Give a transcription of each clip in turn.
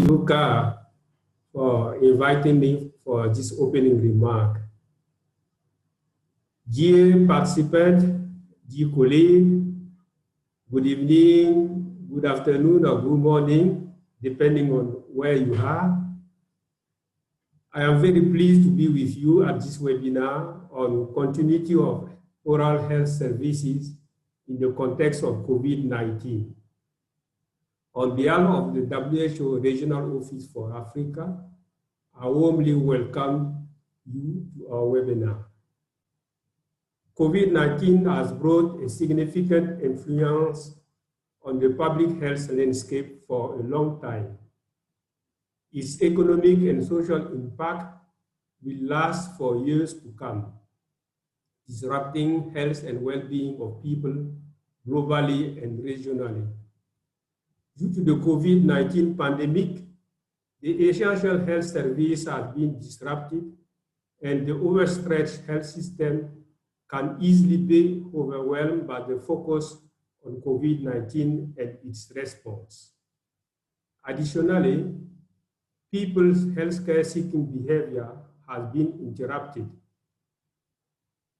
Luca for inviting me for this opening remark. Dear participants, dear colleagues, good evening, good afternoon, or good morning, depending on where you are. I am very pleased to be with you at this webinar on continuity of oral health services in the context of COVID-19. On behalf of the WHO Regional Office for Africa, I warmly welcome you to our webinar. COVID-19 has brought a significant influence on the public health landscape for a long time. Its economic and social impact will last for years to come, disrupting health and well-being of people globally and regionally. Due to the COVID-19 pandemic, the essential health service has been disrupted, and the overstretched health system can easily be overwhelmed by the focus on COVID-19 and its response. Additionally, people's healthcare seeking behavior has been interrupted.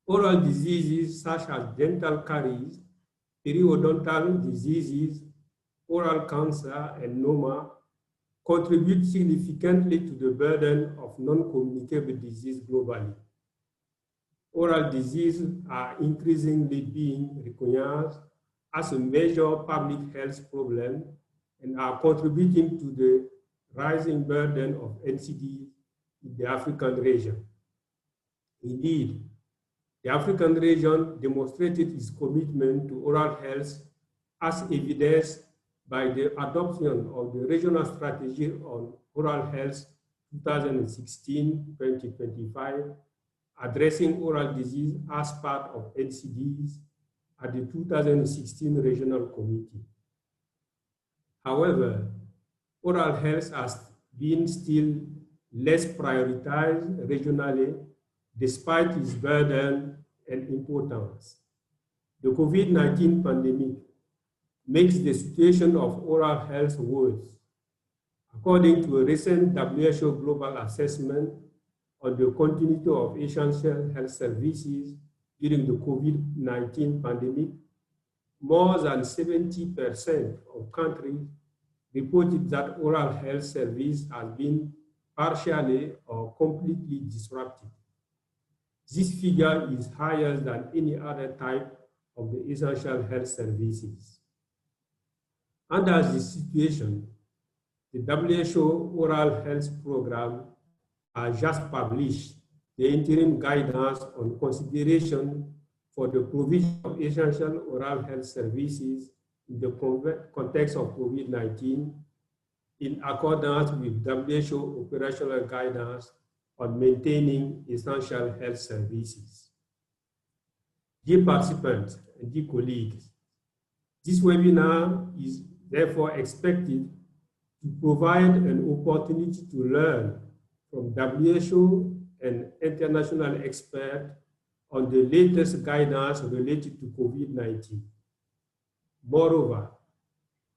Oral diseases such as dental caries, periodontal diseases, oral cancer, and NOMA contribute significantly to the burden of non-communicable disease globally. Oral diseases are increasingly being recognized as a major public health problem and are contributing to the rising burden of NCDs in the African region. Indeed, the African region demonstrated its commitment to oral health as evidenced by the adoption of the Regional Strategy on Oral Health 2016-2025, addressing oral disease as part of NCDs at the 2016 Regional Committee. However, oral health has been still less prioritized regionally despite its burden and importance. The COVID-19 pandemic makes the situation of oral health worse. According to a recent WHO global assessment on the continuity of essential health services during the COVID-19 pandemic, more than 70% of countries reported that oral health service has been partially or completely disrupted. This figure is higher than any other type of the essential health services. Under this situation, the WHO Oral Health Program has just published the interim guidance on consideration for the provision of essential oral health services in the context of COVID-19 in accordance with WHO operational guidance on maintaining essential health services. Dear participants and dear colleagues, this webinar is therefore expected to provide an opportunity to learn from WHO and international experts on the latest guidance related to COVID-19. Moreover,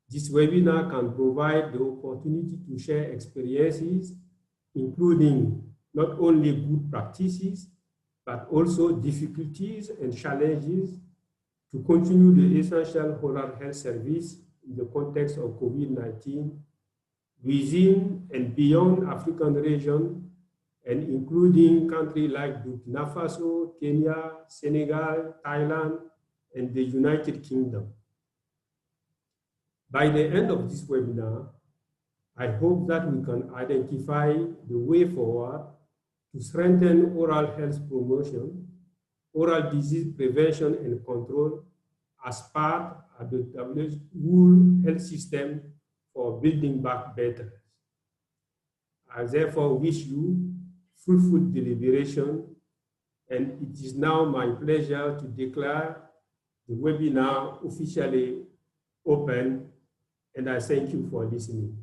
this webinar can provide the opportunity to share experiences, including not only good practices, but also difficulties and challenges to continue the essential oral health service in the context of COVID-19 within and beyond African region, and including countries like Burkina Faso, Kenya, Senegal, Thailand, and the United Kingdom. By the end of this webinar, I hope that we can identify the way forward to strengthen oral health promotion, oral disease prevention and control as part of the WHO health system for building back better. I therefore wish you fruitful deliberation, and it is now my pleasure to declare the webinar officially open, and I thank you for listening.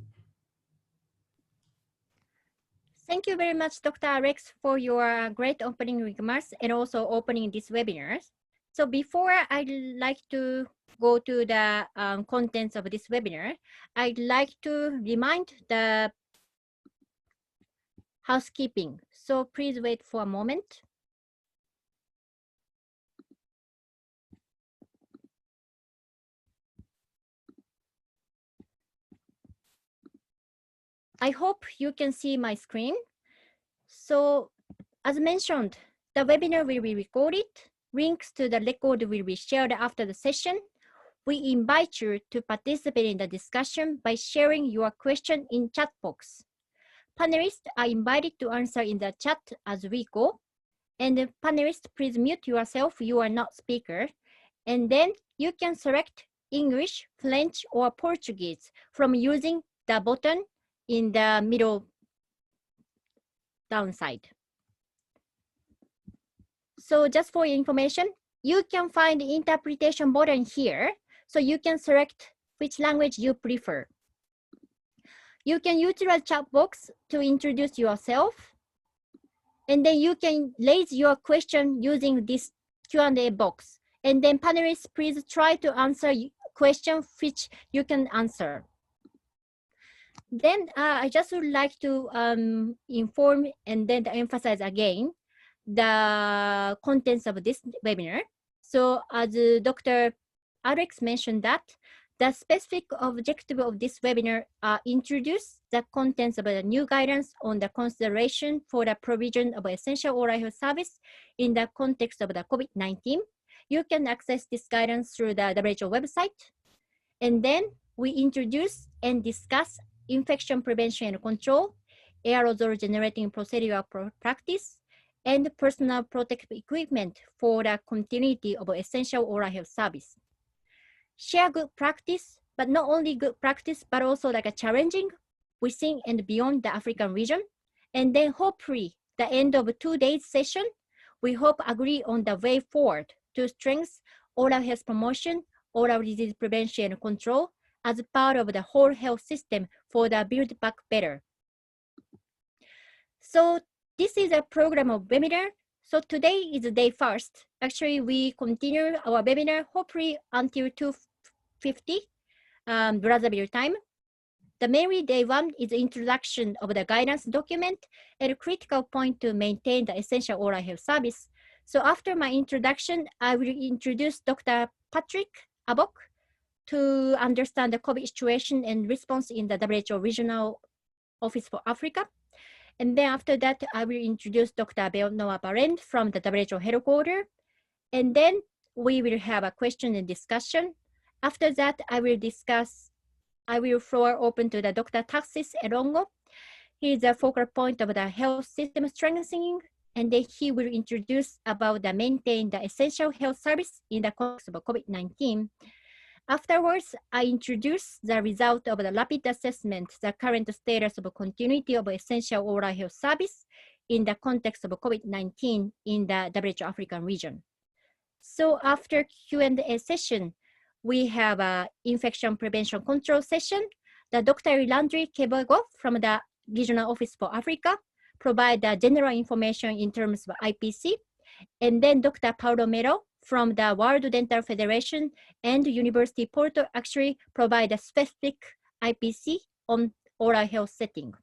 Thank you very much, Dr. Alex, for your great opening remarks and also opening this webinar. So before I'd like to go to the contents of this webinar, I'd like to remind the housekeeping. So please wait for a moment. I hope you can see my screen. So as mentioned, the webinar will be recorded. Links to the record will be shared after the session. We invite you to participate in the discussion by sharing your question in chat box. Panelists are invited to answer in the chat as we go. And the panelists, please mute yourself, you are not speaker. And then you can select English, French, or Portuguese from using the button in the middle downside. So just for your information, you can find the interpretation button here. So you can select which language you prefer. You can utilize chat box to introduce yourself. And then you can raise your question using this Q&A box. And then panelists, please try to answer question which you can answer. Then I just would like to inform and then emphasize again the contents of this webinar. So as Dr. Alex mentioned that the specific objective of this webinar introduce the contents of the new guidance on the consideration for the provision of essential oral health service in the context of the COVID-19. You can access this guidance through the WHO website. And then we introduce and discuss infection prevention and control, aerosol generating procedural practice, and personal protective equipment for the continuity of essential oral health service. Share good practice, but not only good practice, but also like a challenging within and beyond the African region. And then hopefully the end of 2 days session, we hope agree on the way forward to strengthen oral health promotion, oral disease prevention and control as part of the whole health system for the Build Back Better. So this is a program of webinar. So today is day first. Actually, we continue our webinar hopefully until 2:50 Brazzaville time. The mainly day one is introduction of the guidance document and a critical point to maintain the essential oral health service. So after my introduction, I will introduce Dr. Patrick Abok to understand the COVID situation and response in the WHO Regional Office for Africa. And then after that, I will introduce Dr. Benoit Barend from the WHO headquarters. And then we will have a question and discussion. After that, I will floor open to the Dr. Taxis Elongo. He is a focal point of the health system strengthening, and then he will introduce about the maintain the essential health service in the context of COVID-19. Afterwards, I introduce the result of the rapid assessment, the current status of continuity of essential oral health service in the context of COVID-19 in the WHO African region. So after Q&A session, we have an infection prevention control session. The Dr. Landry Kebego from the Regional Office for Africa provide the general information in terms of IPC. And then Dr. Paulo Melo from the World Dental Federation and University Porto actually provide a specific IPC on oral health setting.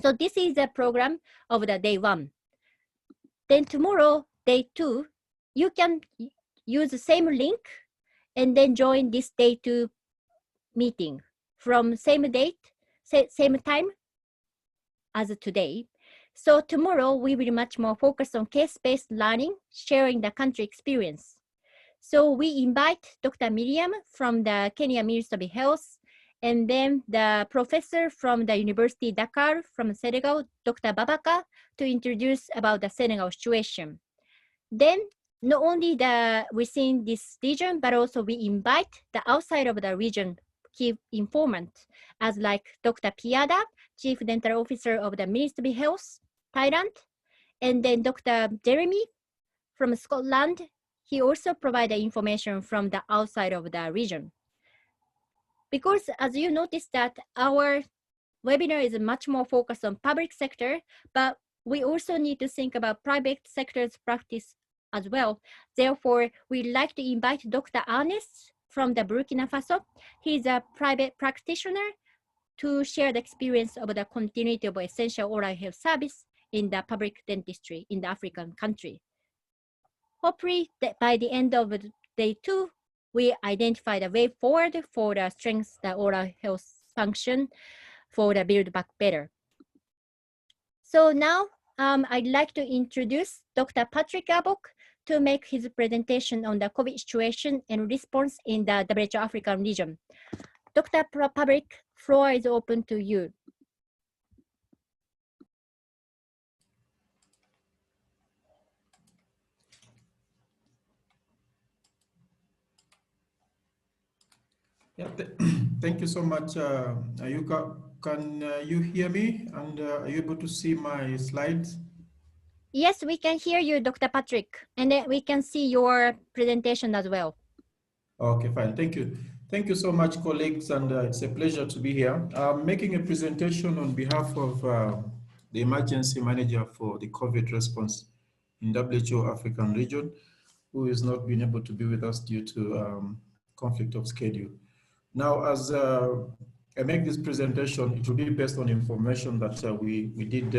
So this is the program of the day one. Then tomorrow, day two, you can use the same link and then join this day two meeting from same date, same time as today. So tomorrow we will much more focus on case-based learning, sharing the country experience. So we invite Dr. Miriam from the Kenya Ministry of Health, and then the professor from the University Dakar from Senegal, Dr. Babaka, to introduce about the Senegal situation. Then not only the within this region, but also we invite the outside of the region key informant as like Dr. Piada, Chief Dental Officer of the Ministry of Health, Thailand, and then Dr. Jeremy from Scotland. He also provided information from the outside of the region. Because as you notice that our webinar is much more focused on public sector, but we also need to think about private sector's practice as well. Therefore, we'd like to invite Dr. Ernest from the Burkina Faso. He's a private practitioner to share the experience of the continuity of essential oral health service in the public dentistry in the African country. Hopefully, by the end of day 2, we identify the way forward for the strength the oral health function for the Build Back Better. So now I'd like to introduce Dr. Patrick Abok to make his presentation on the COVID situation and response in the WHO African region. Dr. Patrick, floor is open to you. Yeah, thank you so much, Ayuka. Can you hear me? And are you able to see my slides? Yes, we can hear you, Dr. Patrick, and we can see your presentation as well. Okay, fine. Thank you. Thank you so much, colleagues, and it's a pleasure to be here. I'm making a presentation on behalf of the emergency manager for the COVID response in WHO African region, who has not been able to be with us due to conflict of schedule. Now, as I make this presentation, it will be based on information that we did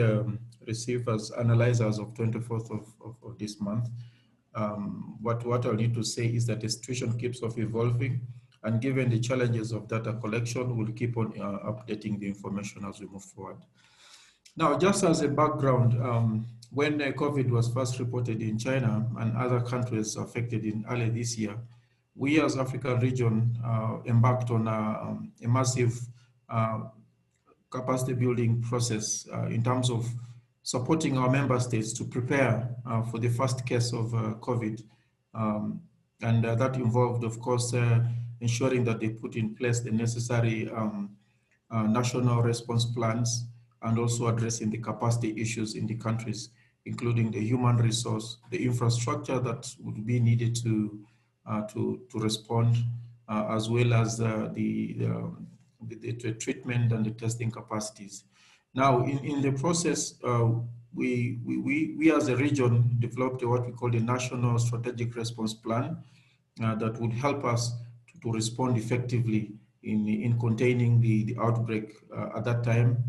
receive as analyzers of 24th of this month. What I'll need to say is that the situation keeps on evolving, and given the challenges of data collection, we'll keep on updating the information as we move forward. Now, just as a background, when COVID was first reported in China and other countries affected in early this year, we as African region embarked on a massive capacity building process in terms of supporting our member states to prepare for the first case of COVID. And that involved, of course, ensuring that they put in place the necessary national response plans and also addressing the capacity issues in the countries, including the human resource, the infrastructure that would be needed to respond, as well as the treatment and the testing capacities. Now, in the process, we as a region developed what we call the National Strategic Response Plan that would help us to respond effectively in containing the outbreak at that time,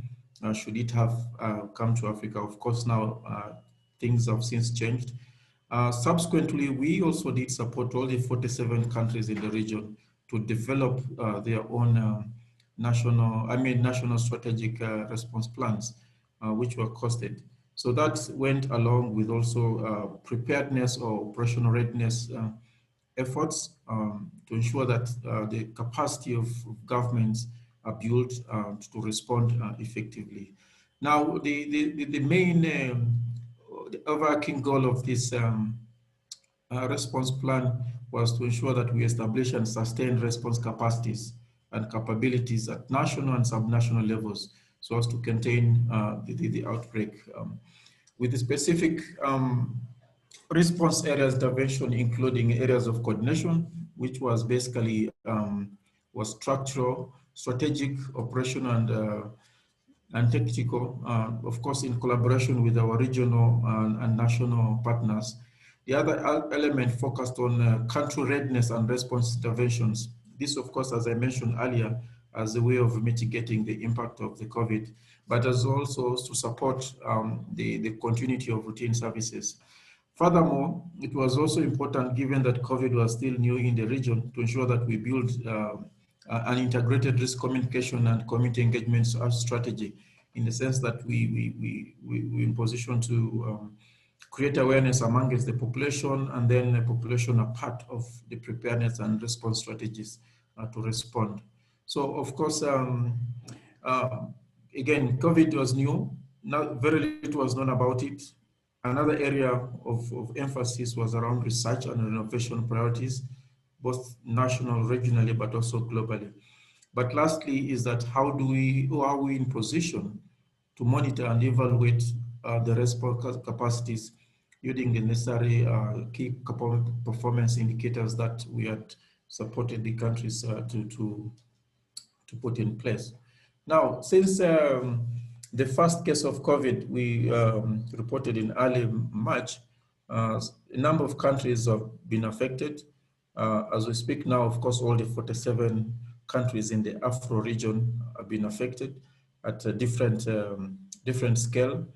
should it have come to Africa. Of course, now things have since changed. Subsequently, we also did support all the 47 countries in the region to develop their own national strategic response plans, which were costed. So that went along with also preparedness or operational readiness efforts to ensure that the capacity of governments are built to respond effectively. Now, the main the overarching goal of this response plan was to ensure that we establish and sustain response capacities and capabilities at national and subnational levels so as to contain the outbreak. With the specific response areas intervention, including areas of coordination, which was basically was structural, strategic, operational, and tactical, of course, in collaboration with our regional and national partners. The other element focused on country readiness and response interventions. This, of course, as I mentioned earlier, as a way of mitigating the impact of the COVID, but as also to support the continuity of routine services. Furthermore, it was also important, given that COVID was still new in the region, to ensure that we build an integrated risk communication and community engagement strategy, in the sense that we in position to create awareness amongst the population, and then the population are part of the preparedness and response strategies to respond. So, of course, again, COVID was new, very little was known about it. Another area of emphasis was around research and innovation priorities, both national, regionally, but also globally. But lastly is that how are we in position to monitor and evaluate the response capacities using the necessary key performance indicators that we had supported the countries to put in place. Now, since the first case of COVID we reported in early March, A number of countries have been affected. As we speak now, of course, all the 47 countries in the Afro region have been affected at a different scale.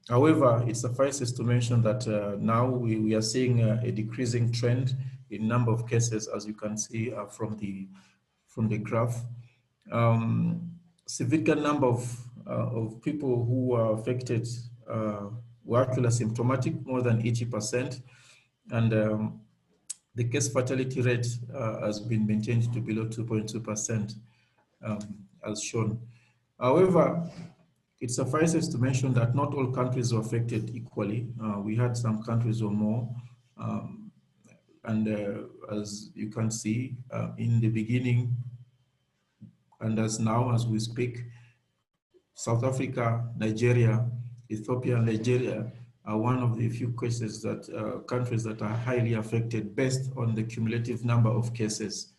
However, it suffices to mention that now we are seeing a decreasing trend in number of cases, as you can see from the graph. Significant number of people who were affected were actually asymptomatic, more than 80%, and the case fatality rate has been maintained to below 2.2%, as shown. However, it suffices to mention that not all countries were affected equally. We had some countries or more, and as you can see, in the beginning, and as now as we speak, South Africa, Nigeria, Ethiopia, and Nigeria are one of the few cases that countries that are highly affected based on the cumulative number of cases.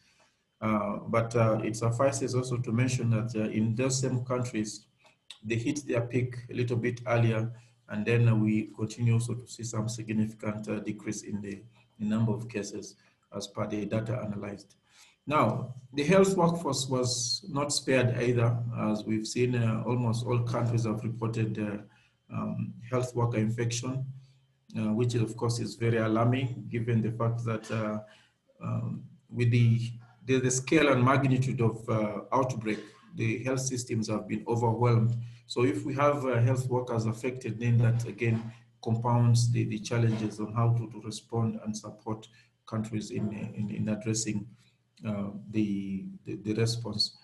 But it suffices also to mention that in those same countries, they hit their peak a little bit earlier, and then we continue also to see some significant decrease in the number of cases as per the data analyzed. Now, the health workforce was not spared either, as we've seen almost all countries have reported health worker infection, which of course is very alarming given the fact that with the scale and magnitude of outbreak, the health systems have been overwhelmed. So if we have health workers affected, then that again compounds the challenges on how to respond and support countries in addressing the response.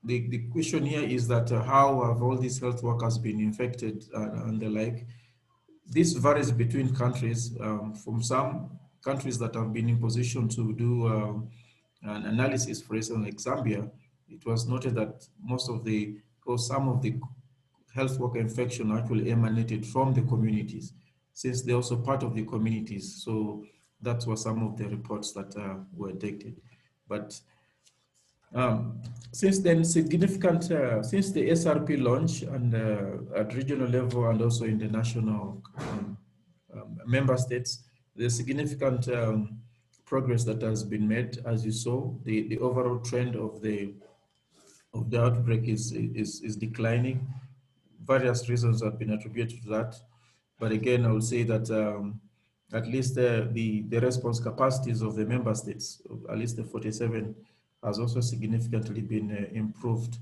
The question here is that how have all these health workers been infected and the like? This varies between countries. From some countries that have been in position to do an analysis, for instance, like Zambia, it was noted that some of the health worker infection actually emanated from the communities, since they're also part of the communities. So that was some of the reports that were detected. But since then, since the SRP launch and at regional level and also in the national member states, there's significant progress that has been made. As you saw, the overall trend of the outbreak is declining. Various reasons have been attributed to that. But again, I would say that at least the response capacities of the member states, at least the 47, has also significantly been improved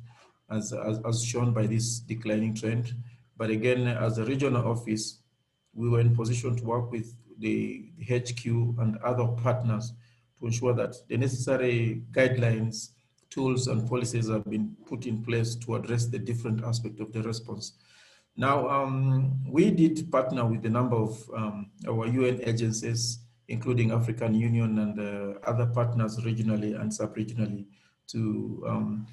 as shown by this declining trend. But again, as a regional office, we were in position to work with the HQ and other partners to ensure that the necessary guidelines, tools, and policies have been put in place to address the different aspects of the response. Now, we did partner with a number of our UN agencies, including African Union and other partners regionally and sub-regionally, to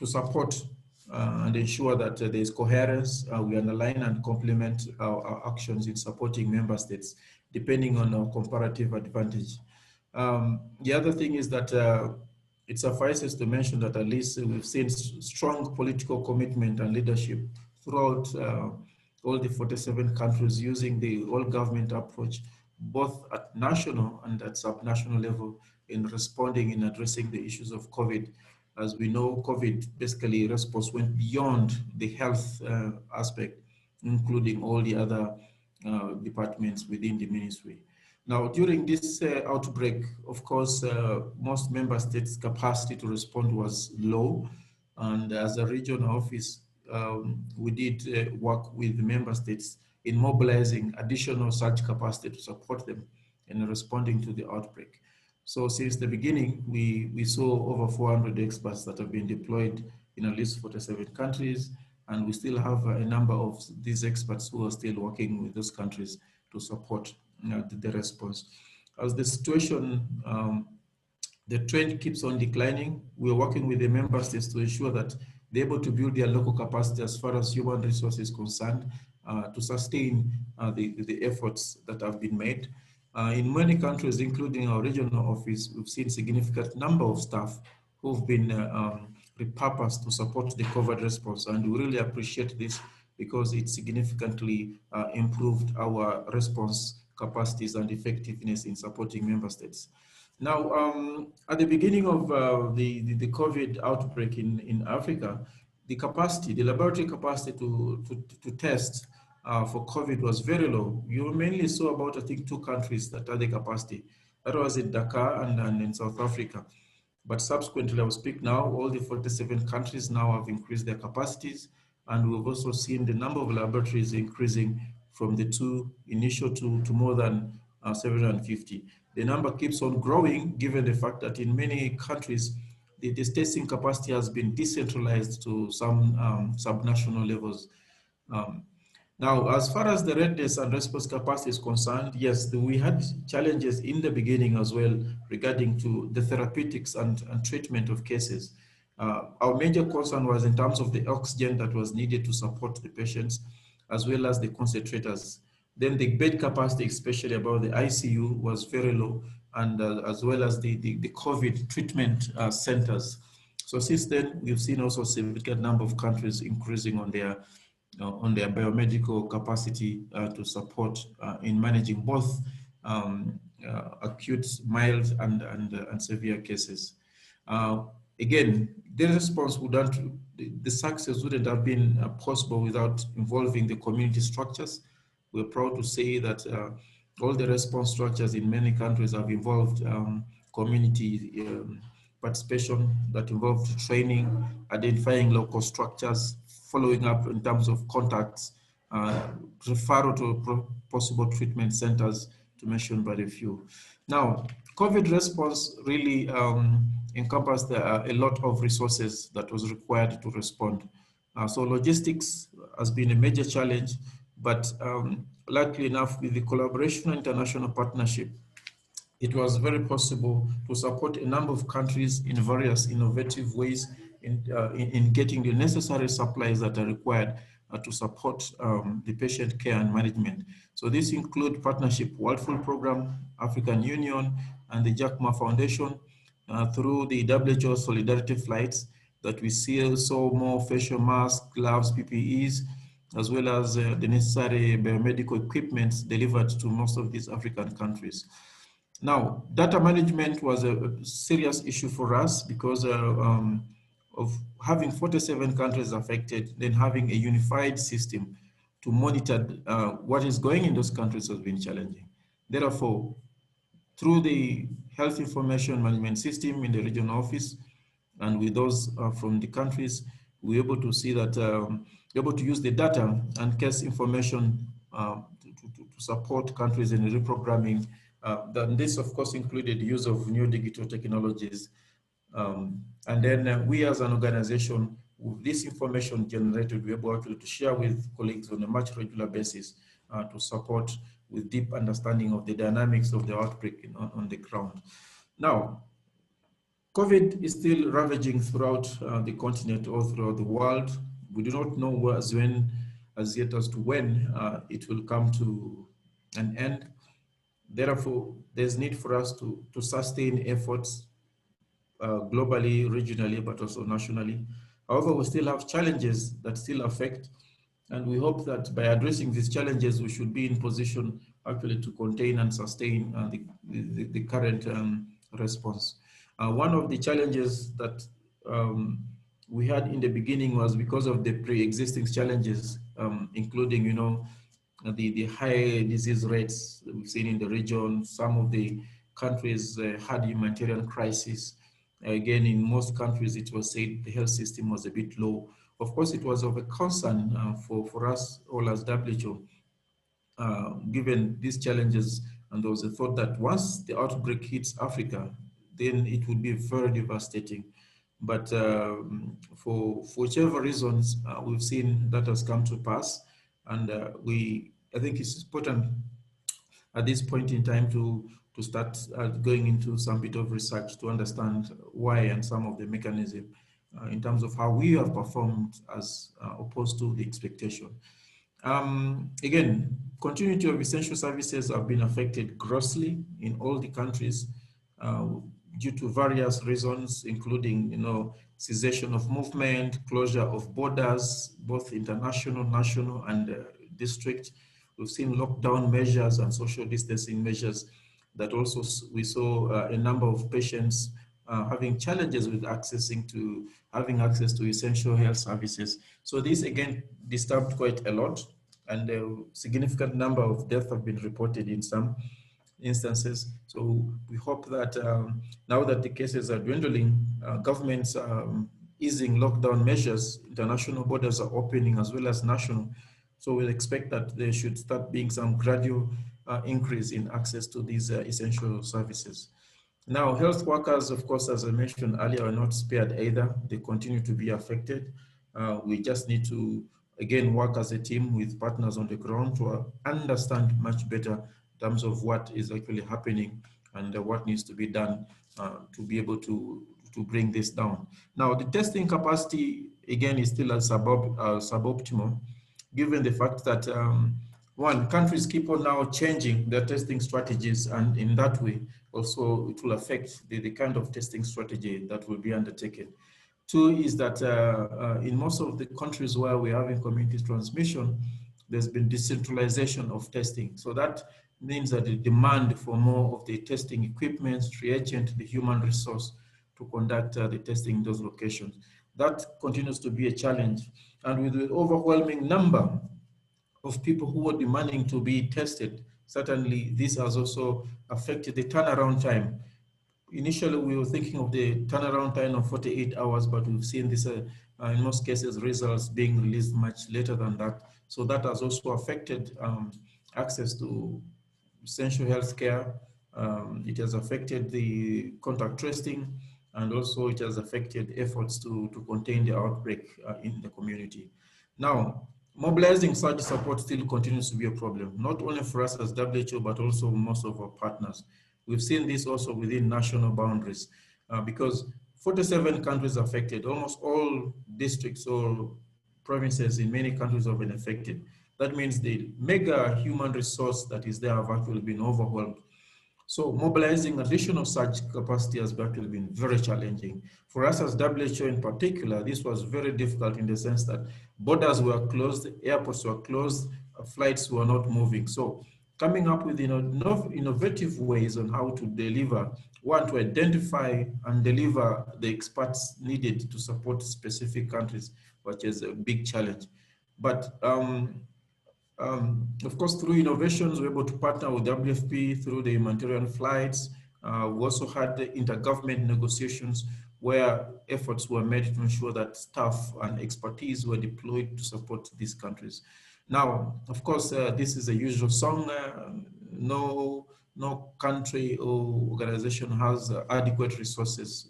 support and ensure that there is coherence. We align and complement our actions in supporting member states, depending on our comparative advantage. The other thing is that it suffices to mention that at least we've seen strong political commitment and leadership throughout all the 47 countries using the all-government approach, both at national and at sub-national level, in responding in addressing the issues of COVID. As we know, COVID basically response went beyond the health aspect, including all the other departments within the ministry. Now, during this outbreak, of course, most member states' capacity to respond was low. And as a regional office, we did work with the member states in mobilizing additional surge capacity to support them in responding to the outbreak. So since the beginning, we saw over 400 experts that have been deployed in at least 47 countries, and we still have a number of these experts who are still working with those countries to support the response. As the situation, the trend keeps on declining, we're working with the member states to ensure that they're able to build their local capacity as far as human resources is concerned to sustain the efforts that have been made. In many countries, including our regional office, we've seen significant number of staff who've been repurposed to support the COVID response, and we really appreciate this because it significantly improved our response capacities and effectiveness in supporting member states. Now, at the beginning of the COVID outbreak in Africa, the capacity, the laboratory capacity to test for COVID was very low. You mainly saw about, I think, 2 countries that had the capacity. That was in Dakar and in South Africa. But subsequently, I will speak now, all the 47 countries now have increased their capacities. And we've also seen the number of laboratories increasing from the initial to more than 750. The number keeps on growing, given the fact that in many countries, the testing capacity has been decentralized to some subnational levels. Now, as far as the readiness and response capacity is concerned, yes, we had challenges in the beginning as well regarding to the therapeutics and treatment of cases. Our major concern was in terms of the oxygen that was needed to support the patients, as well as the concentrators. Then the bed capacity, especially about the ICU, was very low, and as well as the COVID treatment centers. So since then, we've seen also a significant number of countries increasing on their biomedical capacity to support in managing both acute, mild, and severe cases. Again, the response the success wouldn't have been possible without involving the community structures. We're proud to say that all the response structures in many countries have involved community participation that involved training, identifying local structures, following up in terms of contacts, referral to possible treatment centers, to mention but a few. Now, COVID response really encompassed a lot of resources that was required to respond. So logistics has been a major challenge, but luckily enough, with the collaboration and international partnership, it was very possible to support a number of countries in various innovative ways in getting the necessary supplies that are required to support the patient care and management. So this includes partnership World Food Program, African Union, and the Jackma Foundation through the WHO Solidarity Flights that we saw more facial masks, gloves, PPEs, as well as the necessary biomedical equipment delivered to most of these African countries. Now, data management was a serious issue for us because of having 47 countries affected, then having a unified system to monitor what is going in those countries has been challenging. Therefore, through the health information management system in the regional office and with those from the countries, we're able to see that we're able to use the data and case information to support countries in reprogramming. Then this, of course, included the use of new digital technologies. And then we as an organization, with this information generated, we're able to share with colleagues on a much regular basis to support with deep understanding of the dynamics of the outbreak on the ground. Now, COVID is still ravaging throughout the continent, all throughout the world. We do not know as yet as to when it will come to an end. Therefore, there's need for us to sustain efforts globally, regionally, but also nationally. However, we still have challenges that still affect, and we hope that by addressing these challenges, we should be in position actually to contain and sustain the current response. One of the challenges that we had in the beginning was because of the pre-existing challenges, including, the high disease rates that we've seen in the region. Some of the countries had humanitarian crisis. Again, in most countries, it was said the health system was a bit low. Of course, it was of a concern for us all as WHO, given these challenges, and there was a thought that once the outbreak hits Africa, then it would be very devastating. But for whichever reasons, we've seen that has come to pass. And I think it's important at this point in time to start going into some bit of research to understand why and some of the mechanism in terms of how we have performed as opposed to the expectation. Again, continuity of essential services have been affected grossly in all the countries. due to various reasons, including, cessation of movement, closure of borders, both international, national, and district. We've seen lockdown measures and social distancing measures that also we saw a number of patients having challenges with having access to essential health services. So this again disturbed quite a lot, and a significant number of deaths have been reported in some instances. So we hope that now that the cases are dwindling, governments easing lockdown measures, international borders are opening as well as national. So we'll expect that there should start being some gradual increase in access to these essential services. Now, health workers, of course, as I mentioned earlier, are not spared either. They continue to be affected. We just need to, again, work as a team with partners on the ground to understand much better in terms of what is actually happening and what needs to be done to be able to bring this down. Now, the testing capacity, again, is still suboptimal, given the fact that one, countries keep on now changing their testing strategies, and in that way, also it will affect the kind of testing strategy that will be undertaken. Two is that in most of the countries where we're having community transmission, there's been decentralization of testing. So that means that the demand for more of the testing equipment, reagent, the human resource to conduct the testing in those locations. That continues to be a challenge. And with the overwhelming number of people who are demanding to be tested, certainly this has also affected the turnaround time. Initially, we were thinking of the turnaround time of 48 hours, but we've seen this in most cases, results being released much later than that. So that has also affected access to essential health care. It has affected the contact tracing, and also it has affected efforts to contain the outbreak in the community. Now, mobilizing such support still continues to be a problem, not only for us as WHO, but also most of our partners. We've seen this also within national boundaries because 47 countries affected, almost all districts or provinces in many countries have been affected. That means the mega human resource that is there have actually been overwhelmed. So mobilizing additional such capacity has actually been very challenging. For us as WHO in particular, this was very difficult in the sense that borders were closed, airports were closed, flights were not moving. So coming up with innovative ways on how to deliver, one, to identify and deliver the experts needed to support specific countries, which is a big challenge. But of course, through innovations, we're able to partner with WFP through the humanitarian flights. We also had the intergovernment negotiations where efforts were made to ensure that staff and expertise were deployed to support these countries. Now, of course, this is a usual song. No country or organization has adequate resources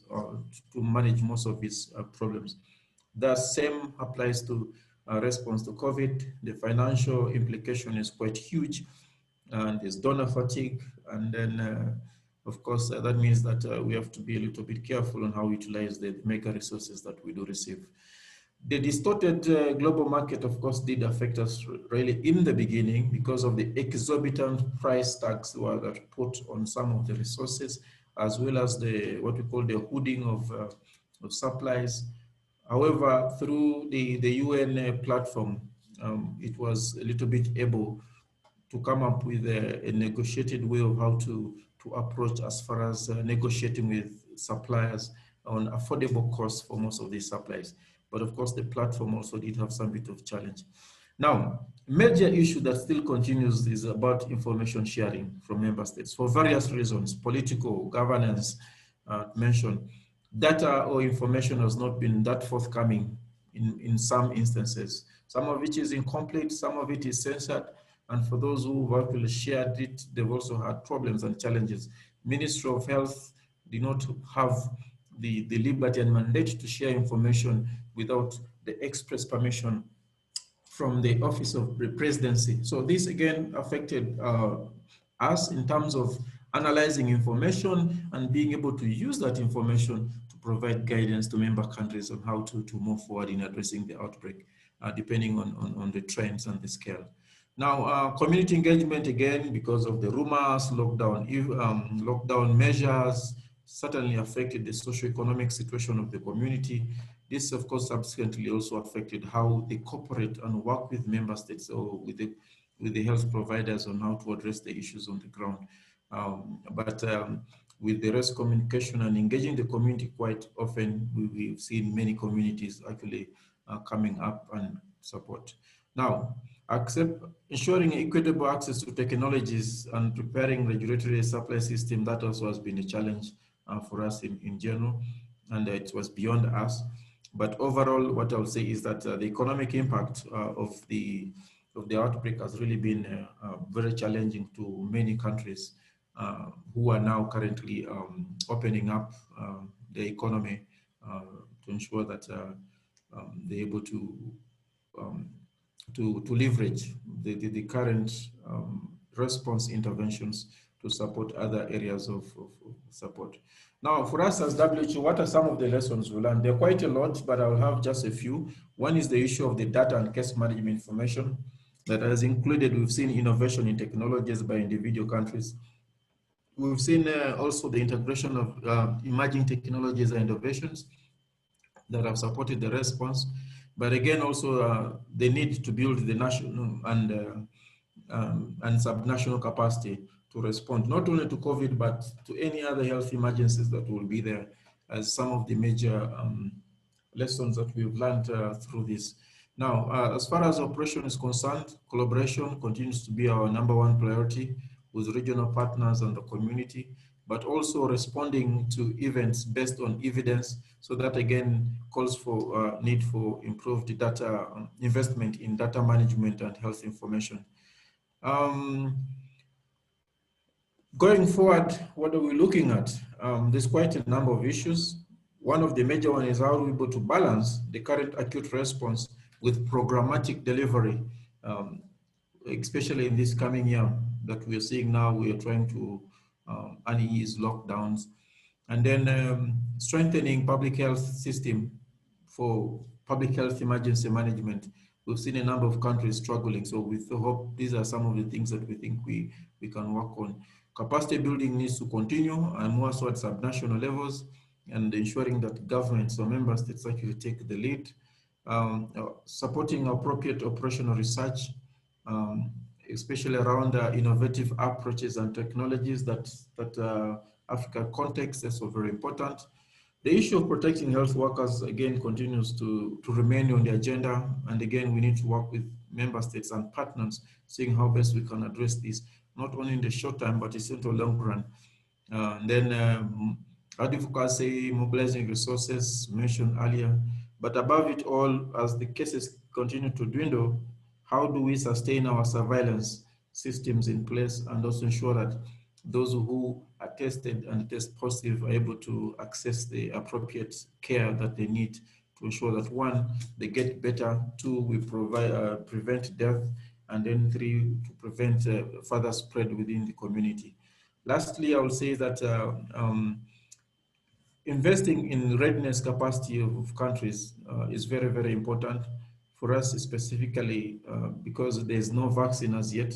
to manage most of these problems. The same applies to response to COVID. The financial implication is quite huge, and there's donor fatigue. And then, of course, that means that we have to be a little bit careful on how we utilize the mega resources that we do receive. The distorted global market, of course, did affect us really in the beginning because of the exorbitant price tags that were put on some of the resources, as well as what we call the hoarding of supplies. However, through the UN platform, it was a little bit able to come up with a negotiated way of how to approach as far as negotiating with suppliers on affordable costs for most of these supplies. But of course, the platform also did have some bit of challenge. Now, major issue that still continues is about information sharing from member states for various reasons, political, governance, mentioned. Data or information has not been that forthcoming in some instances. Some of it is incomplete, some of it is censored, and for those who have actually shared it, they've also had problems and challenges. Ministry of Health did not have the liberty and mandate to share information without the express permission from the Office of the Presidency. So this again affected us in terms of analyzing information and being able to use that information to provide guidance to member countries on how to move forward in addressing the outbreak, depending on the trends and the scale. Now, community engagement, again, because of the rumors, lockdown measures, certainly affected the socio-economic situation of the community. This, of course, subsequently also affected how they cooperate and work with member states or with the health providers on how to address the issues on the ground. But with the rest communication and engaging the community quite often, we've seen many communities actually coming up and support. Now, ensuring equitable access to technologies and preparing regulatory supply system, that also has been a challenge for us in general, and it was beyond us. But overall, what I'll say is that the economic impact of the outbreak has really been very challenging to many countries who are now currently opening up the economy to ensure that they're able to leverage the current response interventions to support other areas of support. Now, for us as WHO, what are some of the lessons we learned? There are quite a lot, but I'll have just a few. One is the issue of the data and case management information that has included, we've seen innovation in technologies by individual countries. We've seen also the integration of emerging technologies and innovations that have supported the response. But again, also the need to build the national and subnational capacity to respond, not only to COVID, but to any other health emergencies that will be there, as some of the major lessons that we've learned through this. Now, as far as operation is concerned, collaboration continues to be our #1 priority with regional partners and the community, but also responding to events based on evidence. So that again calls for need for improved data investment in data management and health information. Going forward, what are we looking at? There's quite a number of issues. One of the major ones is how we're able to balance the current acute response with programmatic delivery, especially in this coming year that we are seeing now. We are trying to unease lockdowns, and then strengthening public health system for public health emergency management. We've seen a number of countries struggling, so we hope these are some of the things that we think we can work on. Capacity building needs to continue and more so at subnational levels, and ensuring that governments or member states actually take the lead. Supporting appropriate operational research, especially around innovative approaches and technologies that Africa context is so very important. The issue of protecting health workers, again, continues to remain on the agenda. And again, we need to work with member states and partners, seeing how best we can address this, not only in the short term, but it's into long run. Then advocacy, mobilizing resources mentioned earlier. But above it all, as the cases continue to dwindle, how do we sustain our surveillance systems in place and also ensure that those who are tested and test positive are able to access the appropriate care that they need to ensure that, one, they get better, two, we provide prevent death, and then three, to prevent further spread within the community. Lastly, I will say that investing in readiness capacity of countries is very, very important for us, specifically because there's no vaccine as yet.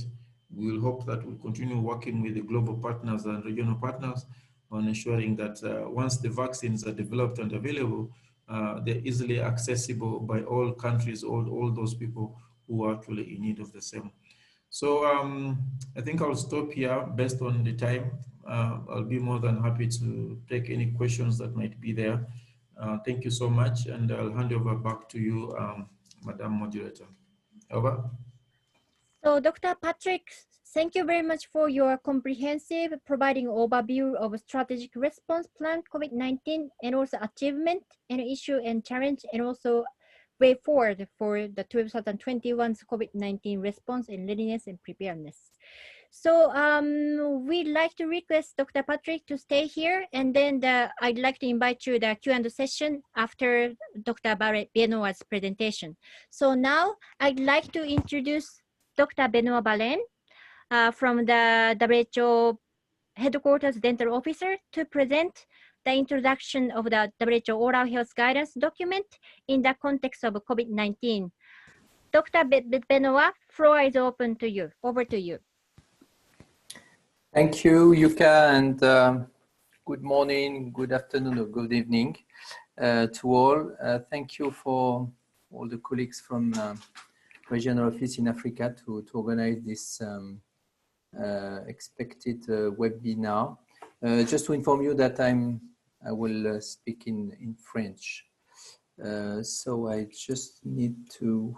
We will hope that we'll continue working with the global partners and regional partners on ensuring that once the vaccines are developed and available, they're easily accessible by all countries, all those people who are actually in need of the same. So I think I'll stop here based on the time. I'll be more than happy to take any questions that might be there. Thank you so much, and I'll hand over back to you, Madam Moderator. Over. So Dr. Patrick, thank you very much for your comprehensive providing overview of strategic response plan COVID-19 and also achievement and issue and challenge and also way forward for the 2021 COVID-19 response and readiness and preparedness. So we'd like to request Dr. Patrick to stay here, and then I'd like to invite you to the Q&A session after Dr. Benoit's presentation. So now I'd like to introduce Dr. Benoit Balen from the WHO Headquarters Dental Officer to present the introduction of the WHO Oral Health Guidance document in the context of COVID-19. Dr. Benoit, floor is open to you. Over to you. Thank you, Yuka, and Good morning, good afternoon, or good evening to all. Thank you for all the colleagues from Regional Office in Africa to organize this expected webinar. Just to inform you that I will speak in French. So I just need to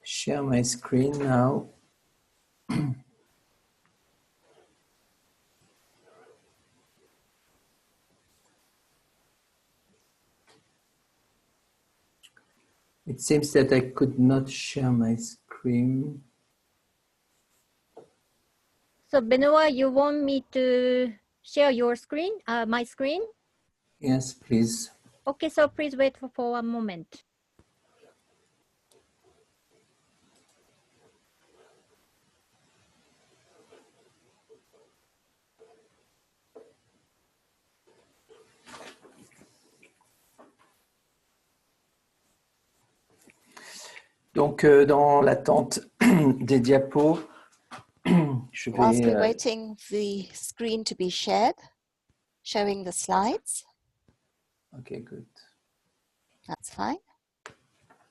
share my screen now. It seems that I could not share my screen. So Benoit, you want me to share your screen, my screen? Yes, please. Okay, so please wait for one moment. Donc, dans l'attente des diapos, je Whilst we're vais... waiting the screen to be shared, showing the slides. Okay, good. That's fine.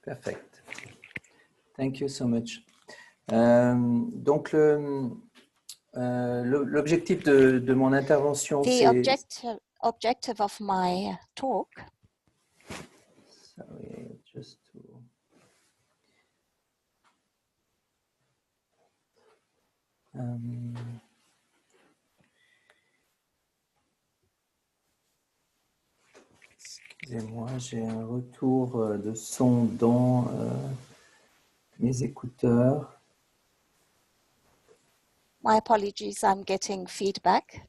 Perfect. Thank you so much. Donc, l'objectif de mon intervention, The c'est... objective of my talk Sorry, just to... Excusez-moi, j'ai un retour de son dans mes écouteurs. My apologies, I'm getting feedback.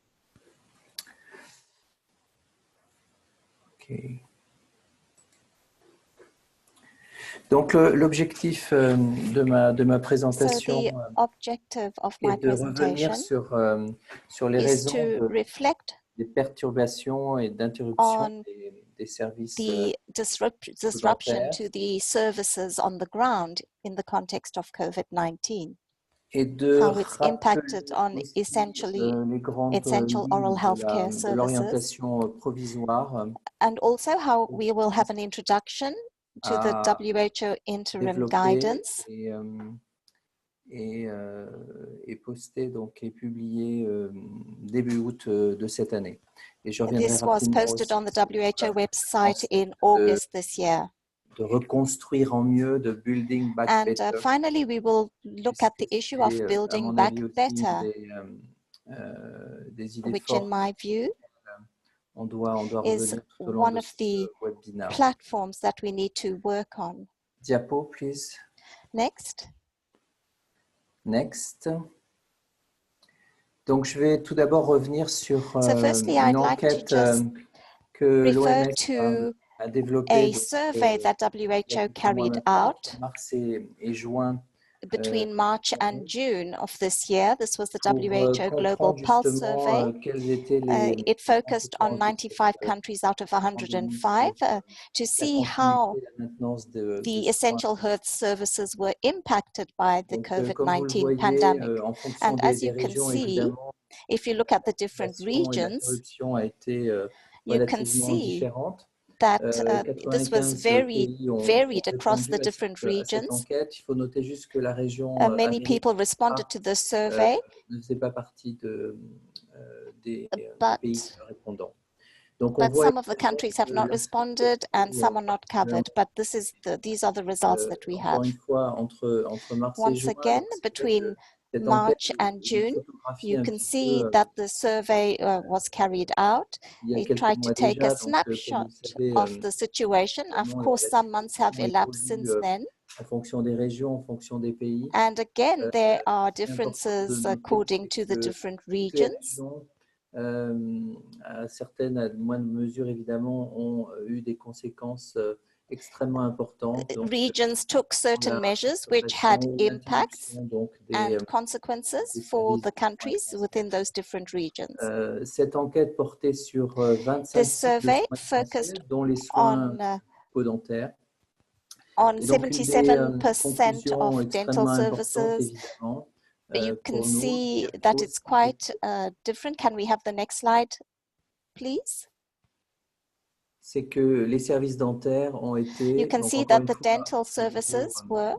Okay. Donc, l'objectif de ma présentation So the objective of my est de revenir presentation sur les is raisons to reflect des perturbations et d'interruptions on des services the disruption to the services on the ground in the context of COVID-19. et de How it's impacted on rappeler essentially les grandes essential oral healthcare de services, l'orientation provisoire and also how we will have an introduction to the WHO interim guidance et posté donc et publié début août de cette année. Et je reviendrai This was rapidement posted aussi on the WHO website in August this year. de reconstruire en mieux, de building back And better. finally, we will look at the issue of building back better, des idées which fortes. in my view On doit is revenir tout au long one de of ce the webinaire. platforms that we need to work on. Diapo, please. Next. Next. Donc, je vais tout d'abord revenir sur So firstly, une I'd like to enquête just que refer l'OMS to a développée a survey that WHO carried entre out mars et juin between March and June of this year. This was the pour WHO Global comprendre Pulse justement Survey. quels étaient les It focused on 95 countries out of 105 to see how the essential health services were impacted by the COVID-19 pandemic. And as you can see, if you look at the different regions, you can see that this was very varied across the different regions. Many people responded to the survey, but some of the countries have not responded and some are not covered. But these are the results that we have. Once again, between March and June, you can see that the survey was carried out. It tried to take a snapshot of the situation. Of course, some months have elapsed since then. And again, there are differences according to the different regions. Certaines, à moindre mesure évidemment, ont eu des conséquences extrêmement importantes. Regions took certain measures which had impacts and consequences for the countries within those different regions. Cette enquête portait sur 25 This survey focused dont les soins bucco-dentaires. On 77% of dental services. You can see that it's quite different. Can we have the next slide, please. C'est que les services dentaires ont été, You can see that the dental services were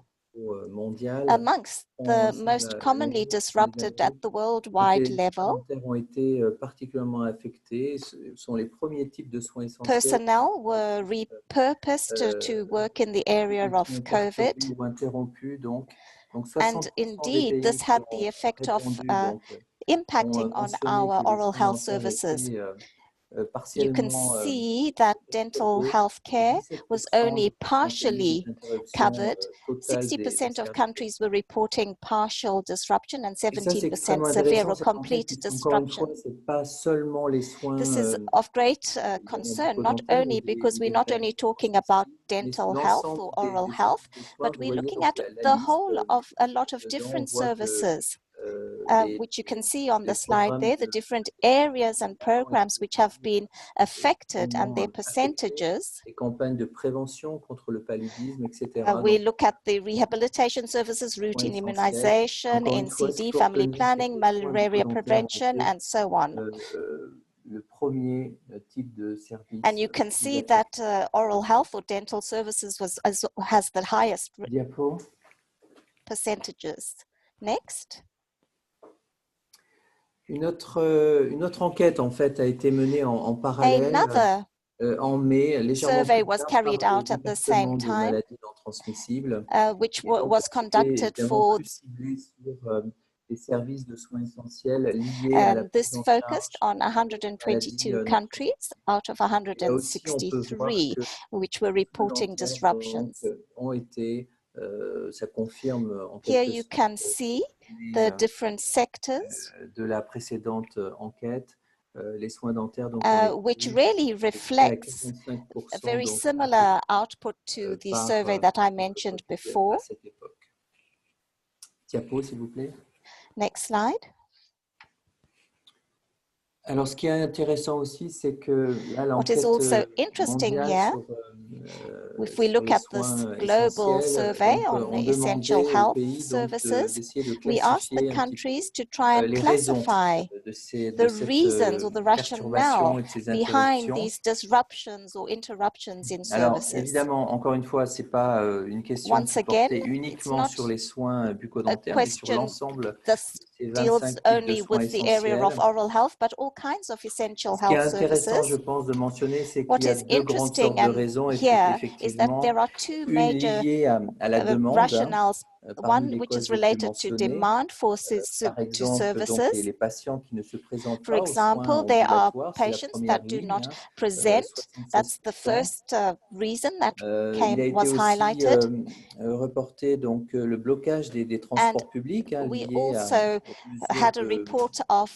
mondial, amongst the most commonly disrupted at the worldwide level. ont été particulièrement affectés. Ce sont les premiers types de soins essentiels. Personnel were repurposed to work in the area of COVID. Ou interrompus, donc And indeed, this had the effect of impacting on our oral health services. You can see that dental health care was only partially covered. 60% of countries were reporting partial disruption and 17% severe or complete disruption. This is of great concern, not only because we're not only talking about dental health or oral health, but we're looking at the whole of a lot of different services. Which you can see on the slide there, the different areas and programs which have been affected and their percentages. We look at the rehabilitation services, routine immunization, NCD, family planning, malaria prevention, and so on. And you can see that oral health or dental services has the highest percentages. Next. Une autre enquête en fait a été menée en parallèle en mai, légèrement survey was carried out at the same time, which was conducted for les services de soins essentiels liés à la this focused on 122 countries out of 163 which were reporting disruptions. Ça confirme en Here you can see the different sectors de la précédente enquête, les soins dentaires, donc, which really reflects a very similar output to the survey that I mentioned before. Diapo, s'il vous plaît. Next slide. Alors, ce qui est intéressant aussi, c'est que what is also interesting here, if we look at this global survey on essential health services, we asked the countries to try and classify the reasons or the rationale behind these disruptions or interruptions in services. Alors, évidemment, encore une fois, c'est pas une question portée uniquement sur les soins bucco-dentaires, mais sur l'ensemble deals only with the area of oral health, but all kinds of essential health services. Je pense, de mentionner, c'est what is interesting here is that there are two major rationales. One which is related to demand for services. For example, there are patients that do not present. That's the first reason that was highlighted. Reporté donc le blocage des transports publics. We also had a report of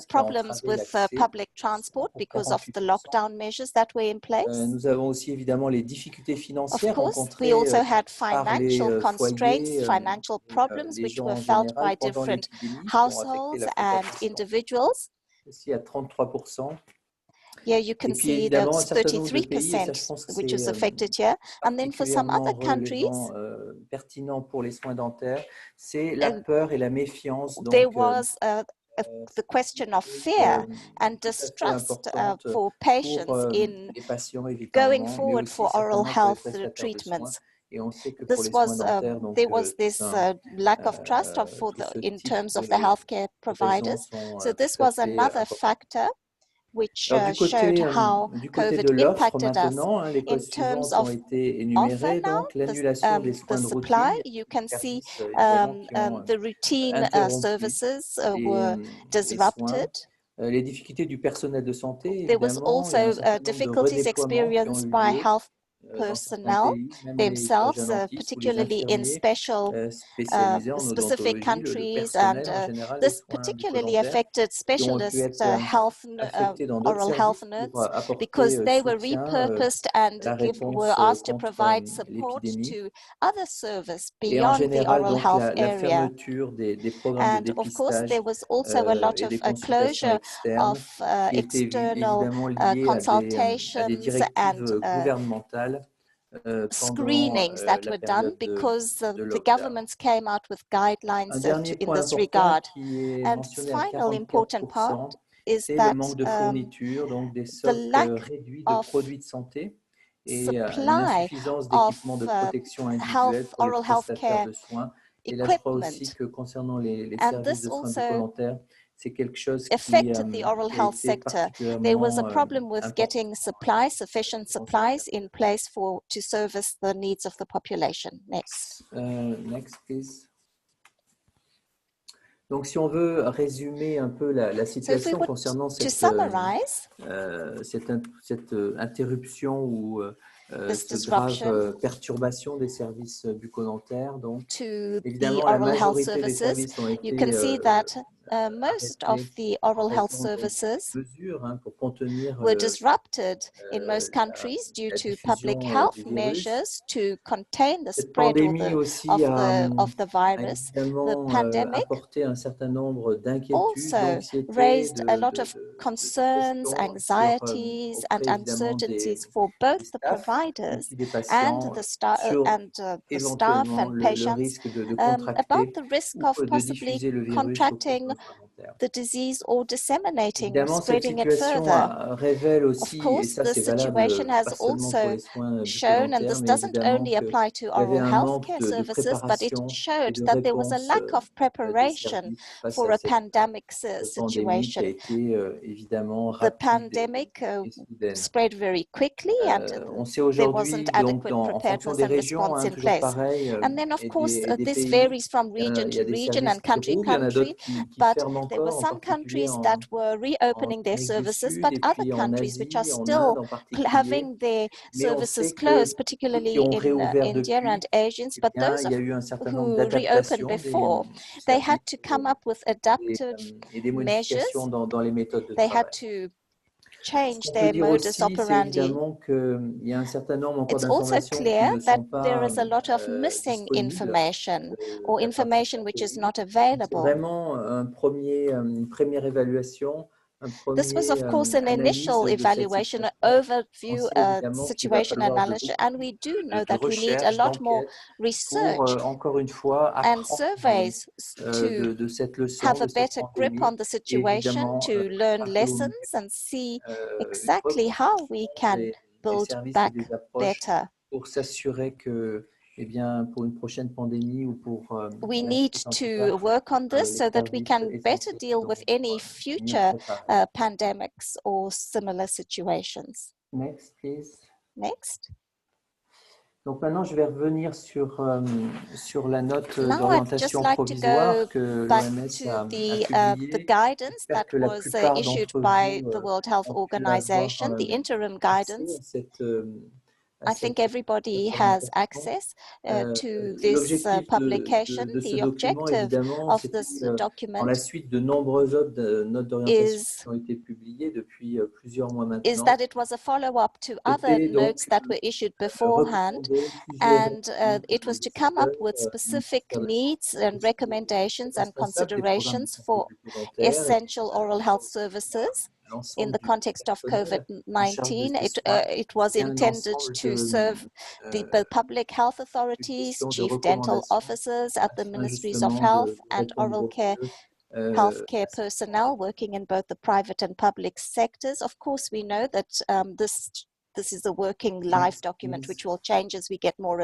problems with public transport because of the lockdown measures that were in place. Nous avons aussi évidemment les difficultés financières rencontrées. We also had financial constraints, financial problems which were felt by different households and individuals. Ici à 33%. Here you can see that 33% which is affected here. And then for some other countries, pertinent pour les soins dentaires, c'est la peur et la méfiance. Donc, there was the question of fear and distrust for patients in going forward for oral health treatments. This was there was this lack of trust in terms of the healthcare providers. So this was another factor which showed how COVID impacted us. In terms of offer now, the supply, you can see the routine services were disrupted. Les difficultés du personnel de santé. There was also difficulties experienced by health personnel themselves, particularly in specific countries, and this particularly affected specialist oral health nurses because they were repurposed and were asked to provide support to other services beyond the oral health area. And of course, there was also a lot of closure of external consultations and screenings that were done because the governments came out with guidelines in this regard. And final important part is c'est le that manque de fourniture, donc des the stocks lack réduits de of produits de santé et une supply insuffisance of d'équipements de protection individuelle pour les oral health prestataires care de soins. Et là, je crois aussi equipment. que concernant les And services this de soins also bucco-dentaires, c'est quelque chose affected the oral qui a health été sector. There was a particulièrement problem with important. getting sufficient supplies in place to service the needs of the population. Next. Next, please. Donc, si on veut résumer un peu la situation concernant cette interruption ou cette grave perturbation des services bucco-dentaires, donc évidemment la majorité des services ont été most of the oral health services pour contenir were disrupted in most countries due to public health measures to contain the spread of the virus. The pandemic also raised a lot of concerns, anxieties, and uncertainties for both the providers and the staff and patients about the risk of possibly contracting the disease or disseminating or spreading it further. Of course, the situation has also shown, and this doesn't only apply to oral health care services, but it showed that there was a lack of preparation for a pandemic situation. The pandemic spread very quickly, and there wasn't adequate preparedness and response in place. And then, of course, this varies from region to region and country to country, but there were some countries that were reopening their services, but other countries which are still having their services closed, particularly in India and Asians, but those who reopened before, they had to come up with adaptive measures. They had to change their modus operandi. It's also clear that there is a lot of missing information or information which is not available. This was, of course, an initial evaluation, an overview, situation analysis, and we do know that we need a lot more research and surveys to have a better grip on the situation, to learn lessons and see exactly how we can build back better. We need to work on this so that we can better deal with any future pandemics or similar situations. Next, please. Next. Donc maintenant, je vais revenir sur la note d'orientation provisoire que l'OMS a publiée. The guidance that was issued by the World Health Organization, the interim guidance. I think everybody has access to this publication. The objective of this document is that it was a follow-up to other notes that were issued beforehand, and it was to come up with specific needs and recommendations and considerations for essential oral health services. In the context of COVID-19, it was intended to serve the public health authorities, chief dental officers at the ministries of health, and oral care healthcare personnel working in both the private and public sectors. Of course, we know that this is a working live document which will change as we get more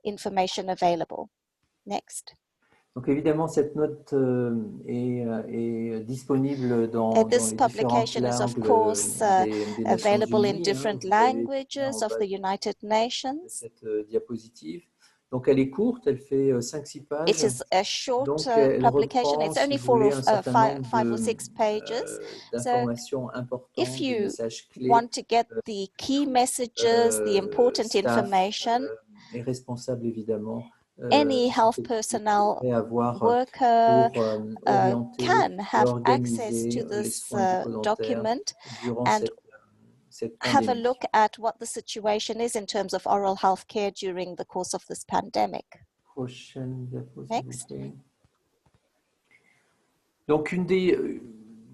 information available. Next. Donc évidemment, cette note est disponible dans this les publication is of course available in different languages of the United Nations. Cette diapositive. Donc elle est courte, elle fait 5-6 pages. It is a short publication. It's only 5 or 6 pages. So if you want to get the key messages, the important information, est responsable évidemment. Any health personnel worker can have access to this document and have a look at what the situation is in terms of oral health care during the course of this pandemic. Next. Donc une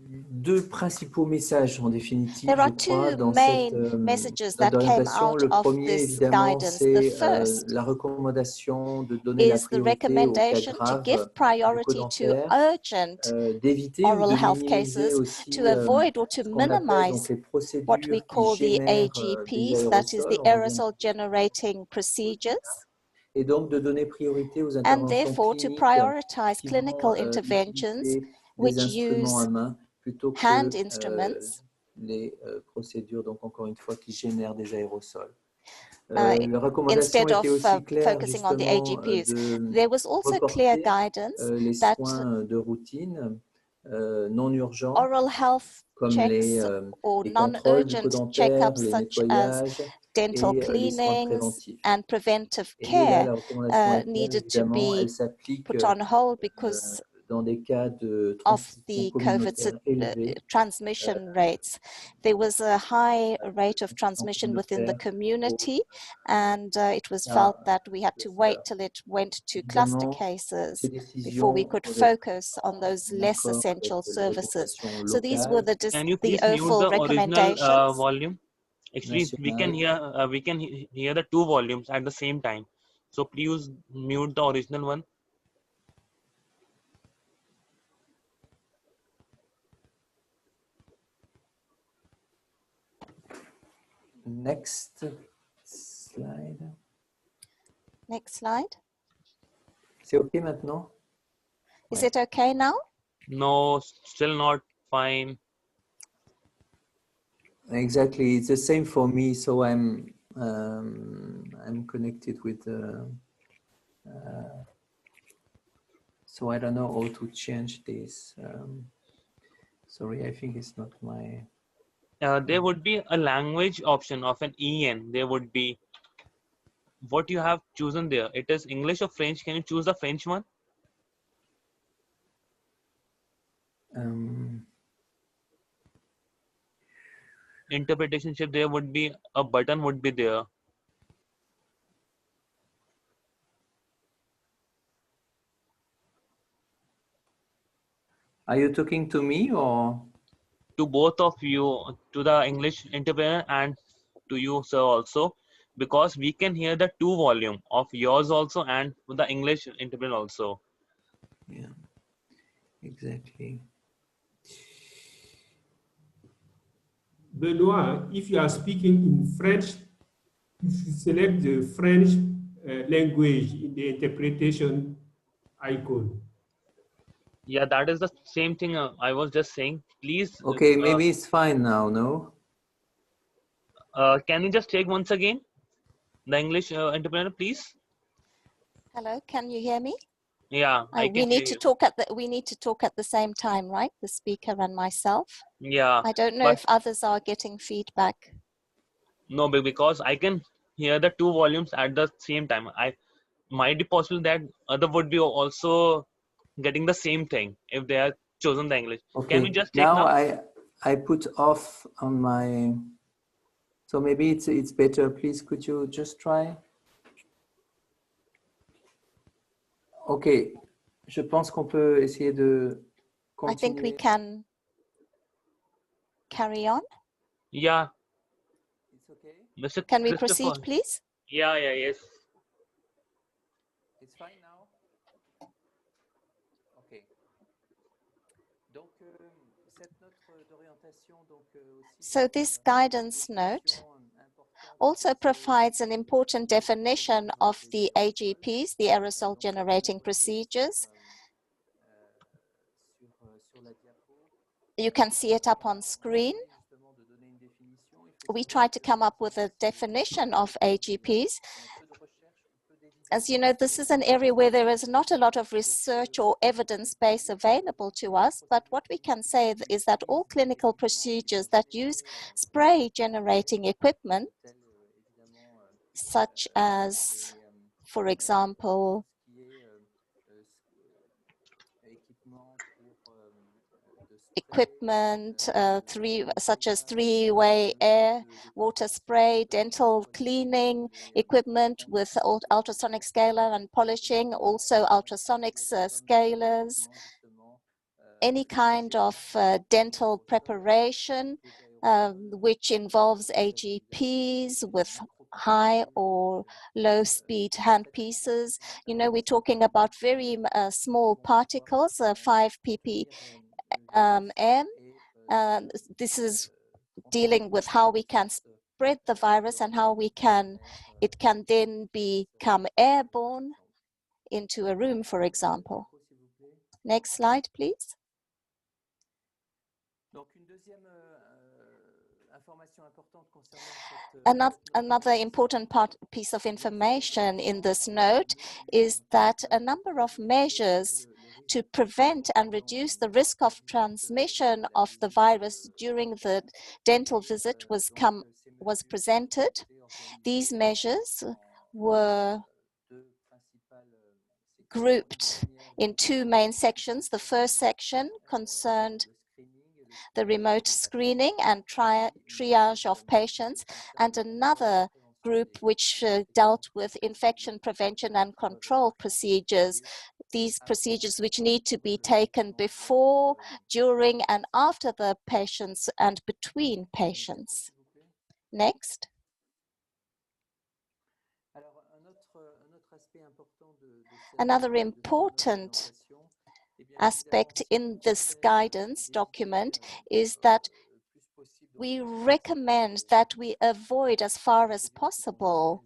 deux principaux messages en définitive, There are je crois, two dans main cette messages note that came d'orientation. out Le of premier, this évidemment, guidance. The c'est first la recommandation de donner la is the priorité aux cas recommendation to graves give priority to bucco-dentaires, urgent d'éviter ou oral de health minimiser cases, aussi to avoid or to ce qu'on appelle donc minimize les what we procédures qui call the génèrent des AGPs, that is the aérosols. On en vient aerosol generating procedures, et donc de donner priorité aux and interventions therefore to cliniques prioritize qui clinical vont interventions utiliser des which instruments à use main plutôt hand que instruments les procédures, donc encore une fois, qui génèrent des aérosols. La recommandation instead of était aussi claire focusing on the justement AGPs. de There was also clear reporter guidance les that soins de routine non urgents, oral health comme les or contrôles non-urgent bucco-dentaires, checkups les such as nettoyages dental et les soins cleanings préventifs. and preventive Et là, care la recommandation est claire, needed to évidemment, elle be s'applique put on hold because dans des cas de of transmission the communautaire COVID élevée, transmission rates. There was a high rate of transmission within the communautaire community, and it was cas felt that we had de to wait fleurs. till it went to cluster Évidemment, cases ces before we décisions could doivent être focus on those en less accord avec essential les services. recommandations So these were locales, Can you the please mute OFL the original recommendations. volume? Actually, nationales. we can hear the two volumes at the same time. So please mute the original one. Next slide. Next slide. C'est OK maintenant? Is Ouais. it okay now? No, still not fine. Exactly, it's the same for me. So I'm connected with. So I don't know how to change this. Sorry, I think it's not my. There would be a language option of an EN. There would be what you have chosen there. It is English or French. Can you choose the French one? Interpretation shift. There would be a button would be there. Are you talking to me or? To both of you, to the English interpreter and to you, sir, also, because we can hear the two volume of yours also and the English interpreter also. Yeah, exactly. Benoit, if you are speaking in French, you should select the French language in the interpretation icon. Yeah, that is the same thing I was just saying. Please. Okay, maybe it's fine now, no? Can you just take once again the English interpreter, please? Hello, can you hear me? Yeah, I we can need hear to talk at the same time, right? The speaker and myself. Yeah. I don't know if others are getting feedback. No, because I can hear the two volumes at the same time. I might be possible that other would be also getting the same thing if they have chosen the English. Okay. Can we just take now? I put off on my. So maybe it's better. Please, could you just try? Ok, je pense qu'on peut essayer de continuer. I think we can carry on. Yeah. It's okay. Mr. Can we proceed, please? Yeah, yes. It's fine now. Ok. Donc, cette note d'orientation, donc, so this guidance note also provides an important definition of the AGPs, the aerosol generating procedures. You can see it up on screen. We tried to come up with a definition of AGPs. As you know, this is an area where there is not a lot of research or evidence base available to us, but what we can say is that all clinical procedures that use spray generating equipment, such as, for example, equipment such as three-way air, water spray, dental cleaning equipment with ultrasonic scaler and polishing, also ultrasonic scalers, any kind of dental preparation which involves AGPs with high or low speed handpieces. You know, we're talking about very small particles, 5 ppm. This is dealing with how we can spread the virus and how it can then become airborne into a room, for example. Next slide, please. Another important piece of information in this note is that a number of measures to prevent and reduce the risk of transmission of the virus during the dental visit was presented. These measures were grouped in 2 main sections. The first section concerned the remote screening and triage of patients, and another group which dealt with infection prevention and control procedures. These procedures which need to be taken before, during, and after the patients and between patients. Next. Another important aspect in this guidance document is that we recommend that we avoid as far as possible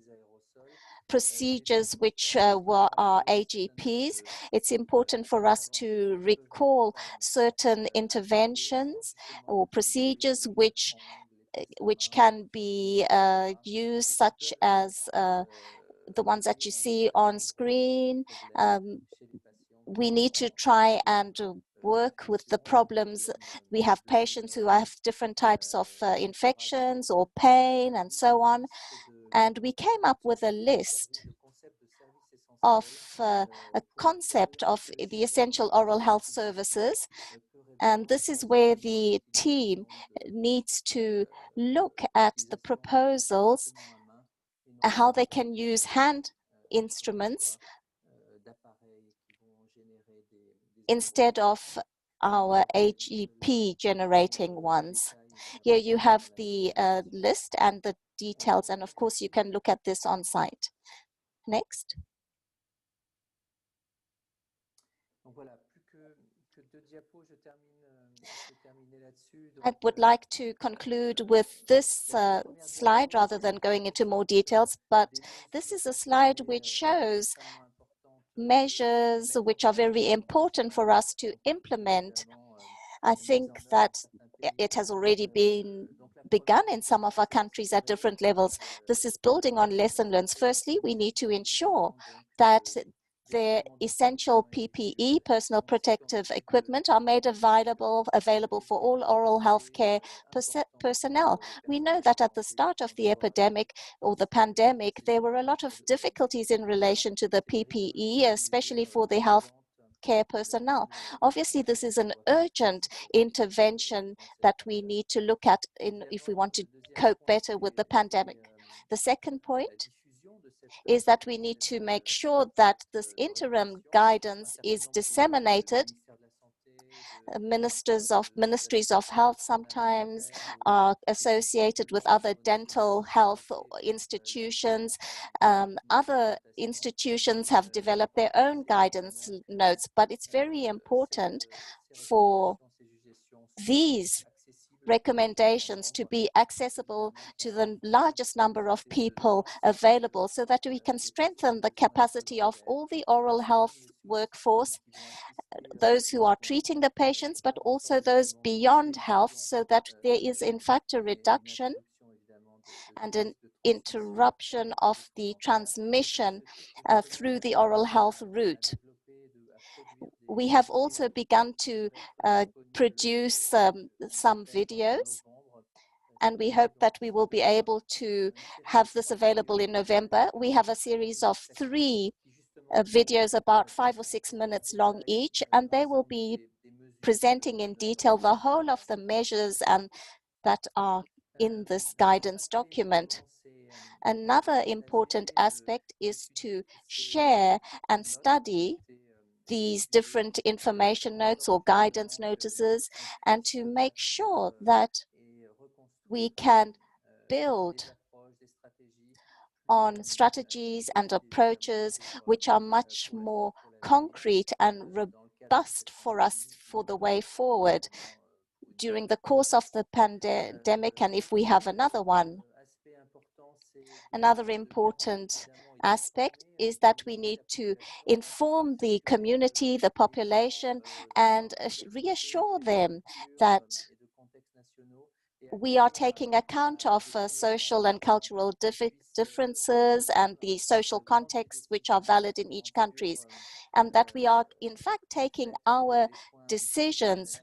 procedures which are AGPs. It's important for us to recall certain interventions or procedures which can be used, such as the ones that you see on screen. We need to try and work with the problems. We have patients who have different types of infections or pain and so on. And we came up with a list of a concept of the essential oral health services. And this is where the team needs to look at the proposals, how they can use hand instruments instead of our AGP generating ones. Here you have the list and the details, and of course you can look at this on site. Next. I would like to conclude with this slide rather than going into more details, but this is a slide which shows measures which are very important for us to implement. I think that it has already been begun in some of our countries at different levels. This is building on lesson learned. Firstly, we need to ensure that the essential PPE, personal protective equipment, are made available for all oral health care personnel. We know that at the start of the epidemic or the pandemic, there were a lot of difficulties in relation to the PPE, especially for the health care personnel. Obviously, this is an urgent intervention that we need to look at if we want to cope better with the pandemic. The second point is that we need to make sure that this interim guidance is disseminated. Ministries of health sometimes are associated with other dental health institutions. Other institutions have developed their own guidance notes, but it's very important for these recommendations to be accessible to the largest number of people available, so that we can strengthen the capacity of all the oral health workforce, those who are treating the patients, but also those beyond health, so that there is in fact a reduction and an interruption of the transmission through the oral health route. We have also begun to produce some videos, and we hope that we will be able to have this available in November. We have a series of 3 videos about 5 or 6 minutes long each, and they will be presenting in detail the whole of the measures and that are in this guidance document. Another important aspect is to share and study these different information notes or guidance notices, and to make sure that we can build on strategies and approaches which are much more concrete and robust for us for the way forward during the course of the pandemic, and if we have another one. Another important aspect is that we need to inform the community, the population, and reassure them that we are taking account of social and cultural differences and the social contexts which are valid in each country, and that we are in fact taking our decisions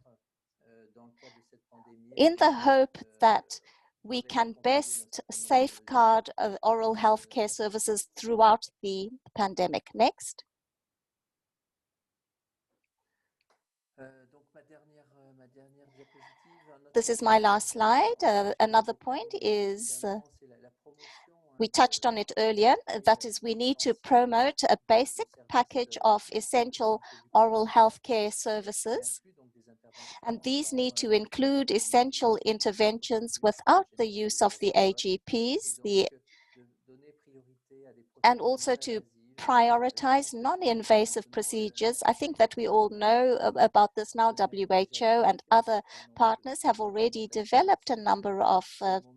in the hope that we can best safeguard oral health care services throughout the pandemic. Next. This is my last slide. Another point is, we touched on it earlier, that is, we need to promote a basic package of essential oral health care services. And these need to include essential interventions without the use of the AGPs, and also to prioritize non-invasive procedures. I think that we all know about this now. WHO and other partners have already developed a number of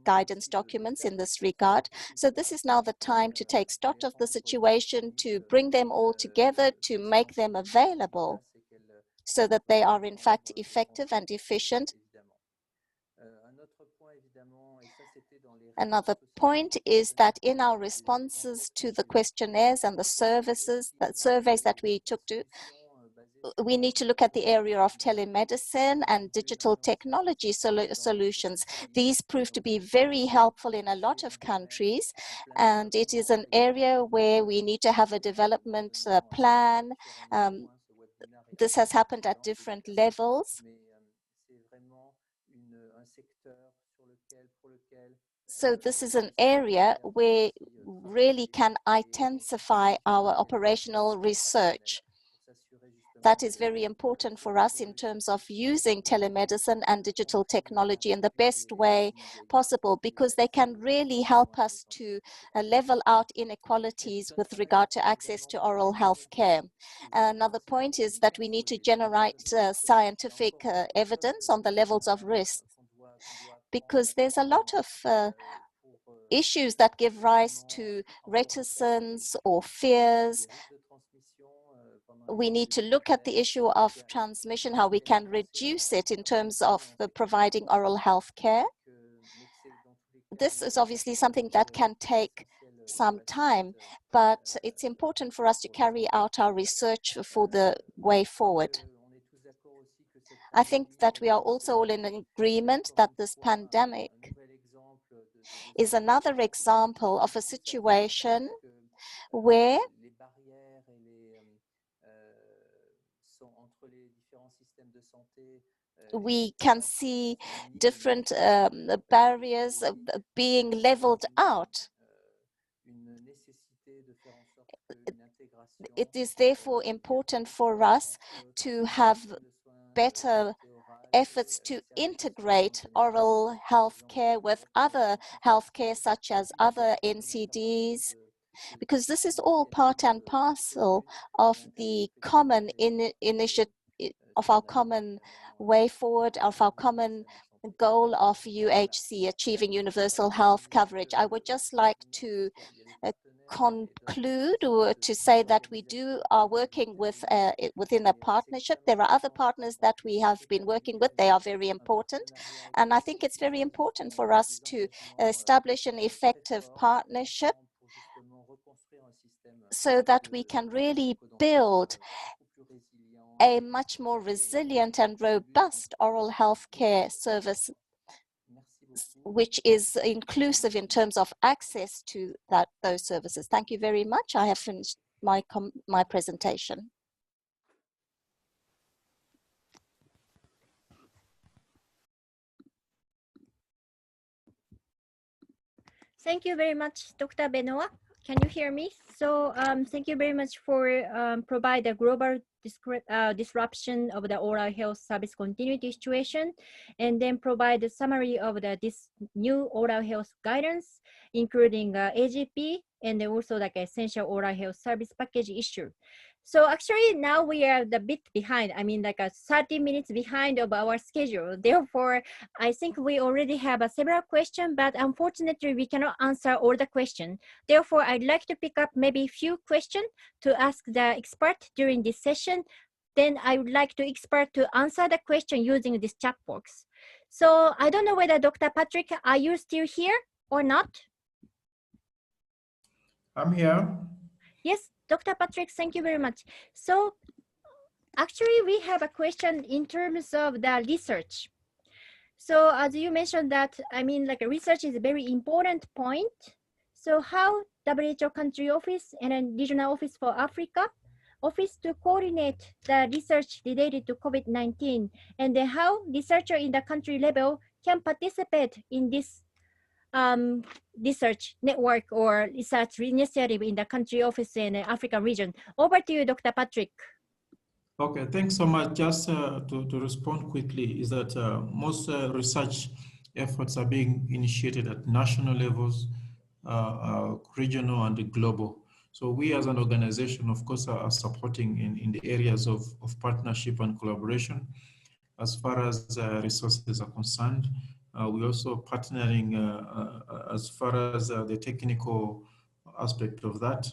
guidance documents in this regard. So this is now the time to take stock of the situation, to bring them all together, to make them available so that they are in fact effective and efficient. Another point is that in our responses to the questionnaires and the surveys that we took to, we need to look at the area of telemedicine and digital technology solutions. These prove to be very helpful in a lot of countries, and it is an area where we need to have a development plan. This has happened at different levels. So this is an area where really can intensify our operational research. That is very important for us in terms of using telemedicine and digital technology in the best way possible, because they can really help us to level out inequalities with regard to access to oral health care. Another point is that we need to generate scientific evidence on the levels of risk, because there's a lot of issues that give rise to reticence or fears. We need to look at the issue of transmission, how we can reduce it in terms of providing oral health care. This is obviously something that can take some time, but it's important for us to carry out our research for the way forward. I think that we are also all in agreement that this pandemic is another example of a situation where we can see different barriers being leveled out. It is therefore important for us to have better efforts to integrate oral health care with other healthcare, such as other NCDs, because this is all part and parcel of the common initiative, of our common way forward, of our common goal of UHC, achieving universal health coverage. I would just like to conclude or to say that we are working with within a partnership. There are other partners that we have been working with. They are very important. And I think it's very important for us to establish an effective partnership so that we can really build a much more resilient and robust oral health care service, which is inclusive in terms of access to those services. Thank you very much. I have finished my presentation. Thank you very much, Dr. Benoit. Can you hear me? So thank you very much for provide a global disruption of the oral health service continuity situation, and then provide a summary of this new oral health guidance, including AGP and also like essential oral health service package issue. So actually now we are a bit behind. I mean, like 30 minutes behind of our schedule. Therefore, I think we already have several questions, but unfortunately we cannot answer all the questions. Therefore, I'd like to pick up maybe a few questions to ask the expert during this session. Then I would like the expert to answer the question using this chat box. So I don't know whether Dr. Patrick, are you still here or not? I'm here. Yes, Dr. Patrick, thank you very much. So actually we have a question in terms of the research. So as you mentioned that, I mean, like research is a very important point. So how WHO country office and a regional office for Africa office to coordinate the research related to COVID-19, and then how researcher in the country level can participate in this research network or research initiative in the country office in the African region. Over to you, Dr. Patrick. Okay, thanks so much. Just to respond quickly is that most research efforts are being initiated at national levels, regional and global. So we as an organization, of course, are supporting in the areas of partnership and collaboration. As far as resources are concerned, we're also partnering as far as the technical aspect of that.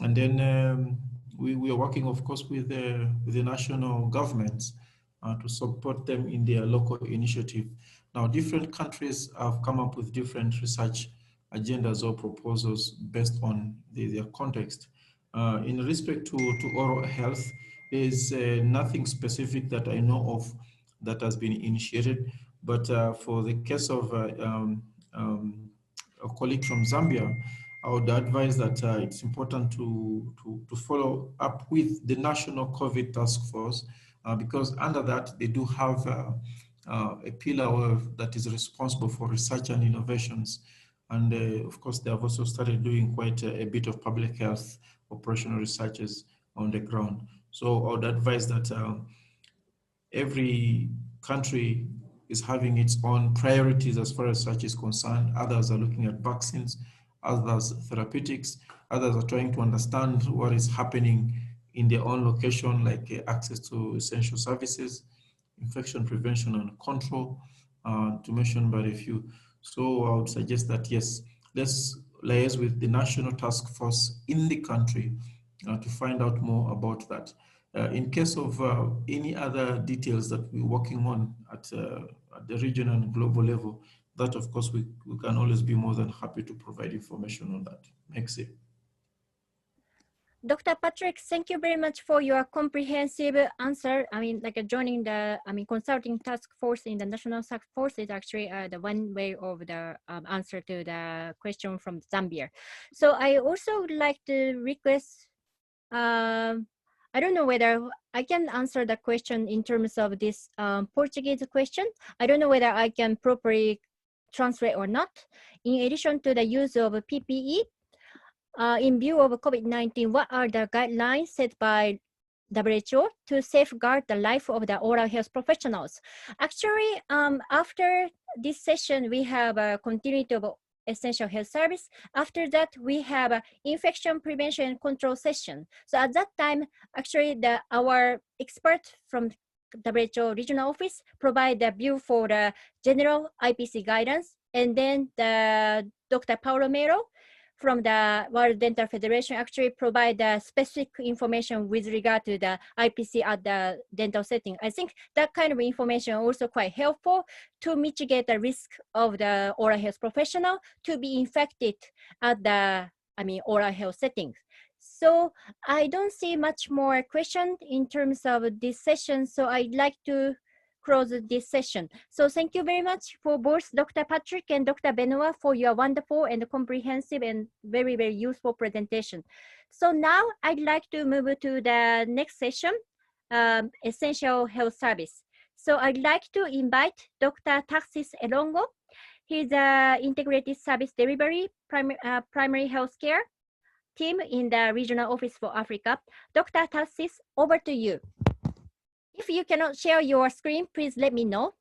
And then we are working, of course, with the national governments to support them in their local initiative. Now, different countries have come up with different research agendas or proposals based on their context. In respect to oral health, there is nothing specific that I know of that has been initiated, but for the case of a colleague from Zambia, I would advise that it's important to follow up with the National COVID Task Force because under that, they do have a pillar that is responsible for research and innovations. And of course, they have also started doing quite a bit of public health operational researches on the ground. So I would advise that every country is having its own priorities as far as research is concerned. Others are looking at vaccines, others therapeutics, others are trying to understand what is happening in their own location, like access to essential services, infection prevention and control, to mention but a few. So I would suggest that, yes, let's liaise with the national task force in the country to find out more about that. In case of any other details that we're working on at the regional and global level, that of course we can always be more than happy to provide information on that. Merci. Dr. Patrick, thank you very much for your comprehensive answer. I mean, like joining the, consulting task force in the national task force is actually the one way of the answer to the question from Zambia. So I also would like to request, I don't know whether I can answer the question in terms of this Portuguese question. I don't know whether I can properly translate or not. In addition to the use of PPE, in view of COVID-19, what are the guidelines set by WHO to safeguard the life of the oral health professionals? Actually, after this session, we have a continuity of essential health service. After that, we have an infection prevention and control session. So at that time, actually, our expert from WHO regional office provide the view for the general IPC guidance, and then the Dr. Paulo Mero from the World Dental Federation actually provide the specific information with regard to the IPC at the dental setting. I think that kind of information also quite helpful to mitigate the risk of the oral health professional to be infected at the oral health settings. So I don't see much more question in terms of this session. So I'd like to close this session. So thank you very much for both Dr. Patrick and Dr. Benoit for your wonderful and comprehensive and very, very useful presentation. So now I'd like to move to the next session, Essential Health Service. So I'd like to invite Dr. Taxis Elongo. He's Integrated Service Delivery, Primary Health Care team in the regional office for Africa. Dr. Tarsis, over to you. If you cannot share your screen, please let me know.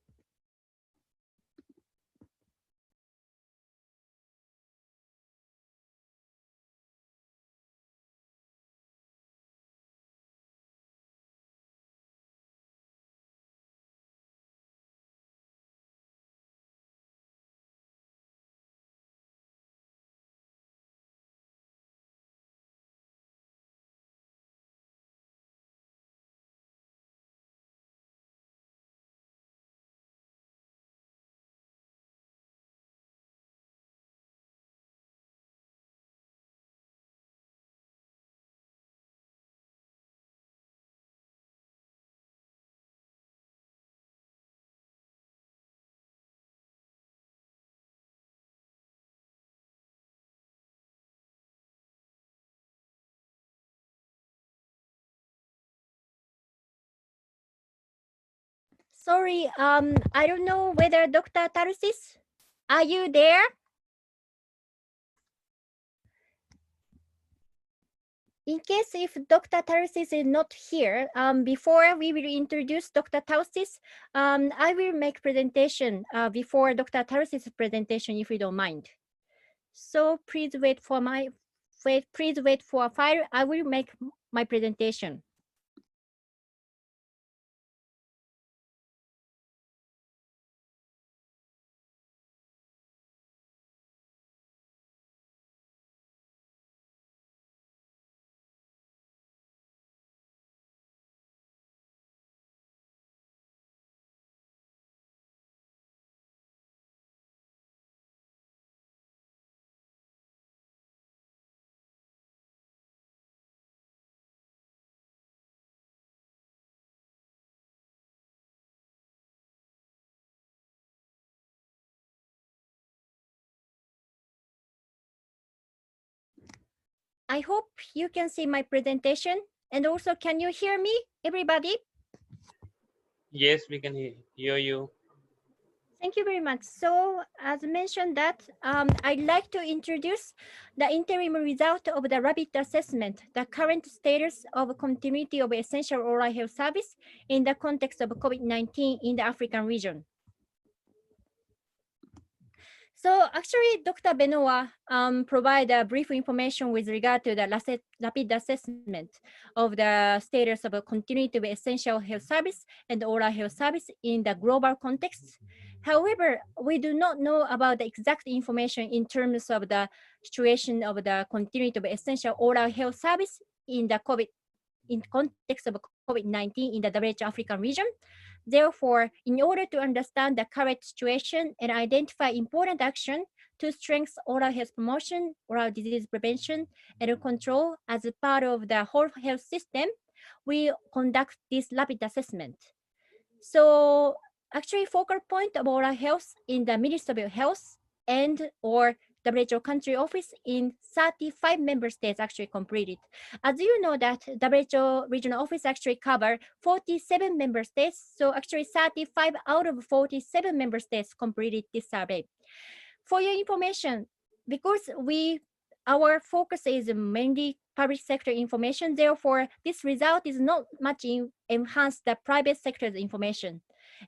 Sorry, I don't know whether Dr. Tarsis, are you there? In case if Dr. Tarsis is not here, before we will introduce Dr. Tarsis, I will make presentation before Dr. Tarsis' presentation, if you don't mind. So please wait for a file. I will make my presentation. I hope you can see my presentation, and also can you hear me, everybody? Yes, we can hear you. Thank you very much. So as mentioned that, I'd like to introduce the interim result of the rapid assessment, the current status of continuity of essential oral health service in the context of COVID-19 in the African region. So actually, Dr. Benoit provided brief information with regard to the rapid assessment of the status of a continuity of essential health service and oral health service in the global context. However, we do not know about the exact information in terms of the situation of the continuity of essential oral health service in the context of COVID-19 in the WHO African region. Therefore, in order to understand the current situation and identify important action to strengthen oral health promotion, oral disease prevention, and control as a part of the whole health system, we conduct this rapid assessment. So actually, focal point of oral health in the Ministry of Health and or WHO country office in 35 member states actually completed. As you know that WHO regional office actually cover 47 member states. So actually 35 out of 47 member states completed this survey. For your information, because our focus is mainly public sector information, therefore this result is not much enhance the private sector's information.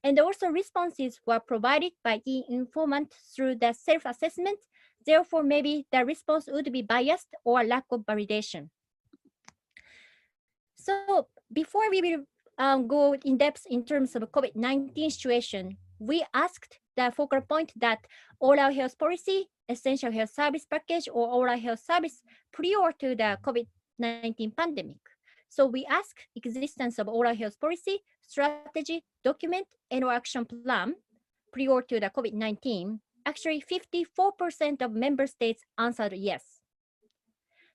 And also responses were provided by the informant through the self-assessment. Therefore, maybe the response would be biased or lack of validation. So before we will go in depth in terms of COVID-19 situation, we asked the focal point that oral health policy, essential health service package, or oral health service prior to the COVID-19 pandemic. So we ask existence of oral health policy, strategy, document, and or action plan prior to the COVID-19. Actually, 54% of member states answered yes.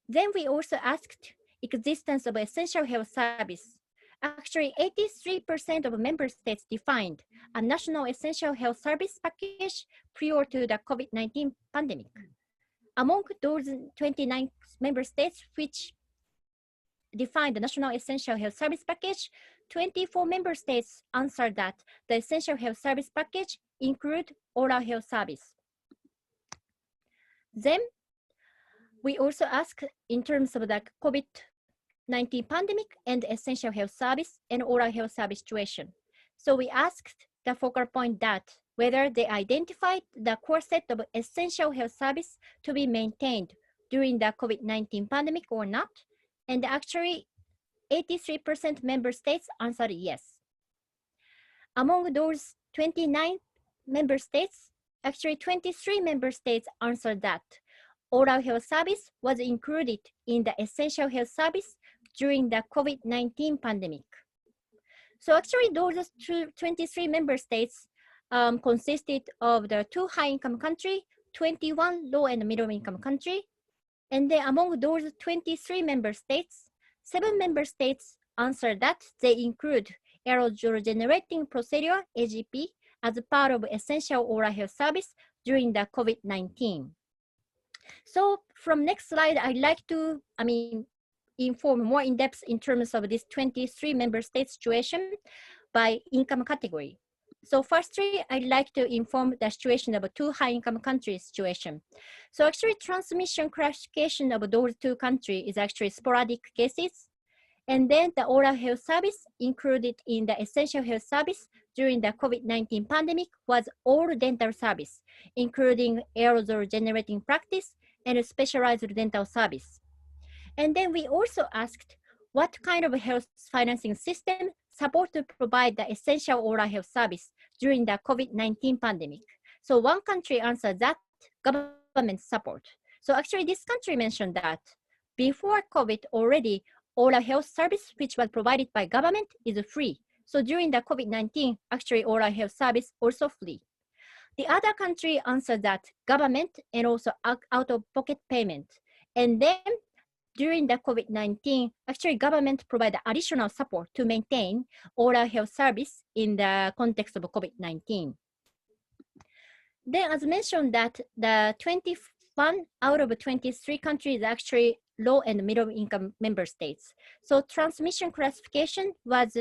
Then we also asked existence of essential health service. Actually, 83% of member states defined a national essential health service package prior to the COVID-19 pandemic. Among those 29 member states which defined the national essential health service package, 24 member states answered that the essential health service package include oral health service. Then we also asked in terms of the COVID-19 pandemic and essential health service and oral health service situation. So we asked the focal point that whether they identified the core set of essential health service to be maintained during the COVID-19 pandemic or not. And actually, 83% member states answered yes. Among those 29 member states, actually 23 member states answered that oral health service was included in the essential health service during the COVID-19 pandemic. So actually those 23 member states consisted of the 2 high-income countries, 21 low and middle-income countries. And then among those 23 member states, 7 member states answered that they include aerosol generating procedure, AGP, as part of essential oral health service during the COVID-19. So from next slide, I'd like to, inform more in depth in terms of this 23 member state situation by income category. So firstly, I'd like to inform the situation of 2 high-income countries situation. So actually transmission classification of those 2 countries is actually sporadic cases. And then the oral health service included in the essential health service during the COVID-19 pandemic was all dental service, including aerosol generating practice and specialized dental service. And then we also asked what kind of health financing system support to provide the essential oral health service during the COVID-19 pandemic. So one country answered that government support. So actually this country mentioned that before COVID already oral health service which was provided by government is free. So during the COVID-19, actually oral health service also free. The other country answered that government and also out-of-pocket payment. And then during the COVID-19, actually government provided additional support to maintain oral health service in the context of COVID-19. Then as mentioned that the 21 out of 23 countries actually low and middle income member states. So transmission classification was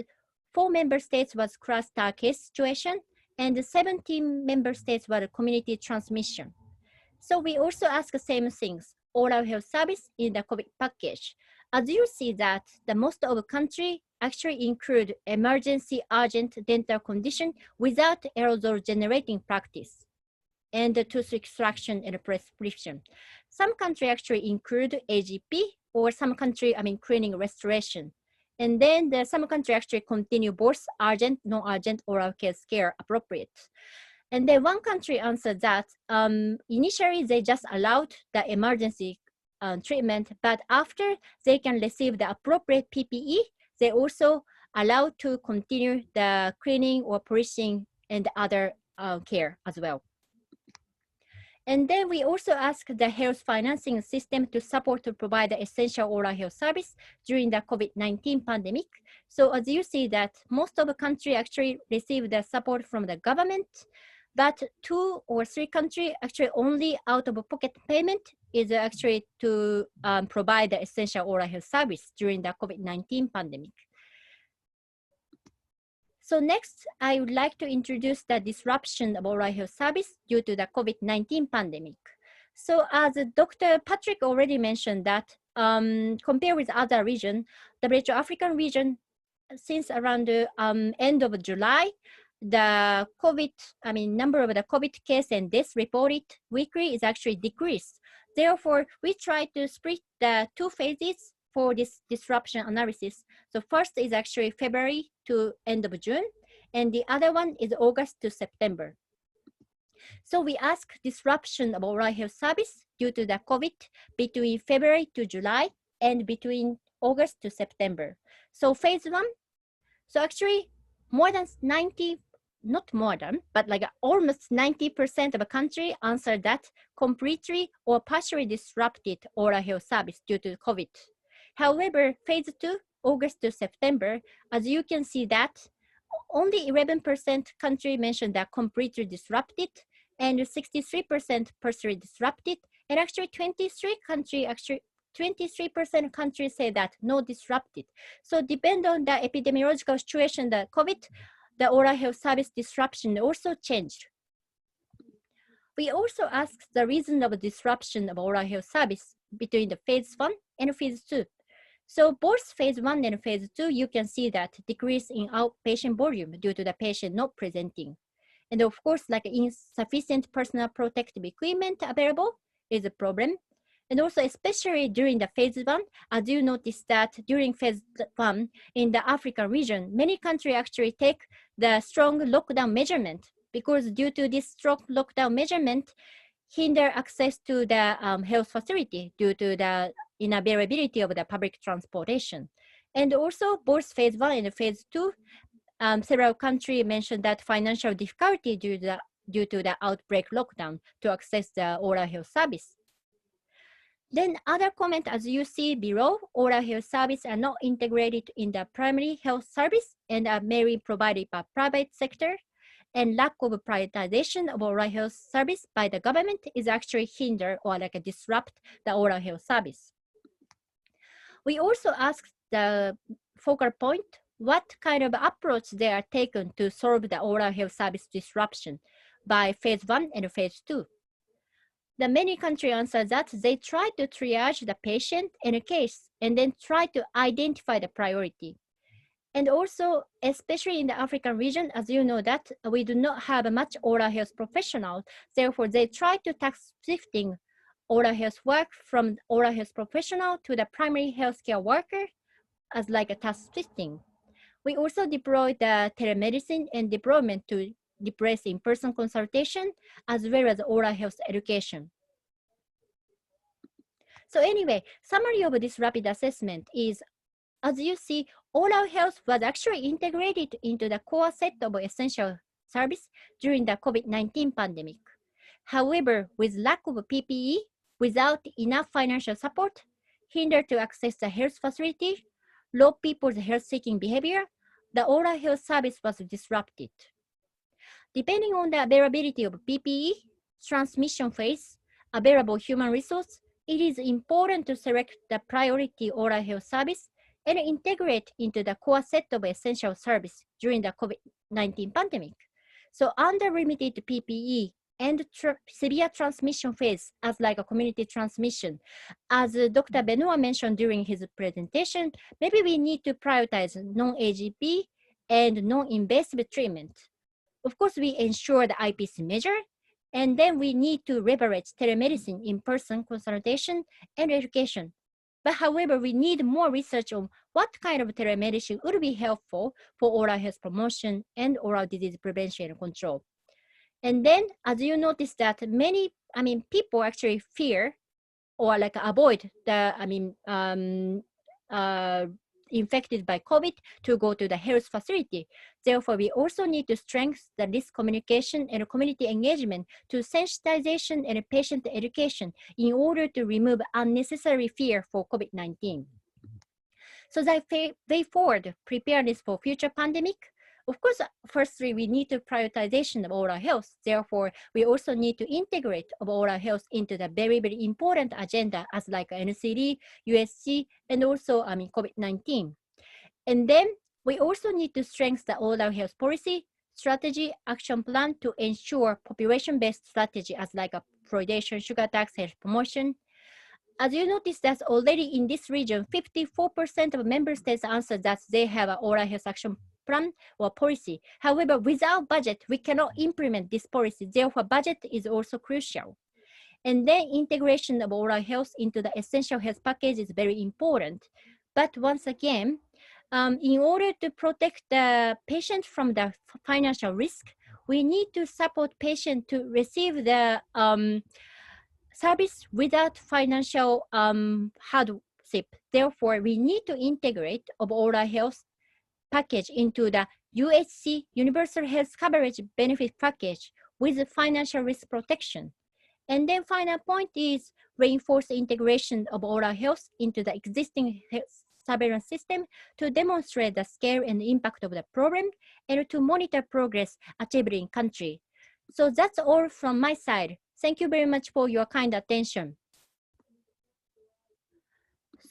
4 member states was cluster case situation and 17 member states were community transmission. So we also ask the same things, oral health service in the COVID package. As you see that the most of the country actually include emergency urgent dental condition without aerosol generating practice and the tooth extraction and prescription. Some country actually include AGP or some country, cleaning restoration. And then some country actually continue both urgent, non-urgent oral care appropriate. And then one country answered that initially they just allowed the emergency treatment, but after they can receive the appropriate PPE, they also allowed to continue the cleaning or polishing and other care as well. And then we also asked the health financing system to support to provide the essential oral health service during the COVID-19 pandemic. So as you see that most of the country actually received the support from the government, but 2 or 3 countries actually only out-of-pocket payment is actually to provide the essential oral health service during the COVID-19 pandemic. So next, I would like to introduce the disruption of oral health service due to the COVID-19 pandemic. So as Dr. Patrick already mentioned that compared with other region, the WHO African region, since around the end of July, the number of the COVID case and deaths reported weekly is actually decreased. Therefore, we try to split the 2 phases for this disruption analysis. So first is actually February to end of June, and the other one is August to September. So we ask disruption of oral health service due to the COVID between February to July and between August to September. So phase 1, so actually more than 90, not more than, but like almost 90% of a country answered that completely or partially disrupted oral health service due to COVID. However, phase 2, August to September, as you can see that only 11% country mentioned that completely disrupted and 63% partially disrupted, and actually 23% countries say that no disrupted. So depend on the epidemiological situation, the COVID, the oral health service disruption also changed. We also asked the reason of disruption of oral health service between the phase 1 and phase 2. So both phase 1 and phase 2, you can see that decrease in outpatient volume due to the patient not presenting. And of course, like insufficient personal protective equipment available is a problem. And also, especially during the phase 1, as you notice that during phase 1 in the African region, many countries actually take the strong lockdown measurement, because due to this strong lockdown measurement, hinder access to the health facility due to the unavailability of the public transportation. And also both phase 1 and phase 2, several countries mentioned that financial difficulty due to the outbreak lockdown to access the oral health service. Then other comment, as you see below, oral health service are not integrated in the primary health service and are mainly provided by private sector, and lack of prioritization of oral health service by the government is actually hinder or like a disrupt the oral health service. We also asked the focal point what kind of approach they are taken to solve the oral health service disruption by phase 1 and phase 2. The many countries answer that they try to triage the patient and a case and then try to identify the priority. And also, especially in the African region, as you know that we do not have much oral health professionals, therefore they try to task shifting oral health work from oral health professional to the primary healthcare worker as like a task shifting. We also deploy the telemedicine and deployment to replace in-person consultation as well as oral health education. So anyway, summary of this rapid assessment is, as you see, oral health was actually integrated into the core set of essential service during the COVID-19 pandemic. However, with lack of PPE, without enough financial support, hinder to access the health facility, low people's health-seeking behavior, the oral health service was disrupted. Depending on the availability of PPE, transmission phase, available human resource, it is important to select the priority oral health service and integrate into the core set of essential service during the COVID-19 pandemic. So under limited PPE and severe transmission phase as like a community transmission, as Dr. Benoit mentioned during his presentation, maybe we need to prioritize non-AGP and non-invasive treatment. Of course, we ensure the IPC measure, and then we need to leverage telemedicine, in-person consultation, and education. But however, we need more research on what kind of telemedicine would be helpful for oral health promotion and oral disease prevention and control. And then, as you notice that many, people actually fear or like avoid the, infected by COVID to go to the health facility. Therefore, we also need to strengthen the risk communication and community engagement to sensitization and patient education in order to remove unnecessary fear for COVID-19. So the way forward, preparedness for future pandemic. Of course, firstly, we need to prioritization of oral health. Therefore, we also need to integrate of oral health into the very, very important agenda as like NCD, USC, and also COVID-19. And then we also need to strengthen the oral health policy, strategy, action plan to ensure population-based strategy as like a fluoridation, sugar tax, health promotion. As you notice that already in this region, 54% of member states answered that they have an oral health action plan or policy. However, without budget, we cannot implement this policy. Therefore, budget is also crucial. And then integration of oral health into the essential health package is very important. But once again, in order to protect the patient from the financial risk, we need to support patient to receive the service without financial hardship. Therefore, we need to integrate of oral health package into the UHC, Universal Health Coverage Benefit Package with financial risk protection. And then final point is reinforce integration of oral health into the existing health surveillance system to demonstrate the scale and impact of the problem and to monitor progress achieved in country. So that's all from my side. Thank you very much for your kind attention.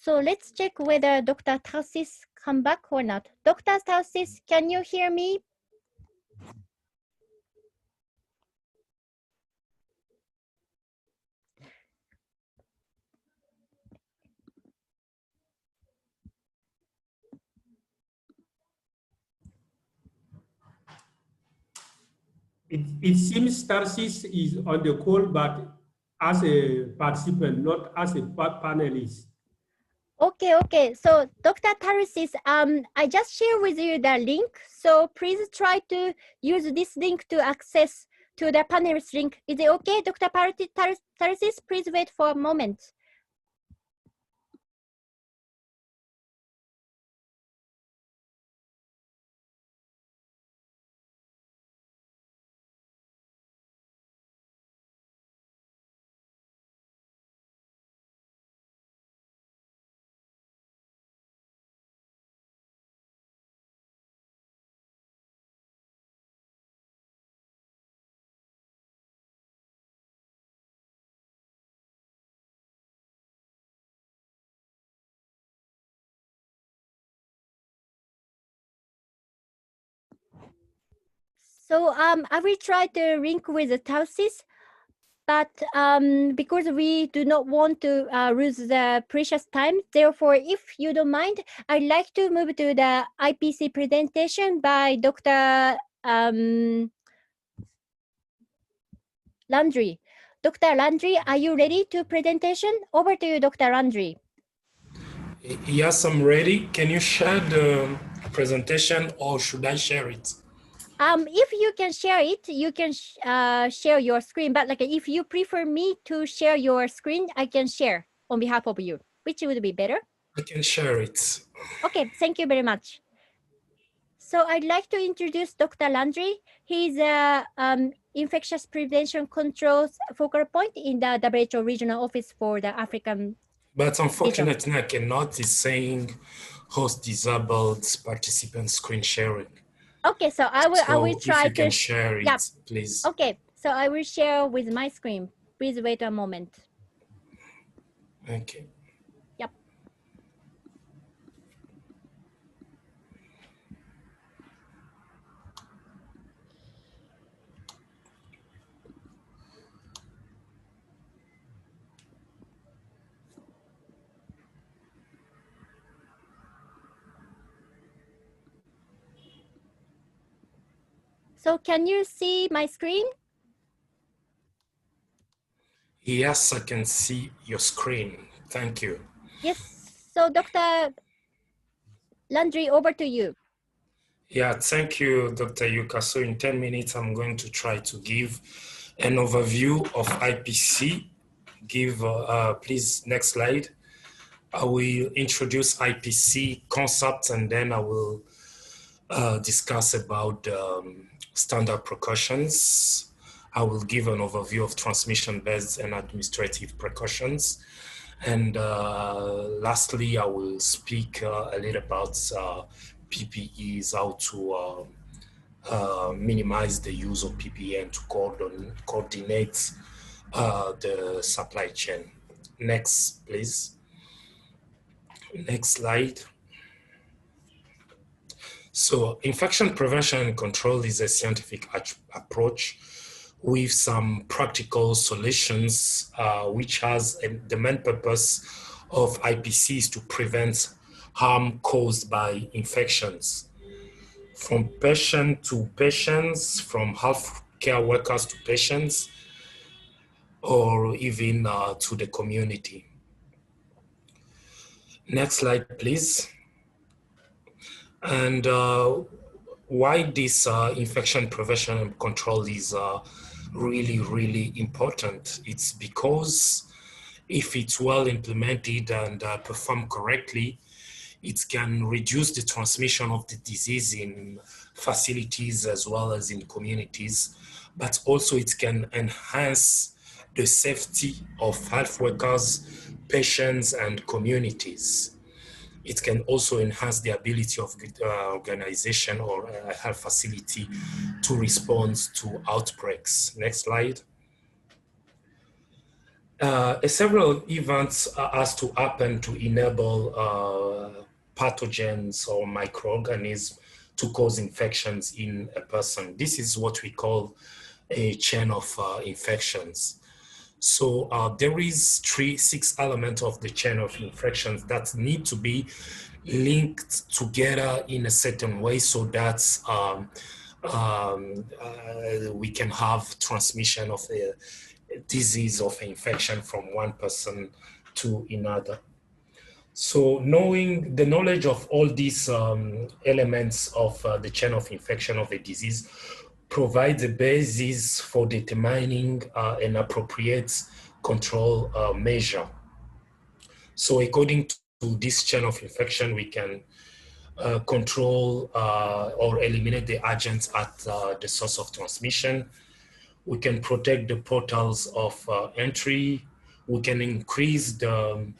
So let's check whether Dr. Tarsis come back or not. Dr. Tarsis, can you hear me? It seems Tarsis is on the call, but as a participant, not as a panelist. Okay. So Dr. Tarsis, I just share with you the link. So please try to use this link to access to the panelist link. Is it okay, Dr. Tarsis? Please wait for a moment. So I will try to link with the Tarsis, but because we do not want to lose the precious time, therefore, if you don't mind, I'd like to move to the IPC presentation by Dr. Landry. Dr. Landry, are you ready to presentation? Over to you, Dr. Landry. Yes, I'm ready. Can you share the presentation or should I share it? If you can share it, you can share your screen. But like, if you prefer me to share your screen, I can share on behalf of you. Which would be better? I can share it. Okay, thank you very much. So I'd like to introduce Dr. Landry. He's a infectious prevention controls focal point in the WHO regional office for the African. But unfortunately, I cannot. It's saying host disabled participant screen sharing. Okay, so I will try if you can share it, please. Okay, so I will share with my screen. Please wait a moment. Okay. Yep. So can you see my screen? Yes, I can see your screen. Thank you. Yes. So Dr. Landry, over to you. Yeah, thank you, Dr. Yuka. So in 10 minutes, I'm going to try to give an overview of IPC. Please, next slide. I will introduce IPC concept and then I will discuss about standard precautions. I will give an overview of transmission-based and administrative precautions. And lastly, I will speak a little about PPEs, how to minimize the use of PPE and to coordinate the supply chain. Next, please. Next slide. So infection prevention and control is a scientific approach with some practical solutions, which has the main purpose of IPC is to prevent harm caused by infections. From patient to patients, from healthcare workers to patients, or even to the community. Next slide, please. And why this infection prevention and control is really, really important. It's because if it's well implemented and performed correctly, it can reduce the transmission of the disease in facilities as well as in communities, but also it can enhance the safety of health workers, patients, and communities. It can also enhance the ability of organization or a health facility to respond to outbreaks. Next slide. Several events has to happen to enable pathogens or microorganisms to cause infections in a person. This is what we call a chain of infections. So there is 6 elements of the chain of infections that need to be linked together in a certain way so that we can have transmission of a disease of infection from one person to another. So knowing the knowledge of all these elements of the chain of infection of a disease provides a basis for determining an appropriate control measure. So according to this chain of infection, we can control or eliminate the agents at the source of transmission. We can protect the portals of entry. We can increase the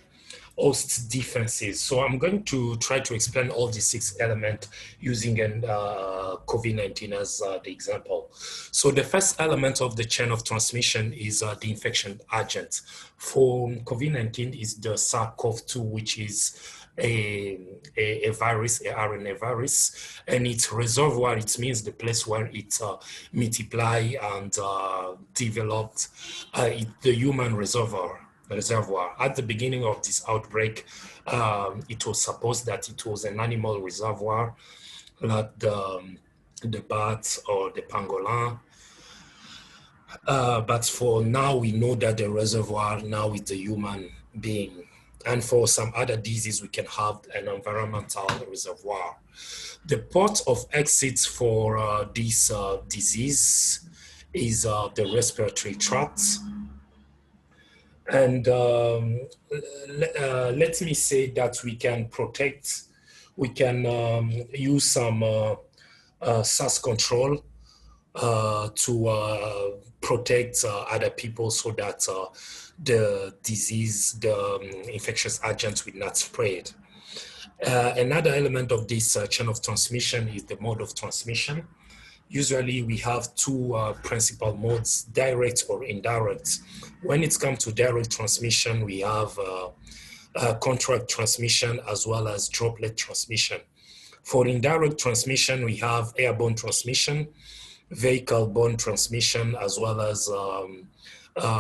host defenses. So I'm going to try to explain all these 6 elements using an COVID-19 as the example. So the first element of the chain of transmission is the infection agent. For COVID-19 is the SARS-CoV-2, which is a virus, a RNA virus, and its reservoir, it means the place where it multiply and developed the human reservoir. At the beginning of this outbreak, it was supposed that it was an animal reservoir, like the bats or the pangolin. But for now, we know that the reservoir now is the human being. And for some other diseases, we can have an environmental reservoir. The port of exit for this disease is the respiratory tract. And let me say that we can protect, we can use some SARS control to protect other people so that the disease, the infectious agents will not spread. Another element of this chain of transmission is the mode of transmission. Usually we have 2 principal modes, direct or indirect. When it comes to direct transmission, we have contact transmission as well as droplet transmission. For indirect transmission, we have airborne transmission, vehicle-borne transmission, as well as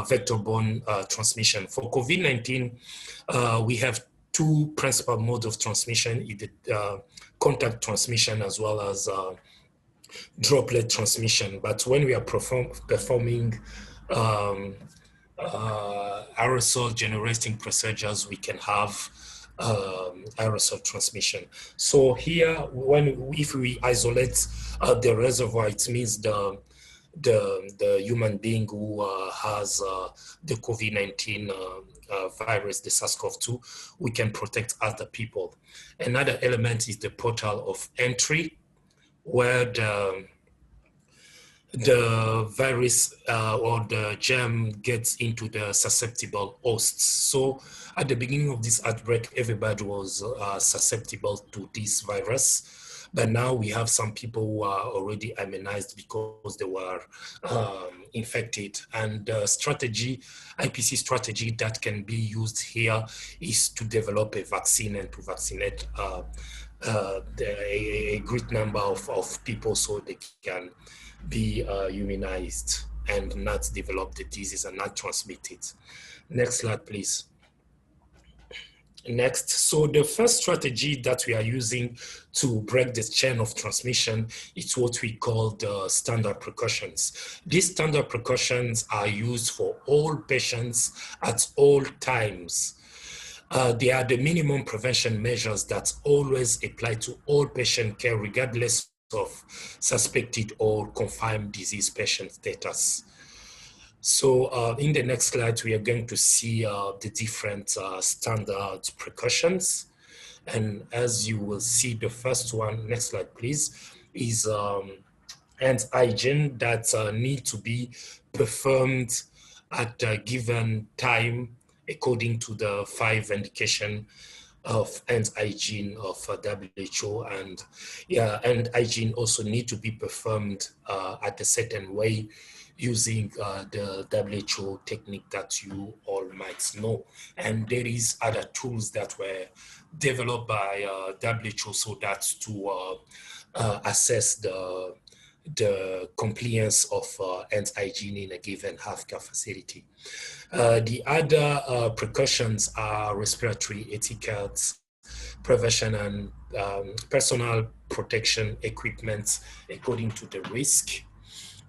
vector-borne transmission. For COVID-19, we have 2 principal modes of transmission, either contact transmission as well as droplet transmission. But when we are performing aerosol generating procedures, we can have aerosol transmission. So here, if we isolate the reservoir, it means the human being who has the COVID-19 virus, the SARS-CoV-2, we can protect other people. Another element is the portal of entry, where the virus or the germ gets into the susceptible hosts. So at the beginning of this outbreak, everybody was susceptible to this virus. But now we have some people who are already immunized because they were infected. And the strategy, IPC strategy that can be used here is to develop a vaccine and to vaccinate a great number of people so they can be immunized and not develop the disease and not transmit it. Next slide, please. Next, so the first strategy that we are using to break the chain of transmission is what we call the standard precautions. These standard precautions are used for all patients at all times. They are the minimum prevention measures that always apply to all patient care, regardless of suspected or confirmed disease patient status. So in the next slide, we are going to see the different standard precautions. And as you will see, the first one, next slide, please, is hand hygiene that need to be performed at a given time according to the 5 indication of hand hygiene of WHO. And yeah, hand hygiene also need to be performed at a certain way using the WHO technique that you all might know. And there is other tools that were developed by WHO so that to assess the compliance of hand hygiene in a given healthcare facility. The other precautions are respiratory etiquette, prevention and personal protection equipment according to the risk,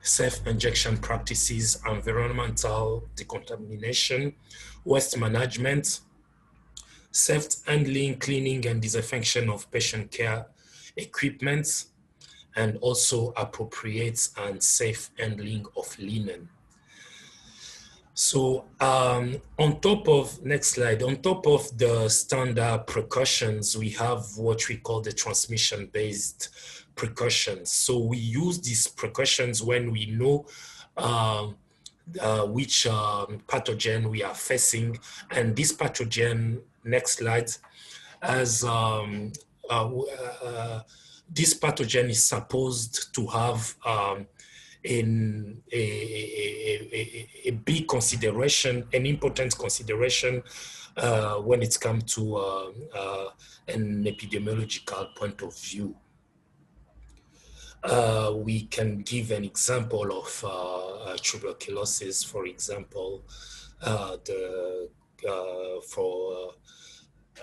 safe injection practices, environmental decontamination, waste management, safe handling, cleaning, and disinfection of patient care equipment, and also appropriate and safe handling of linen. So on top of, next slide, on top of the standard precautions, we have what we call the transmission-based precautions. So we use these precautions when we know which pathogen we are facing. And this pathogen, next slide, as this pathogen is supposed to have in a big consideration, an important consideration when it comes to an epidemiological point of view. We can give an example of tuberculosis, for example, for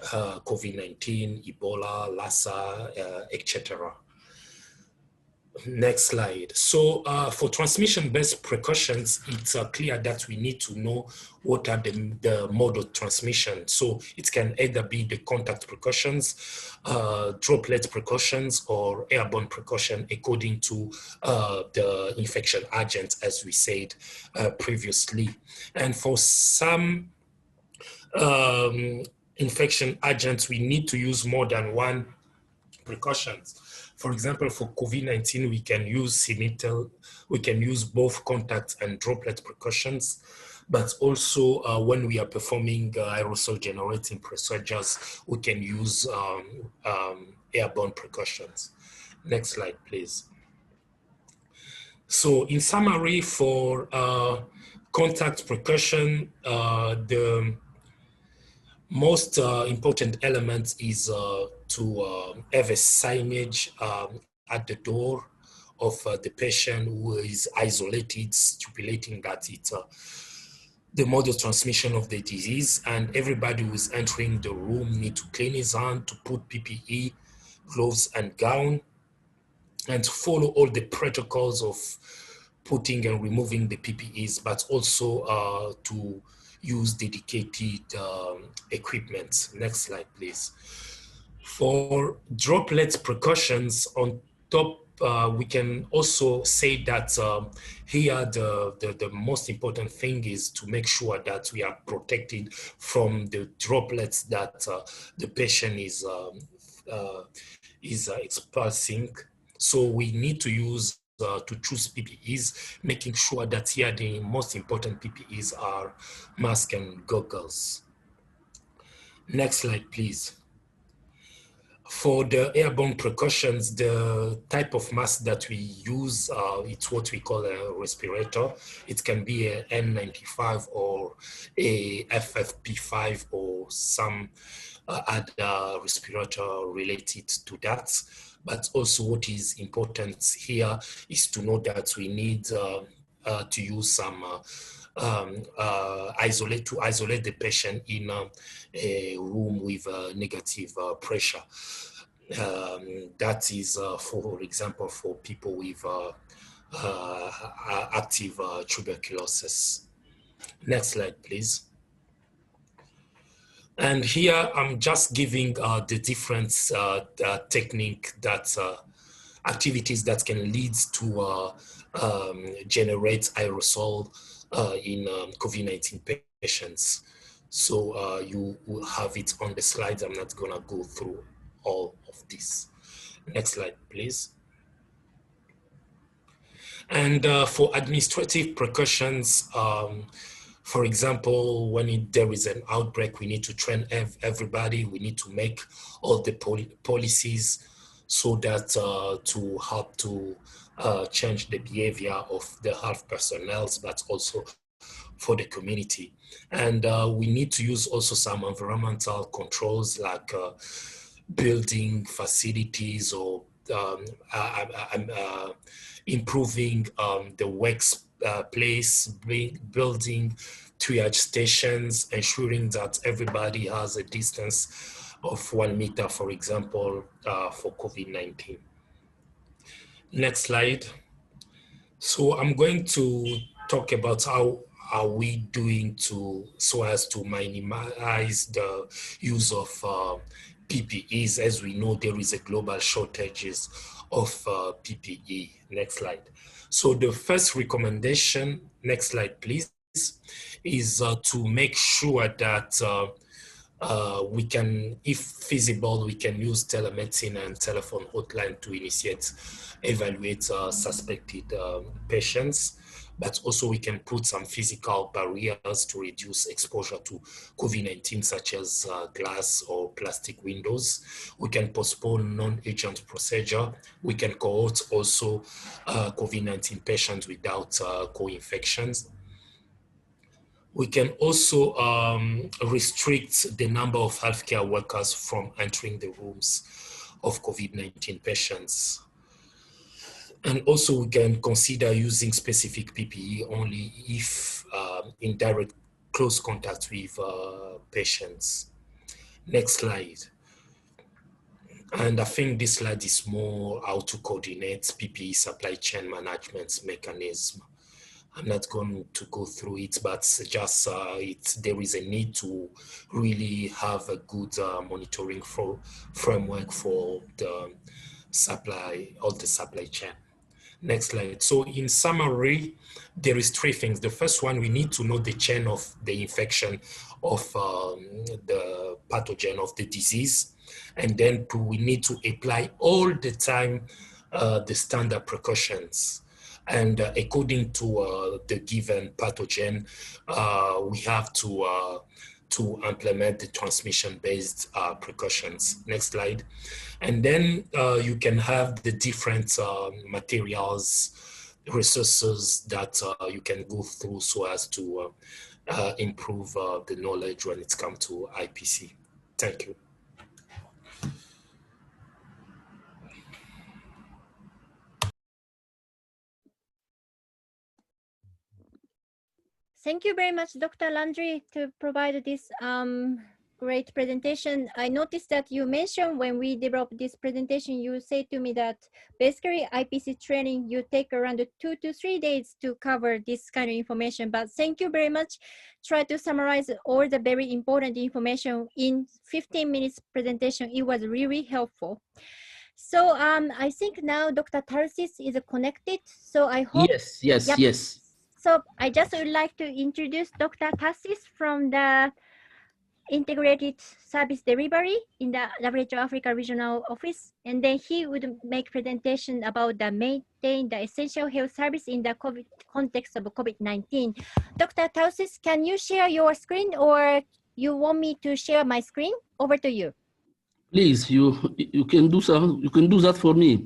COVID-19, Ebola, Lassa, etc. Next slide. So for transmission-based precautions, it's clear that we need to know what are the mode of transmission. So it can either be the contact precautions, droplet precautions, or airborne precaution according to the infection agent, as we said previously. And for some infection agents, we need to use more than one precautions. For example, for COVID-19, we can use both contact and droplet precautions, but also when we are performing aerosol generating procedures, we can use airborne precautions. Next slide, please. So in summary, for contact precaution, the most important element is to have a signage at the door of the patient who is isolated, stipulating that it's the mode of transmission of the disease, and everybody who is entering the room need to clean his hand, to put PPE, gloves and gown, and to follow all the protocols of putting and removing the PPEs, but also to use dedicated equipment. Next slide, please. For droplet precautions on top, we can also say that here the most important thing is to make sure that we are protected from the droplets that the patient is expulsing. So we need to use to choose PPEs, making sure that here the most important PPEs are mask and goggles. Next slide, please. For the airborne precautions, the type of mask that we use, it's what we call a respirator. It can be a N95 or a FFP5 or some other respirator related to that. But also what is important here is to know that we need to use some isolate the patient in a room with negative pressure. That is, for example, for people with active tuberculosis. Next slide, please. And here I'm just giving the different technique that activities that can lead to generate aerosol in COVID-19 patients. So you will have it on the slides. I'm not gonna go through all of this. Next slide, please. And for administrative precautions, for example, when there is an outbreak, we need to train everybody. We need to make all the policies so that to help to change the behavior of the health personnel, but also for the community. And we need to use also some environmental controls like building facilities or improving the workplace, building triage stations, ensuring that everybody has a distance of 1 meter, for example, for COVID-19. Next slide. So I'm going to talk about how are we doing so as to minimize the use of PPEs. As we know, there is a global shortages of PPE. Next slide. So the first recommendation, next slide please, is to make sure that we can, if feasible, we can use telemedicine and telephone hotline to evaluate suspected patients, but also we can put some physical barriers to reduce exposure to COVID-19, such as glass or plastic windows. We can postpone non-urgent procedure. We can cohort also COVID-19 patients without co-infections. We can also restrict the number of healthcare workers from entering the rooms of COVID-19 patients. And also we can consider using specific PPE only if in direct close contact with patients. Next slide. And I think this slide is more how to coordinate PPE supply chain management mechanism. I'm not going to go through it, but just there is a need to really have a good monitoring framework for the supply chain. Next slide. So in summary, there is 3 things. The first one, we need to know the chain of the infection of the pathogen of the disease. And then we need to apply all the time the standard precautions. And according to the given pathogen, we have to implement the transmission-based precautions. Next slide. And then you can have the different materials, resources that you can go through so as to improve the knowledge when it's come to IPC. Thank you. Thank you very much, Dr. Landry, to provide this great presentation. I noticed that you mentioned when we developed this presentation, you say to me that basically IPC training, you take around 2 to 3 days to cover this kind of information. But thank you very much. Try to summarize all the very important information in 15 minutes presentation. It was really helpful. So I think now Dr. Tarsis is connected. So I hope. Yes. So I just would like to introduce Dr. Tarsis from the Integrated Service Delivery in the WHO Africa Regional Office. And then he would make presentation about the maintain the essential health service in the context of COVID-19. Dr. Tarsis, can you share your screen or you want me to share my screen? Over to you. Please, you can do so. You can do that for me.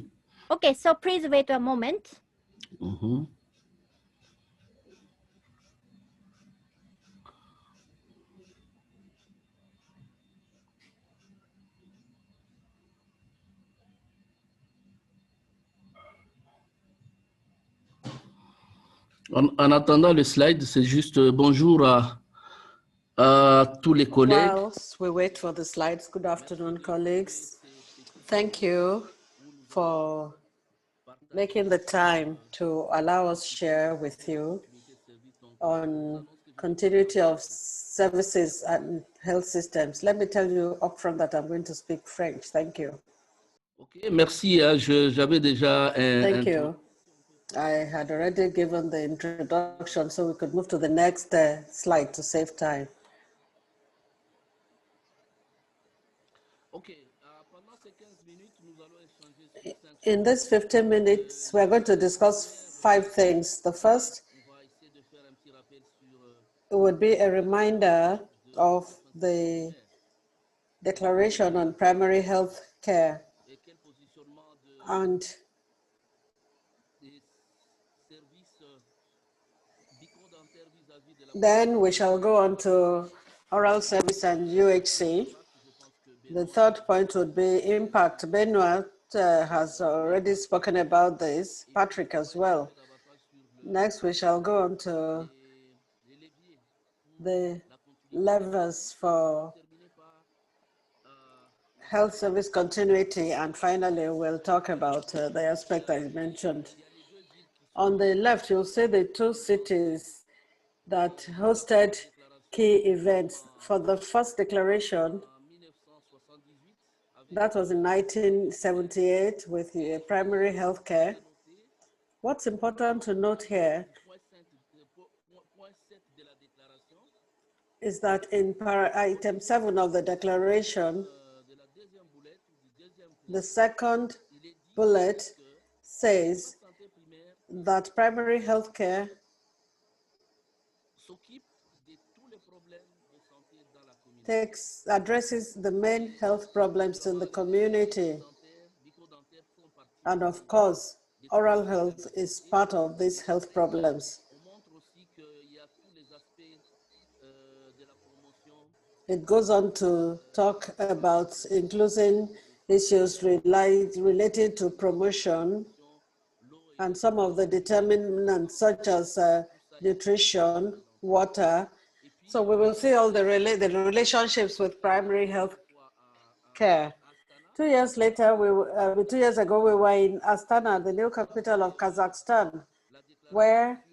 Okay, so please wait a moment. Mm-hmm. En attendant le slide, c'est juste bonjour à tous les collègues. Whilst we wait for the slides, good afternoon, colleagues. Thank you for making the time to allow us share with you on continuity of services and health systems. Let me tell you upfront that I'm going to speak French. Thank you. Okay, merci. J'avais déjà Thank you. I had already given the introduction, so we could move to the next slide to save time. Okay. In this 15 minutes, we're going to discuss 5 things. The first, it would be a reminder of the Declaration on Primary Health Care and then we shall go on to oral service and UHC. The third point would be impact. Benoit has already spoken about this, Patrick as well. Next, we shall go on to the levers for health service continuity, and finally we'll talk about the aspect I mentioned. On the left, you'll see the two cities that hosted key events. For the first declaration, that was in 1978 with primary health care. What's important to note here is that in item 7 of the declaration, the second bullet says that primary health care addresses the main health problems in the community. And of course, oral health is part of these health problems. It goes on to talk about including issues related to promotion and some of the determinants such as nutrition, water. So we will see all the relationships with primary health care. 2 years later, 2 years ago, we were in Astana, the new capital of Kazakhstan, where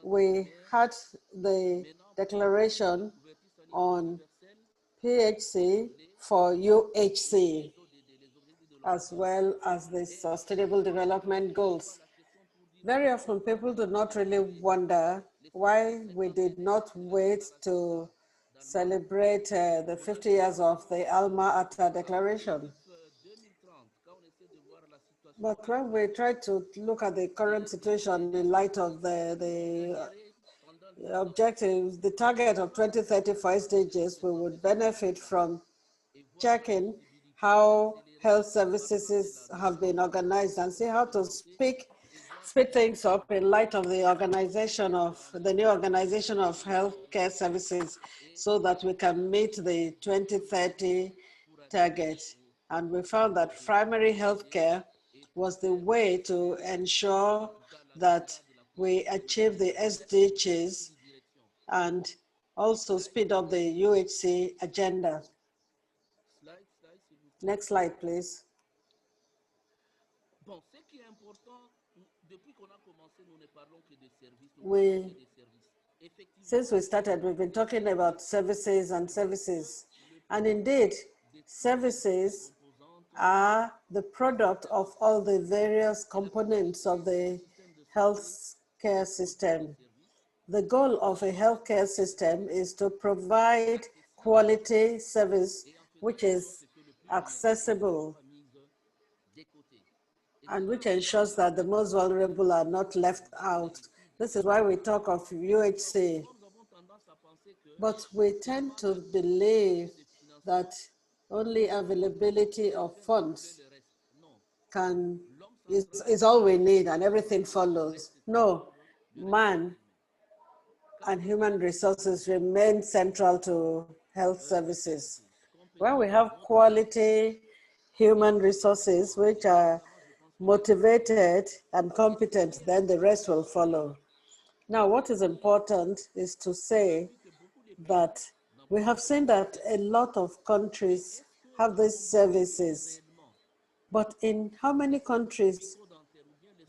we had the declaration on PHC for UHC, as well as the Sustainable Development Goals. Very often people do not really wonder why we did not wait to celebrate the 50 years of the Alma-Ata Declaration. But when we try to look at the current situation in light of the objectives, the target of 2035 stages, we would benefit from checking how health services have been organized and see how to speed things up in light of the organization of the new organization of healthcare services so that we can meet the 2030 target. And we found that primary healthcare was the way to ensure that we achieve the SDGs and also speed up the UHC agenda. Next slide, please. Since we started, we've been talking about services and services. And indeed, services are the product of all the various components of the healthcare system. The goal of a healthcare system is to provide quality service which is accessible and which ensures that the most vulnerable are not left out. This is why we talk of UHC. But we tend to believe that only availability of funds is all we need and everything follows. No, man and human resources remain central to health services. When we have quality human resources which are motivated and competent, then the rest will follow. Now, what is important is to say that we have seen that a lot of countries have these services, but in how many countries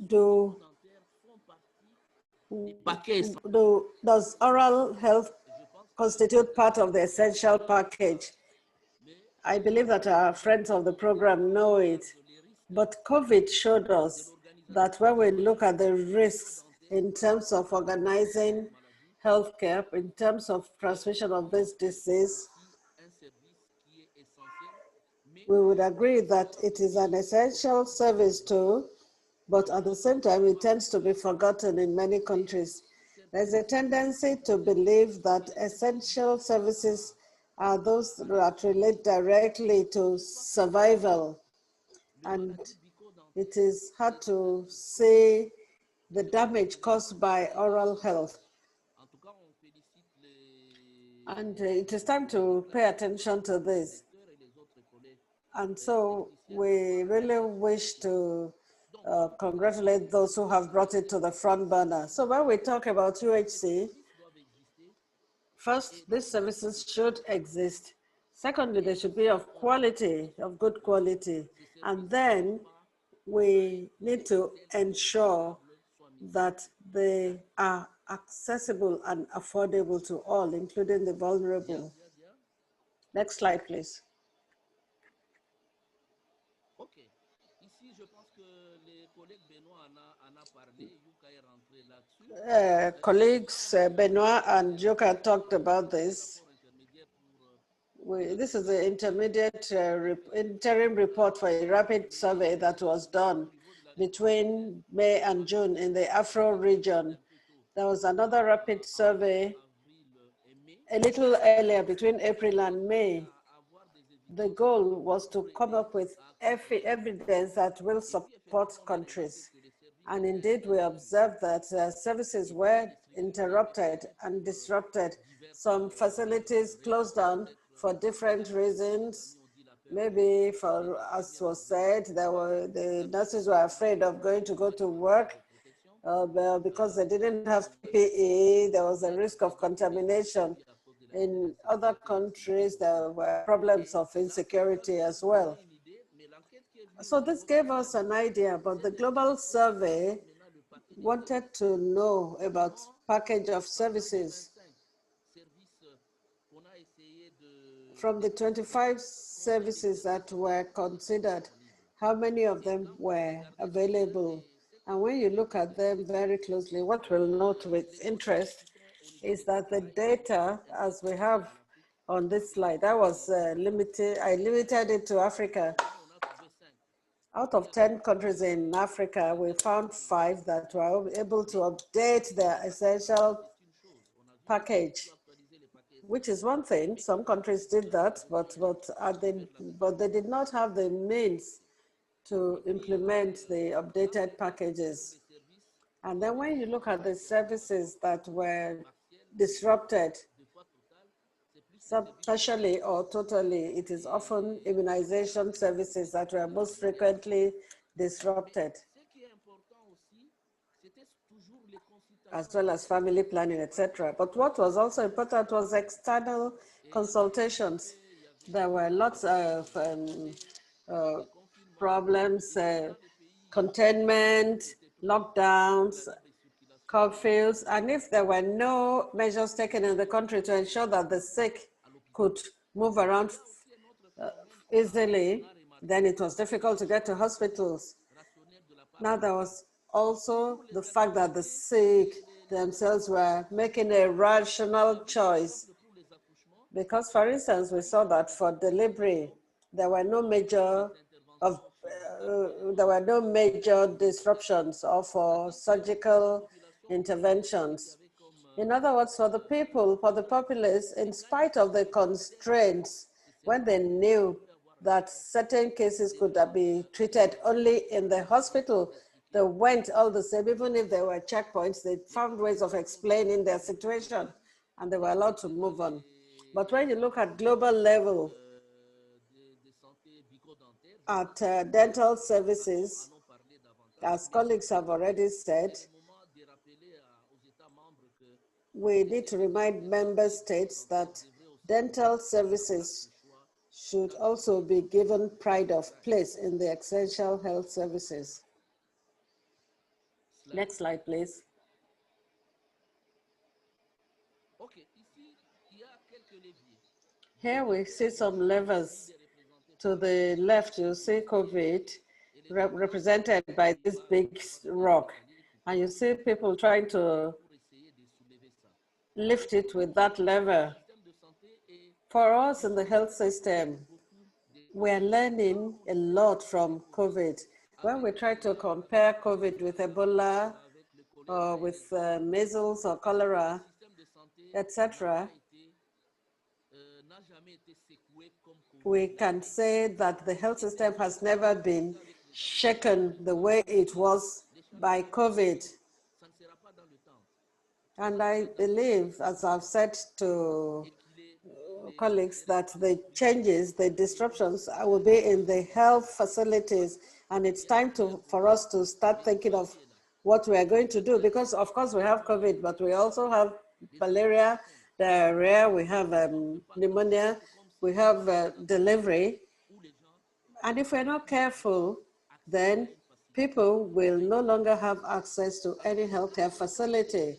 does oral health constitute part of the essential package? I believe that our friends of the program know it, but COVID showed us that when we look at the risks in terms of organizing healthcare, in terms of transmission of this disease, we would agree that it is an essential service too, but at the same time, it tends to be forgotten in many countries. There's a tendency to believe that essential services are those that relate directly to survival. And it is hard to see the damage caused by oral health. And it is time to pay attention to this. And so we really wish to congratulate those who have brought it to the front burner. So when we talk about UHC, first, these services should exist Secondly, they should be of quality, of good quality. And then we need to ensure that they are accessible and affordable to all, including the vulnerable. Next slide, please. Colleagues Benoit and Joka talked about this. This is the intermediate interim report for a rapid survey that was done between May and June in the Afro region. There was another rapid survey a little earlier between April and May. The goal was to come up with evidence that will support countries. And indeed, we observed that services were interrupted and disrupted. Some facilities closed down for different reasons. Maybe, for as was said, the nurses were afraid of going to work because they didn't have PPE. There was a risk of contamination. In other countries, there were problems of insecurity as well. So this gave us an idea, but the global survey wanted to know about package of services. From the 25 services that were considered, how many of them were available? And when you look at them very closely, what we'll note with interest is that the data, as we have on this slide, that was limited. I limited it to Africa. Out of 10 countries in Africa, we found 5 that were able to update their essential package, which is one thing. Some countries did that, but they did not have the means to implement the updated packages. And then when you look at the services that were disrupted, partially or totally, it is often immunization services that were most frequently disrupted, as well as family planning, etc. But what was also important was external consultations. There were lots of problems, containment, lockdowns, curfews, and if there were no measures taken in the country to ensure that the sick could move around easily, then it was difficult to get to hospitals. Now, there was also the fact that the sick themselves were making a rational choice. Because, for instance, we saw that for delivery, there were no major disruptions, or for surgical interventions. In other words, for the people, for the populace, in spite of the constraints, when they knew that certain cases could be treated only in the hospital, they went all the same. Even if there were checkpoints, they found ways of explaining their situation, and they were allowed to move on. But when you look at global level, at dental services, as colleagues have already said, we need to remind member states that dental services should also be given pride of place in the essential health services. Next slide, please. Here we see some levers. To the left, you see COVID represented by this big rock. And you see people trying to lift it with that lever. For us in the health system, we're learning a lot from COVID. When we try to compare COVID with Ebola or with measles or cholera, etc., we can say that the health system has never been shaken the way it was by COVID. And I believe, as I've said to colleagues, that the changes, the disruptions will be in the health facilities, and it's time for us to start thinking of what we are going to do, because of course we have COVID, but we also have malaria, diarrhea, we have pneumonia, we have delivery. And if we're not careful, then people will no longer have access to any healthcare facility.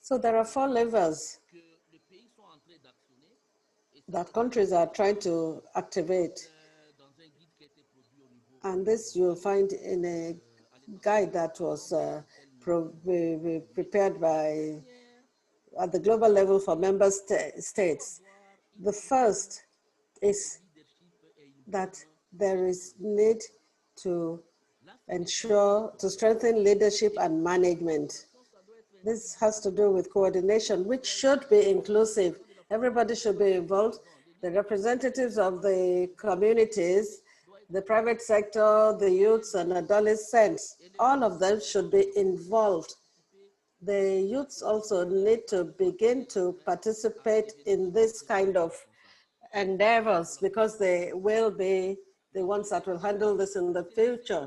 So there are 4 levers that countries are trying to activate. And this you'll find in a guide that was prepared by, at the global level for member states. The first is that there is need to ensure, to strengthen leadership and management. This has to do with coordination, which should be inclusive. Everybody should be involved. The representatives of the communities, the private sector, the youths and adolescents, all of them should be involved. The youths also need to begin to participate in this kind of endeavors because they will be the ones that will handle this in the future.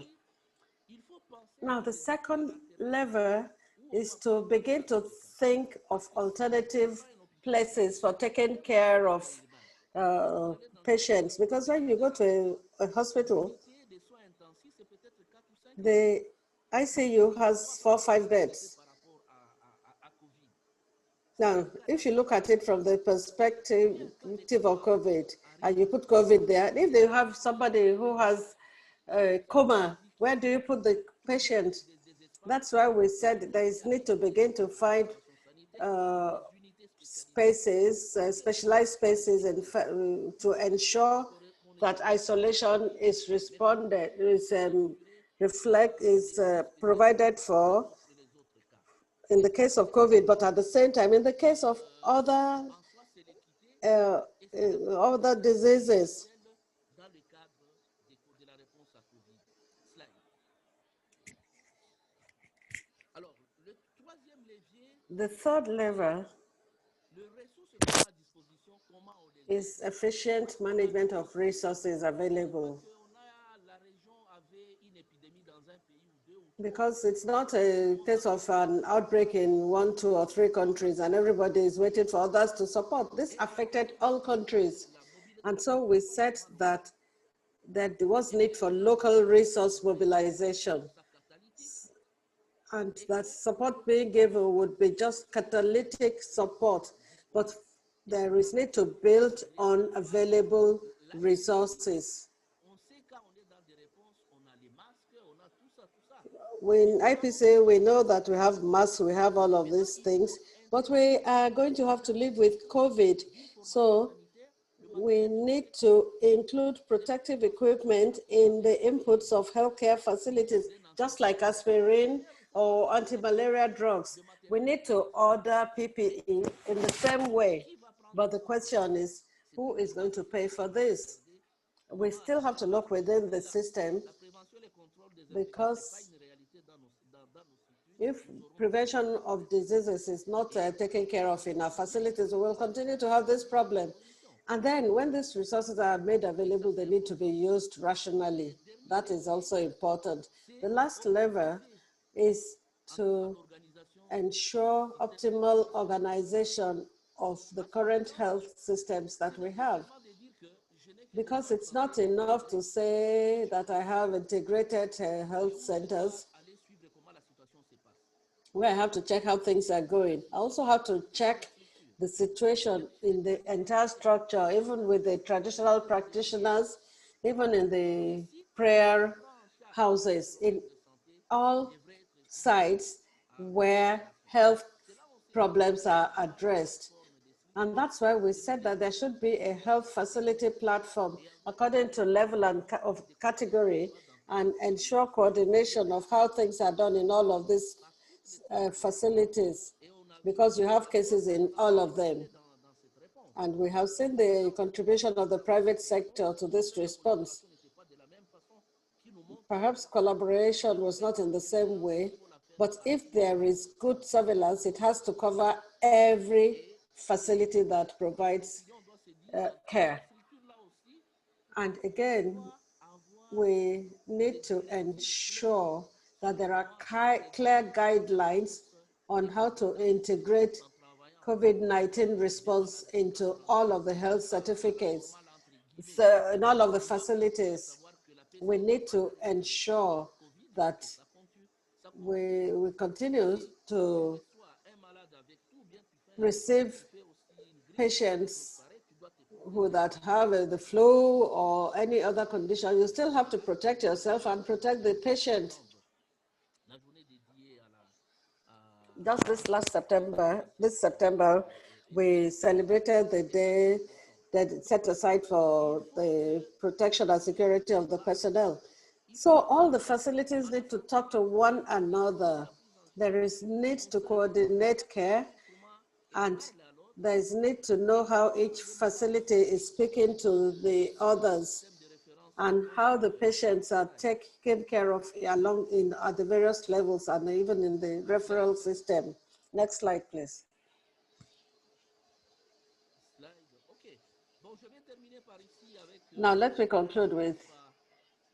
Now, the second lever is to begin to think of alternative places for taking care of patients, because when you go to a hospital, the ICU has 4 or 5 beds. Now, if you look at it from the perspective of COVID, and you put COVID there, if they have somebody who has a coma, where do you put the patient? That's why we said there is need to begin to find spaces, specialized spaces, and to ensure that isolation is provided for in the case of COVID, but at the same time, in the case of other diseases. The third lever is efficient management of resources available. Because it's not a case of an outbreak in 1, 2, or 3 countries and everybody is waiting for others to support. This affected all countries. And so we said that there was need for local resource mobilization. And that support being given would be just catalytic support, but there is need to build on available resources. In IPC, we know that we have masks, we have all of these things, but we are going to have to live with COVID. So we need to include protective equipment in the inputs of healthcare facilities, just like aspirin or anti-malaria drugs. We need to order PPE in the same way. But the question is, who is going to pay for this? We still have to look within the system, because if prevention of diseases is not taken care of in our facilities, we will continue to have this problem. And then when these resources are made available, they need to be used rationally. That is also important. The last lever is to ensure optimal organization of the current health systems that we have. Because it's not enough to say that I have integrated health centers where I have to check how things are going. I also have to check the situation in the entire structure, even with the traditional practitioners, even in the prayer houses, in all sites where health problems are addressed. And that's why we said that there should be a health facility platform according to level and of category, and ensure coordination of how things are done in all of these facilities, because you have cases in all of them. And we have seen the contribution of the private sector to this response. Perhaps collaboration was not in the same way, but if there is good surveillance, it has to cover every facility that provides care. And again, we need to ensure that there are clear guidelines on how to integrate COVID-19 response into all of the health certificates. So in all of the facilities, we need to ensure that we continue to receive patients who that have the flu or any other condition. You still have to protect yourself and protect the patient. Just this last September, we celebrated the day that is set aside for the protection and security of the personnel. So all the facilities need to talk to one another. There is need to coordinate care, and there is need to know how each facility is speaking to the others and how the patients are taken care of along at the various levels and even in the referral system. Next slide, please. Now let me conclude with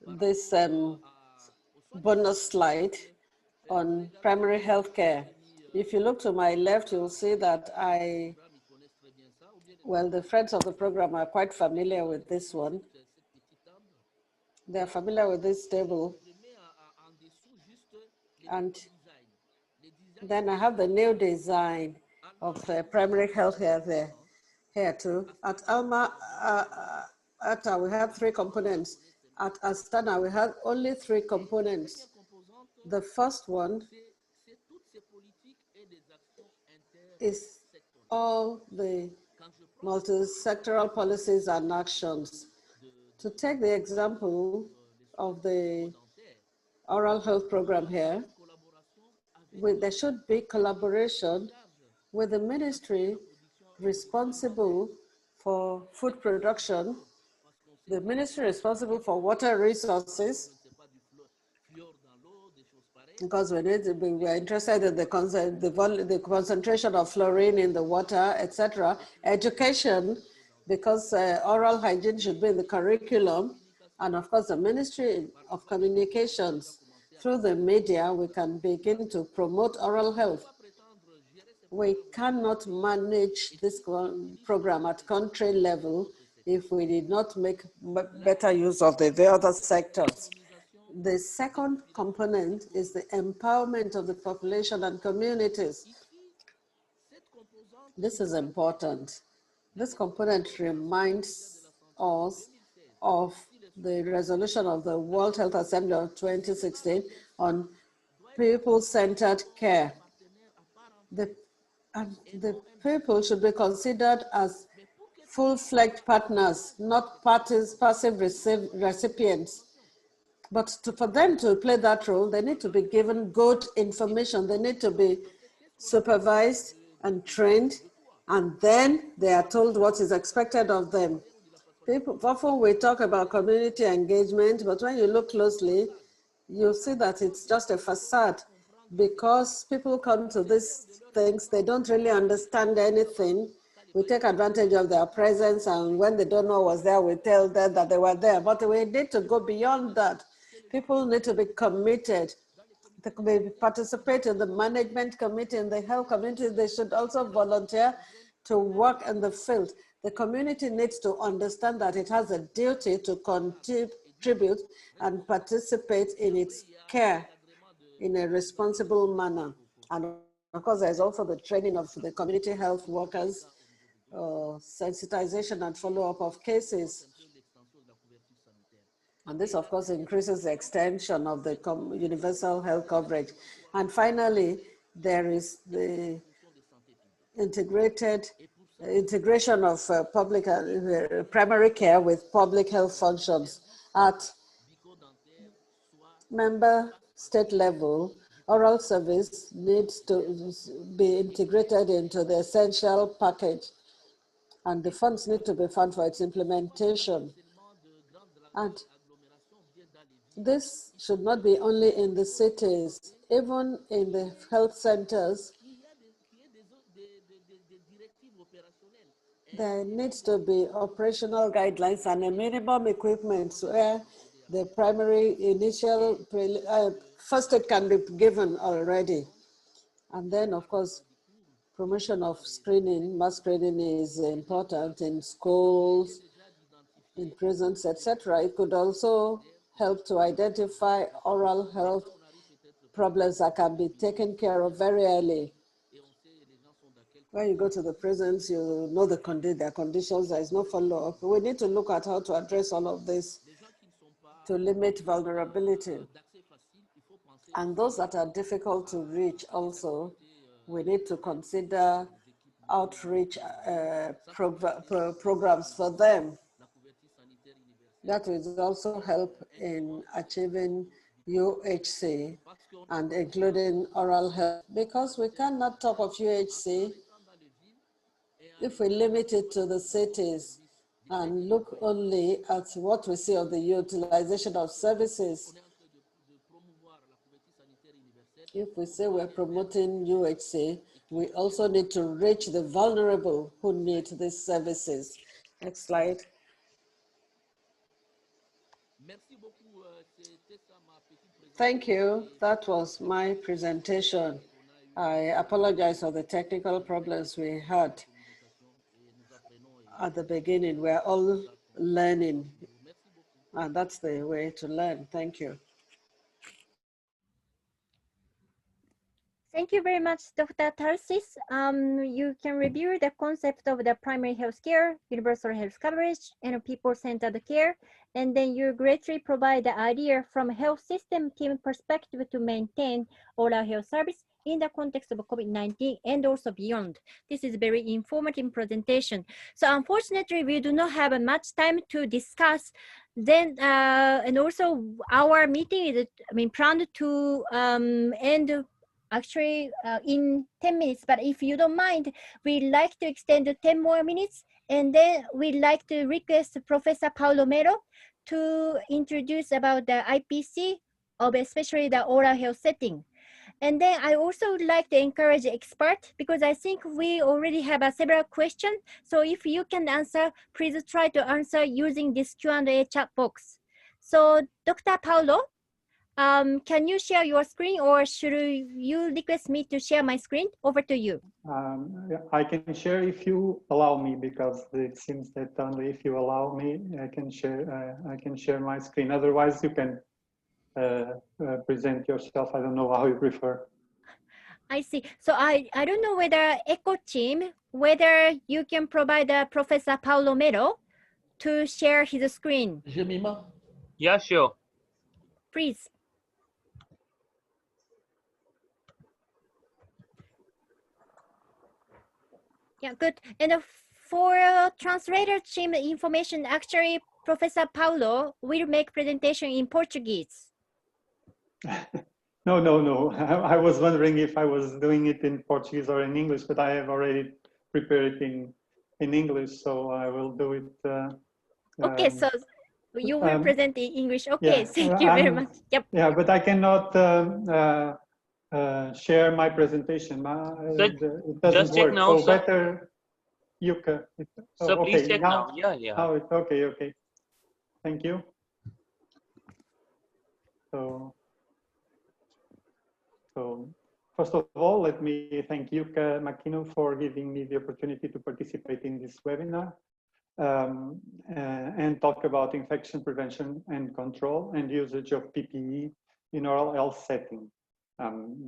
this bonus slide on primary health care. If you look to my left, you'll see that well, the friends of the program are quite familiar with this one. They're familiar with this table. And then I have the new design of primary health care there, here too. At Alma Ata, we have 3 components. At Astana, we have only 3 components. The first one is all the multi-sectoral policies and actions. To take the example of the oral health program here, there should be collaboration with the ministry responsible for food production, the ministry responsible for water resources, because we're interested in the concentration of fluorine in the water, etc. Education, because oral hygiene should be in the curriculum, and of course the Ministry of Communications. Through the media, we can begin to promote oral health. We cannot manage this program at country level if we did not make better use of the other sectors. The second component is the empowerment of the population and communities. This is important. This component reminds us of the resolution of the World Health Assembly of 2016 on people-centered care. The people should be considered as full-fledged partners, not passive recipients. But for them to play that role, they need to be given good information. They need to be supervised and trained, and then they are told what is expected of them. Often we talk about community engagement, but when you look closely, you'll see that it's just a facade, because people come to these things, they don't really understand anything. We take advantage of their presence, and when they don't know what's there, we tell them that they were there. But we need to go beyond that. People need to be committed. They participate in the management committee, in the health community. They should also volunteer to work in the field. The community needs to understand that it has a duty to contribute and participate in its care in a responsible manner. And of course, there's also the training of the community health workers, sensitization and follow-up of cases. And this, of course, increases the extension of the universal health coverage. And finally, there is the integration of public primary care with public health functions. At member state level, oral service needs to be integrated into the essential package, and the funds need to be found for its implementation. And this should not be only in the cities, even in the health centers. There needs to be operational guidelines and a minimum equipment where the primary initial first aid can be given already. And then, of course, promotion of screening, mass screening is important in schools, in prisons, etc. It could also help to identify oral health problems that can be taken care of very early. When you go to the prisons, you know their conditions, there is no follow-up. We need to look at how to address all of this to limit vulnerability. And those that are difficult to reach also, we need to consider outreach programs for them. That will also help in achieving UHC and including oral health, because we cannot talk of UHC if we limit it to the cities and look only at what we see of the utilization of services. If we say we're promoting UHC, we also need to reach the vulnerable who need these services. Next slide. Thank you. That was my presentation. I apologize for the technical problems we had at the beginning. We're all learning, and that's the way to learn. Thank you. Thank you very much, Dr. Tarsis. You can review the concept of the primary health care, universal health coverage, and people-centered care, and then you greatly provide the idea from a health system team perspective to maintain oral health service in the context of COVID-19 and also beyond. This is a very informative presentation. So unfortunately, we do not have much time to discuss. Then, and also our meeting is, planned to end actually in 10 minutes, but if you don't mind, we'd like to extend to 10 more minutes, and then we'd like to request Professor Paulo Melo to introduce about the IPC of especially the oral health setting. And then I also would like to encourage experts, because I think we already have several questions. So if you can answer, please try to answer using this Q&A chat box. So Dr. Paulo, can you share your screen, or should you request me to share my screen? Over to you. I can share if you allow me, because it seems that only if you allow me, I can share my screen. Otherwise, you can present yourself. I don't know how you prefer. I see. So I don't know whether ECHO team, whether you can provide Professor Paulo Melo to share his screen. Jemima? Yeah, sure. Please. Yeah, good. And for translator team information, actually, Professor Paulo will make presentation in Portuguese. No. I was wondering if I was doing it in Portuguese or in English, but I have already prepared it in English, so I will do it. Okay, so you will present in English. Okay, yeah, thank you very much. Yep. Yeah, but I cannot share my presentation. It doesn't just check work. now, so sir. Better you can. So okay, please check now. Yeah. Now it's okay. Thank you. So first of all, let me thank Yuka Makino for giving me the opportunity to participate in this webinar and talk about infection prevention and control and usage of PPE in oral health setting.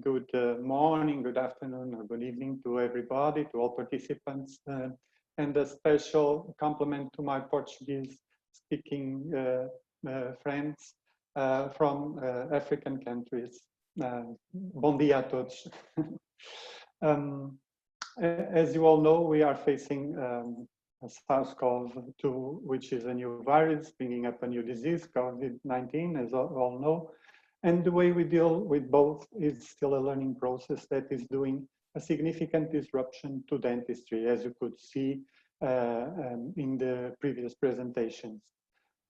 Good morning, good afternoon, or good evening to everybody, to all participants, and a special compliment to my Portuguese speaking friends from African countries. Bom dia a todos. As you all know, we are facing SARS-CoV-2, which is a new virus, bringing up a new disease, COVID-19, as all know. And the way we deal with both is still a learning process that is doing a significant disruption to dentistry, as you could see in the previous presentations.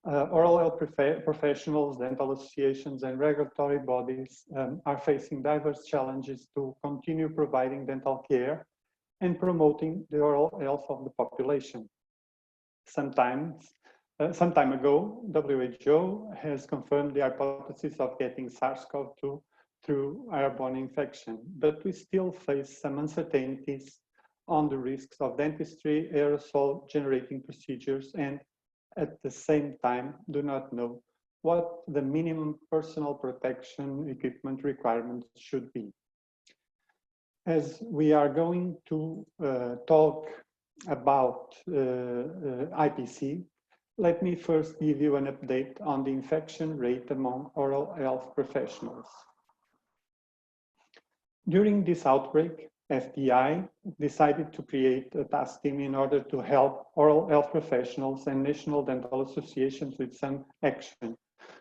Oral health professionals, dental associations, and regulatory bodies are facing diverse challenges to continue providing dental care and promoting the oral health of the population. Some time ago, WHO has confirmed the hypothesis of getting SARS-CoV-2 through airborne infection, but we still face some uncertainties on the risks of dentistry, aerosol generating procedures, and at the same time do not know what the minimum personal protection equipment requirements should be. As we are going to talk about IPC, let me first give you an update on the infection rate among oral health professionals. During this outbreak, FDI decided to create a task team in order to help oral health professionals and national dental associations with some action.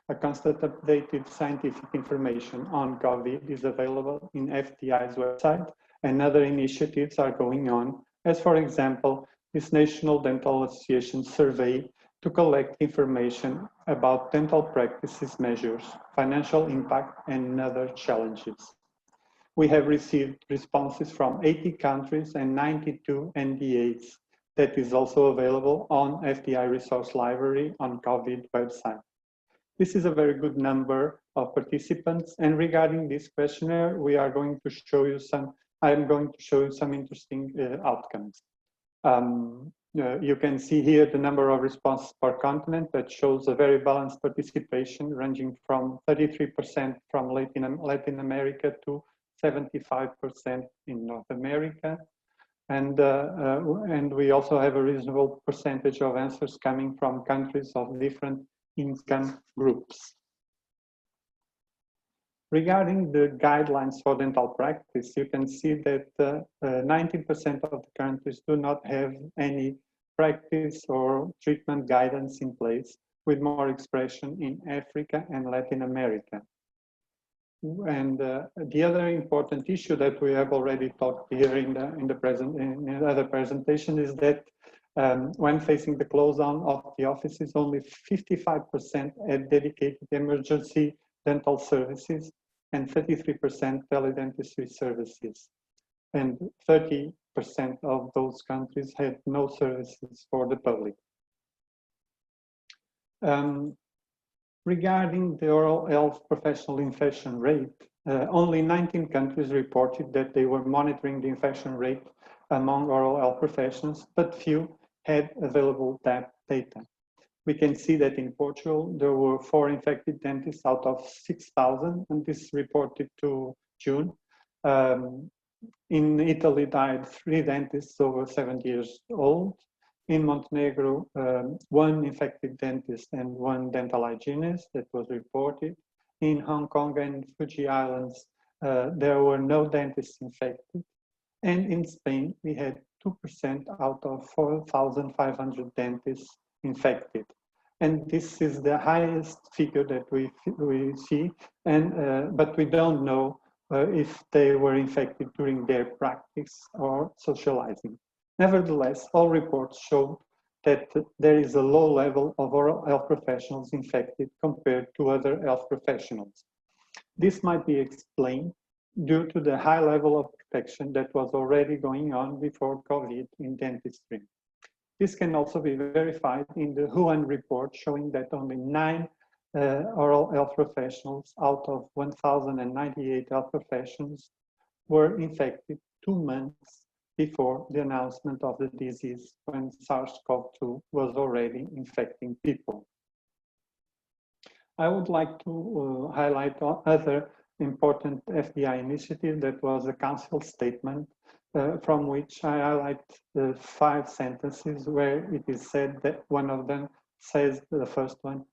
A constant updated scientific information on COVID is available in FDI's website, and other initiatives are going on, as for example, this National Dental Association survey to collect information about dental practices measures, financial impact, and other challenges. We have received responses from 80 countries and 92 NDAs that is also available on FDI Resource Library on COVID website. This is a very good number of participants, and regarding this questionnaire, we are going to show you I am going to show you some interesting outcomes. You can see here the number of responses per continent that shows a very balanced participation ranging from 33% from Latin America to 75% in North America. And we also have a reasonable percentage of answers coming from countries of different income groups. Regarding the guidelines for dental practice, you can see that 19% of the countries do not have any practice or treatment guidance in place, with more expression in Africa and Latin America. And the other important issue that we have already talked here in the other presentation is that when facing the close down of the offices, only 55% had dedicated emergency dental services and 33% teledentistry services. And 30% of those countries had no services for the public. Regarding the oral health professional infection rate, only 19 countries reported that they were monitoring the infection rate among oral health professionals, but few had available that data. We can see that in Portugal, there were 4 infected dentists out of 6,000, and this reported to June. In Italy died 3 dentists over 70 years old. In Montenegro, 1 infected dentist and 1 dental hygienist that was reported. In Hong Kong and Fuji Islands, there were no dentists infected. And in Spain, we had 2% out of 4,500 dentists infected. And this is the highest figure that we see, and but we don't know if they were infected during their practice or socializing. Nevertheless, all reports show that there is a low level of oral health professionals infected compared to other health professionals. This might be explained due to the high level of protection that was already going on before COVID in dentistry. This can also be verified in the Wuhan report, showing that only 9 oral health professionals out of 1,098 health professionals were infected 2 months before the announcement of the disease, when SARS-CoV-2 was already infecting people. I would like to highlight other important FDI initiative that was a council statement from which I highlight 5 sentences where it is said that one of them says, the first one,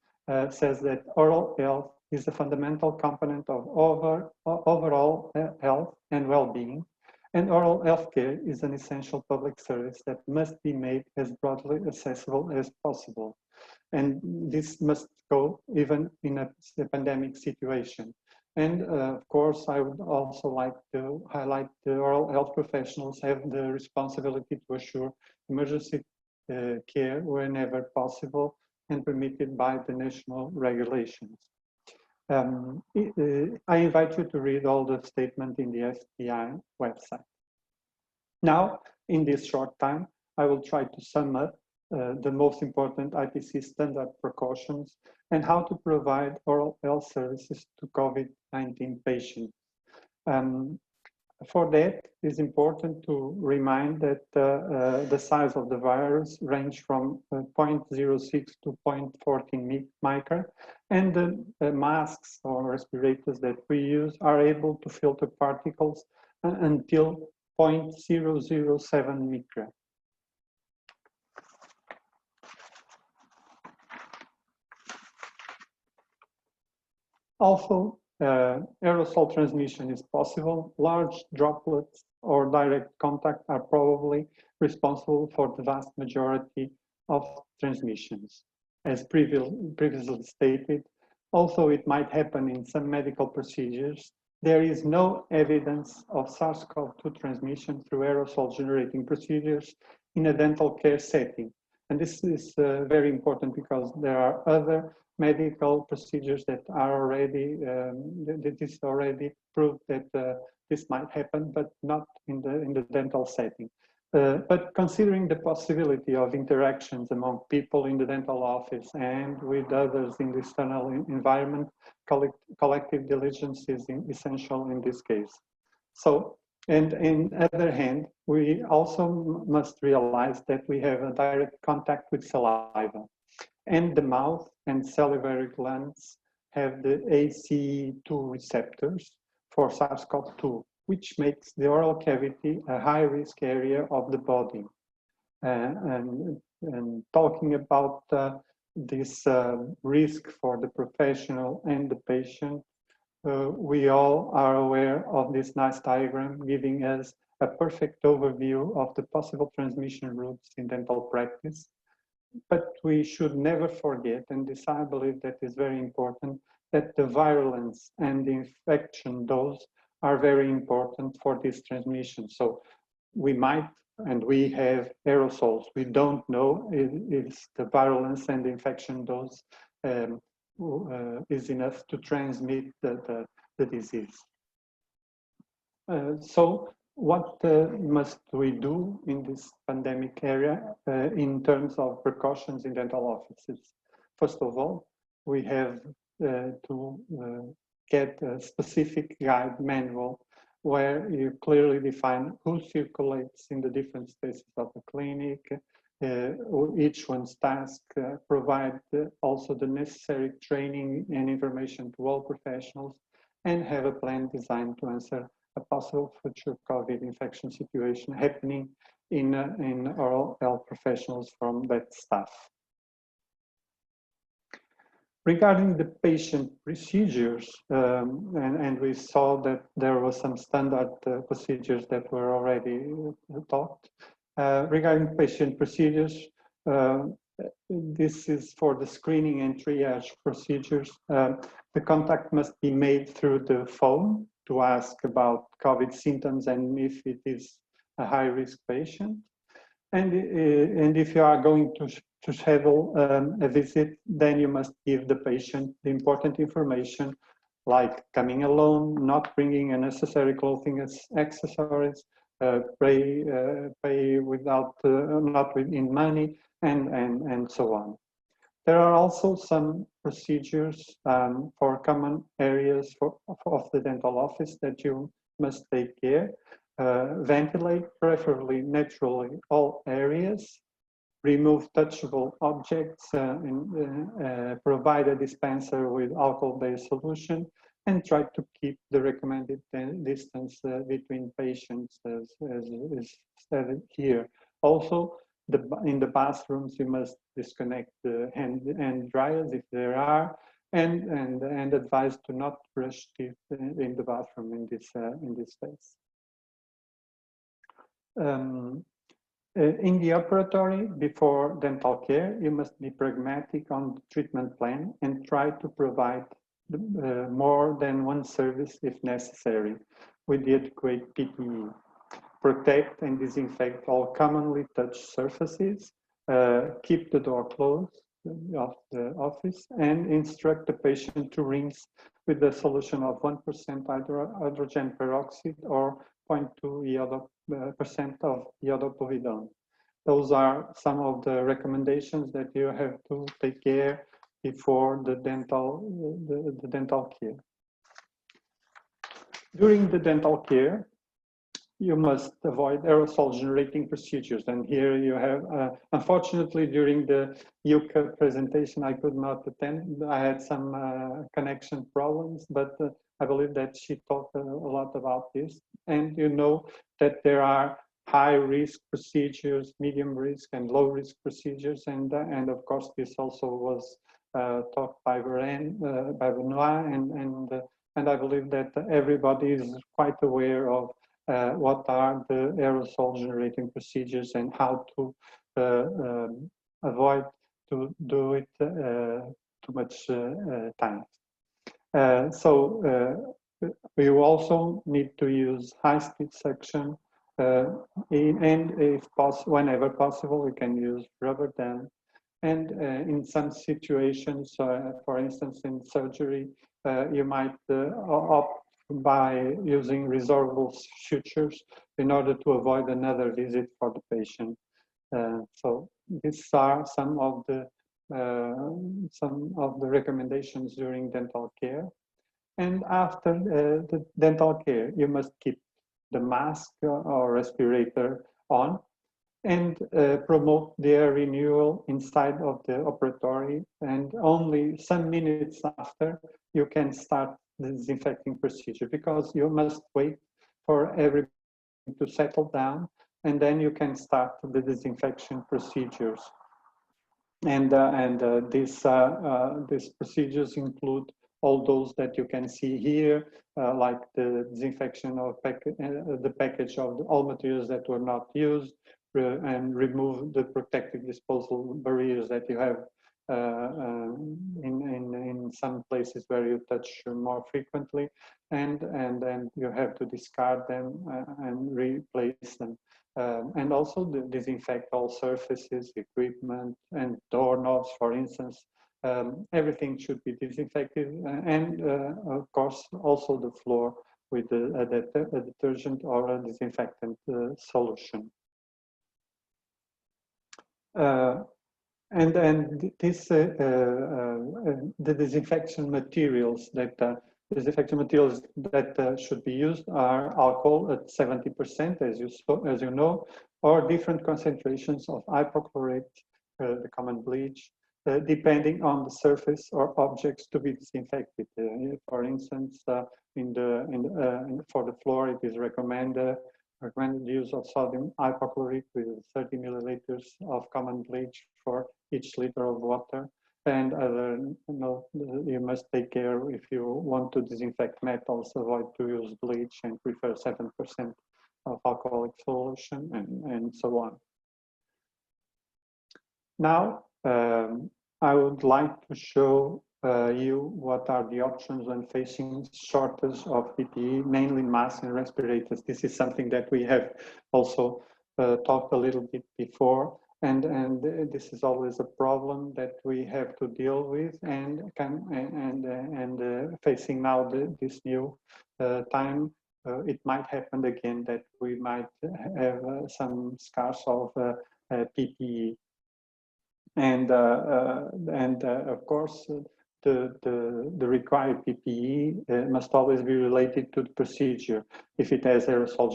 says that oral health is a fundamental component of overall health and well-being, and oral health care is an essential public service that must be made as broadly accessible as possible. And this must go even in a pandemic situation. And of course, I would also like to highlight the oral health professionals have the responsibility to assure emergency care whenever possible and permitted by the national regulations. I invite you to read all the statement in the FDI website. Now, in this short time, I will try to sum up the most important IPC standard precautions and how to provide oral health services to COVID-19 patients. For that, it's important to remind that the size of the virus range from 0.06 to 0.14 micron, and the masks or respirators that we use are able to filter particles until 0.007 micron. Also, aerosol transmission is possible. Large droplets or direct contact are probably responsible for the vast majority of transmissions. As previously stated, although it might happen in some medical procedures, there is no evidence of SARS-CoV-2 transmission through aerosol generating procedures in a dental care setting. And this is very important because there are other medical procedures that are already, that is already proved that this might happen, but not in the dental setting. But considering the possibility of interactions among people in the dental office and with others in the external environment, collective diligence is essential in this case. So, and on the other hand, we also must realize that we have a direct contact with saliva, and the mouth and salivary glands have the ACE2 receptors for SARS-CoV-2, which makes the oral cavity a high-risk area of the body. And talking about this risk for the professional and the patient, we all are aware of this nice diagram giving us a perfect overview of the possible transmission routes in dental practice. But we should never forget, and this I believe that is very important, that the virulence and the infection dose are very important for this transmission. So we might, and we have aerosols. We don't know if the virulence and the infection dose is enough to transmit the disease. So what must we do in this pandemic area in terms of precautions in dental offices? First of all, we have to get a specific guide manual where you clearly define who circulates in the different spaces of the clinic, each one's task, provide also the necessary training and information to all professionals, and have a plan designed to answer a possible future COVID infection situation happening in oral health professionals from that staff. Regarding the patient procedures, and we saw that there was some standard procedures that were already taught. Regarding patient procedures, this is for the screening and triage procedures. The contact must be made through the phone to ask about COVID symptoms and if it is a high-risk patient. And if you are going to schedule a visit, then you must give the patient the important information like coming alone, not bringing unnecessary clothing as accessories, pay without, not within money, and so on. There are also some procedures for common areas of the dental office that you must take care. Ventilate, preferably naturally, all areas. Remove touchable objects, provide a dispenser with alcohol-based solution, and try to keep the recommended distance between patients as stated here. Also, in the bathrooms, you must disconnect the hand dryers if there are, and advise to not brush teeth in the bathroom in this space. In the operatory, before dental care, you must be pragmatic on the treatment plan and try to provide more than one service if necessary with the adequate PPE. Protect and disinfect all commonly touched surfaces, keep the door closed of the office, and instruct the patient to rinse with a solution of 1% hydrogen peroxide or 0.2% of iodopovidone. Those are some of the recommendations that you have to take care before the dental care. During the dental care, you must avoid aerosol generating procedures. And here you have, unfortunately, during the UCA presentation, I could not attend. I had some connection problems, but I believe that she talked a lot about this. And you know that there are high risk procedures, medium risk and low risk procedures. And of course, this also was talked by Benoit, and I believe that everybody is quite aware of what are the aerosol generating procedures and how to avoid to do it too much times. So you also need to use high-speed suction, and if possible, whenever possible, we can use rubber dam. And in some situations, for instance, in surgery, you might opt by using resorbable sutures in order to avoid another visit for the patient. So these are some of the recommendations during dental care. And after the dental care, you must keep the mask or respirator on and promote their renewal inside of the operatory. And only some minutes after, you can start the disinfecting procedure, because you must wait for everything to settle down, and then you can start the disinfection procedures. And these procedures include all those that you can see here, like the disinfection of the package of all materials that were not used, and remove the protective disposal barriers that you have in some places where you touch more frequently, and then you have to discard them and replace them. And also disinfect all surfaces, equipment, and doorknobs, for instance. Everything should be disinfected, and of course also the floor with a detergent or a disinfectant solution. And this the disinfection materials that should be used are alcohol at 70%, as you know, or different concentrations of hypochlorite, the common bleach, depending on the surface or objects to be disinfected. For instance, for the floor, it is recommended use of sodium hypochlorite with 30 milliliters of common bleach for each liter of water. And you must take care, if you want to disinfect metals, avoid to use bleach and prefer 7% of alcoholic solution, and so on. Now, I would like to show you what are the options when facing shortage of PPE, mainly masks and respirators. This is something that we have also talked a little bit before, and this is always a problem that we have to deal with, and facing now this new time, it might happen again that we might have some scarce of PPE. And of course, the required PPE must always be related to the procedure. If it has aerosol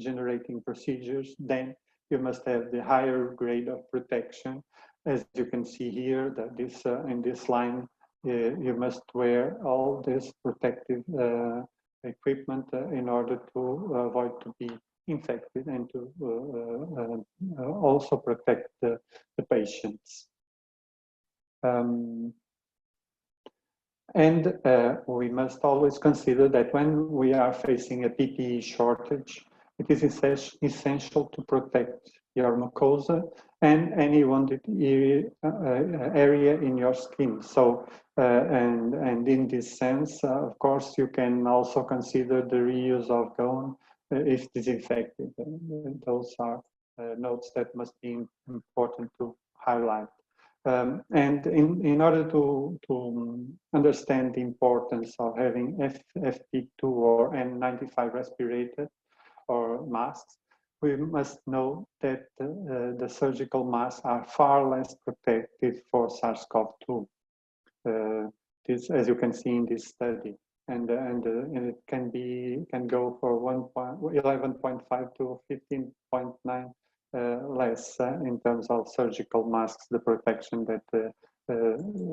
generating procedures, then you must have the higher grade of protection. As you can see here, that in this line, you must wear all this protective equipment in order to avoid to be infected and to also protect the patients. We must always consider that when we are facing a PPE shortage, it is essential to protect your mucosa and any wounded area in your skin. So, and in this sense, of course, you can also consider the reuse of gown if disinfected. Those are notes that must be important to highlight. And in order to understand the importance of having FFP2 or N95 respirator or masks, we must know that the surgical masks are far less protective for SARS-CoV-2. This, as you can see in this study. and it can go for 11.5 to 15.9 less in terms of surgical masks, the protection that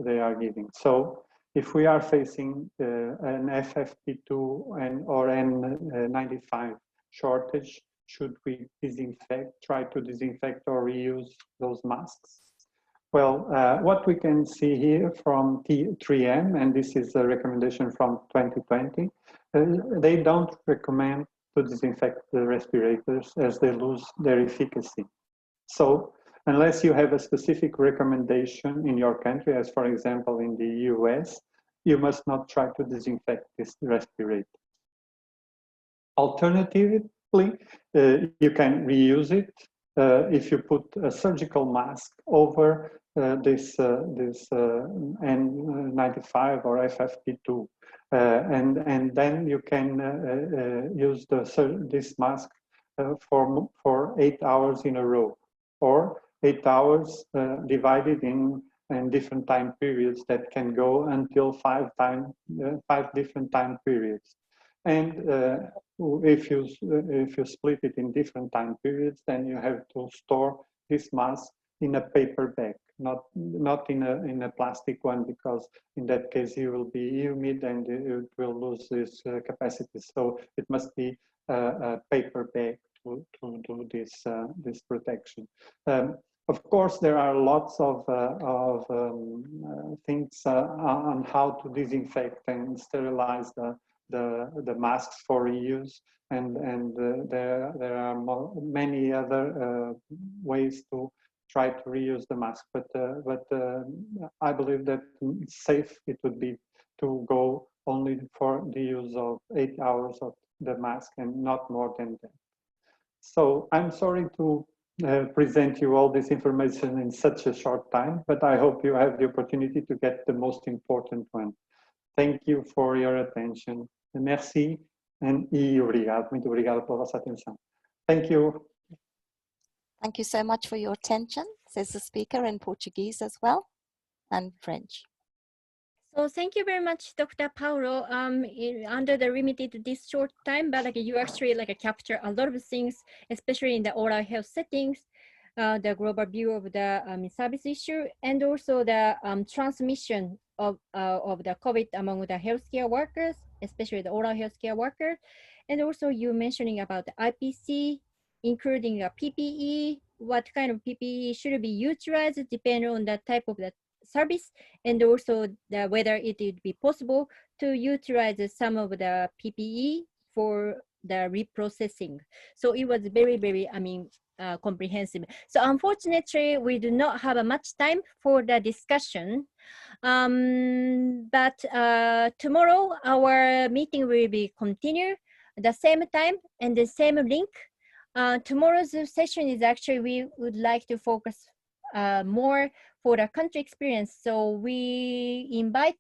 they are giving. So if we are facing an FFP2 or N95 shortage, should we try to disinfect or reuse those masks? Well, what we can see here from 3M, and this is a recommendation from 2020, they don't recommend to disinfect the respirators as they lose their efficacy. So unless you have a specific recommendation in your country, as for example in the US, you must not try to disinfect this respirator. Alternatively, you can reuse it if you put a surgical mask over this N95 or FFP2, and then you can use this mask for 8 hours in a row, or 8 hours divided in different time periods that can go until 5 different time periods. And if you split it in different time periods, then you have to store this mask in a paper bag, not in a plastic one, because in that case you will be humid and it will lose its capacity. So it must be a paper bag to do this protection. Of course, there are lots of things on how to disinfect and sterilize the masks for reuse, and there are many other ways to try to reuse the mask. But I believe that safe it would be to go only for the use of 8 hours of the mask and not more than that. So I'm sorry to present you all this information in such a short time, but I hope you have the opportunity to get the most important one. Thank you for your attention. Merci e obrigado. Muito obrigado pela vossa atenção. Thank you. Thank you so much for your attention, says the speaker in Portuguese as well, and French. So thank you very much, Dr. Paulo. Under the limited this short time, but you actually capture a lot of things, especially in the oral health settings, the global view of the service issue, and also the transmission of the COVID among the healthcare workers, especially the oral healthcare workers, and also you mentioning about the IPC, including a PPE, what kind of PPE should be utilized depending on the type of the service, and also whether it would be possible to utilize some of the PPE for the reprocessing. So it was very, very, comprehensive. So unfortunately, we do not have much time for the discussion. But tomorrow, our meeting will be continued at the same time and the same link. Tomorrow's session is actually, we would like to focus more for the country experience. So we invite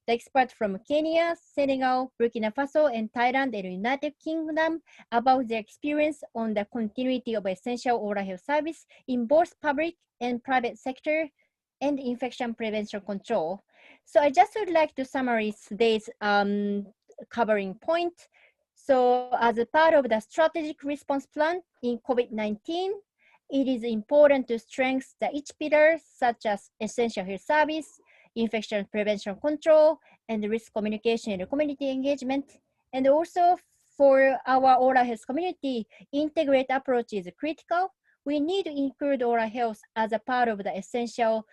the experts from Kenya, Senegal, Burkina Faso, and Thailand, and United Kingdom about their experience on the continuity of essential oral health service in both public and private sector and infection prevention control. So I just would like to summarize today's covering point. So as a part of the strategic response plan in COVID-19, it is important to strengthen each pillar, such as essential health service, infection prevention control, and risk communication and community engagement. And also for our oral health community, integrate approach is critical. We need to include oral health as a part of the essential,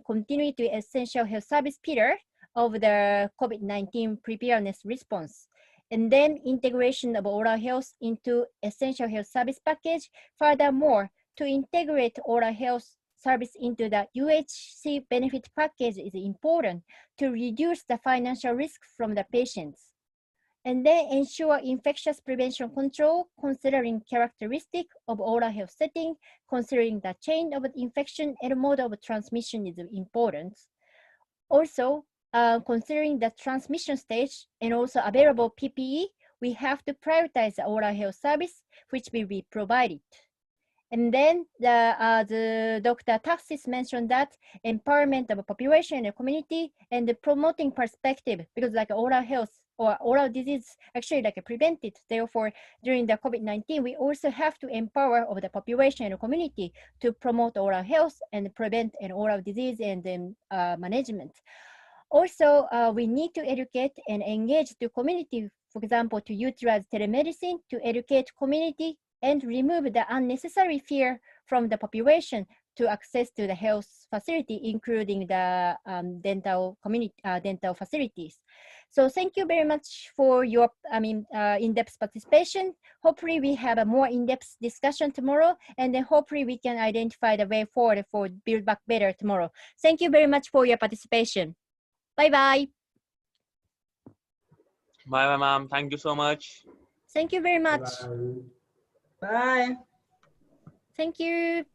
continuity essential health service pillar of the COVID-19 preparedness response. And then integration of oral health into essential health service package. Furthermore, to integrate oral health service into the UHC benefit package is important to reduce the financial risk from the patients. And then ensure infectious prevention control, considering characteristic of oral health setting, considering the chain of infection and mode of transmission is important. Also, considering the transmission stage and also available PPE, we have to prioritize the oral health service, which will be provided. And then the Dr. Taxis mentioned that empowerment of a population and a community and the promoting perspective, because like oral health or oral disease actually like prevented. Therefore, during the COVID-19, we also have to empower of the population and community to promote oral health and prevent an oral disease and management. Also, we need to educate and engage the community, for example, to utilize telemedicine to educate community and remove the unnecessary fear from the population to access to the health facility, including the dental facilities. So thank you very much for your in-depth participation. Hopefully we have a more in-depth discussion tomorrow, and then hopefully we can identify the way forward for Build Back Better tomorrow. Thank you very much for your participation. Bye-bye. Bye, ma'am. Thank you so much. Thank you very much. Bye. Bye. Thank you.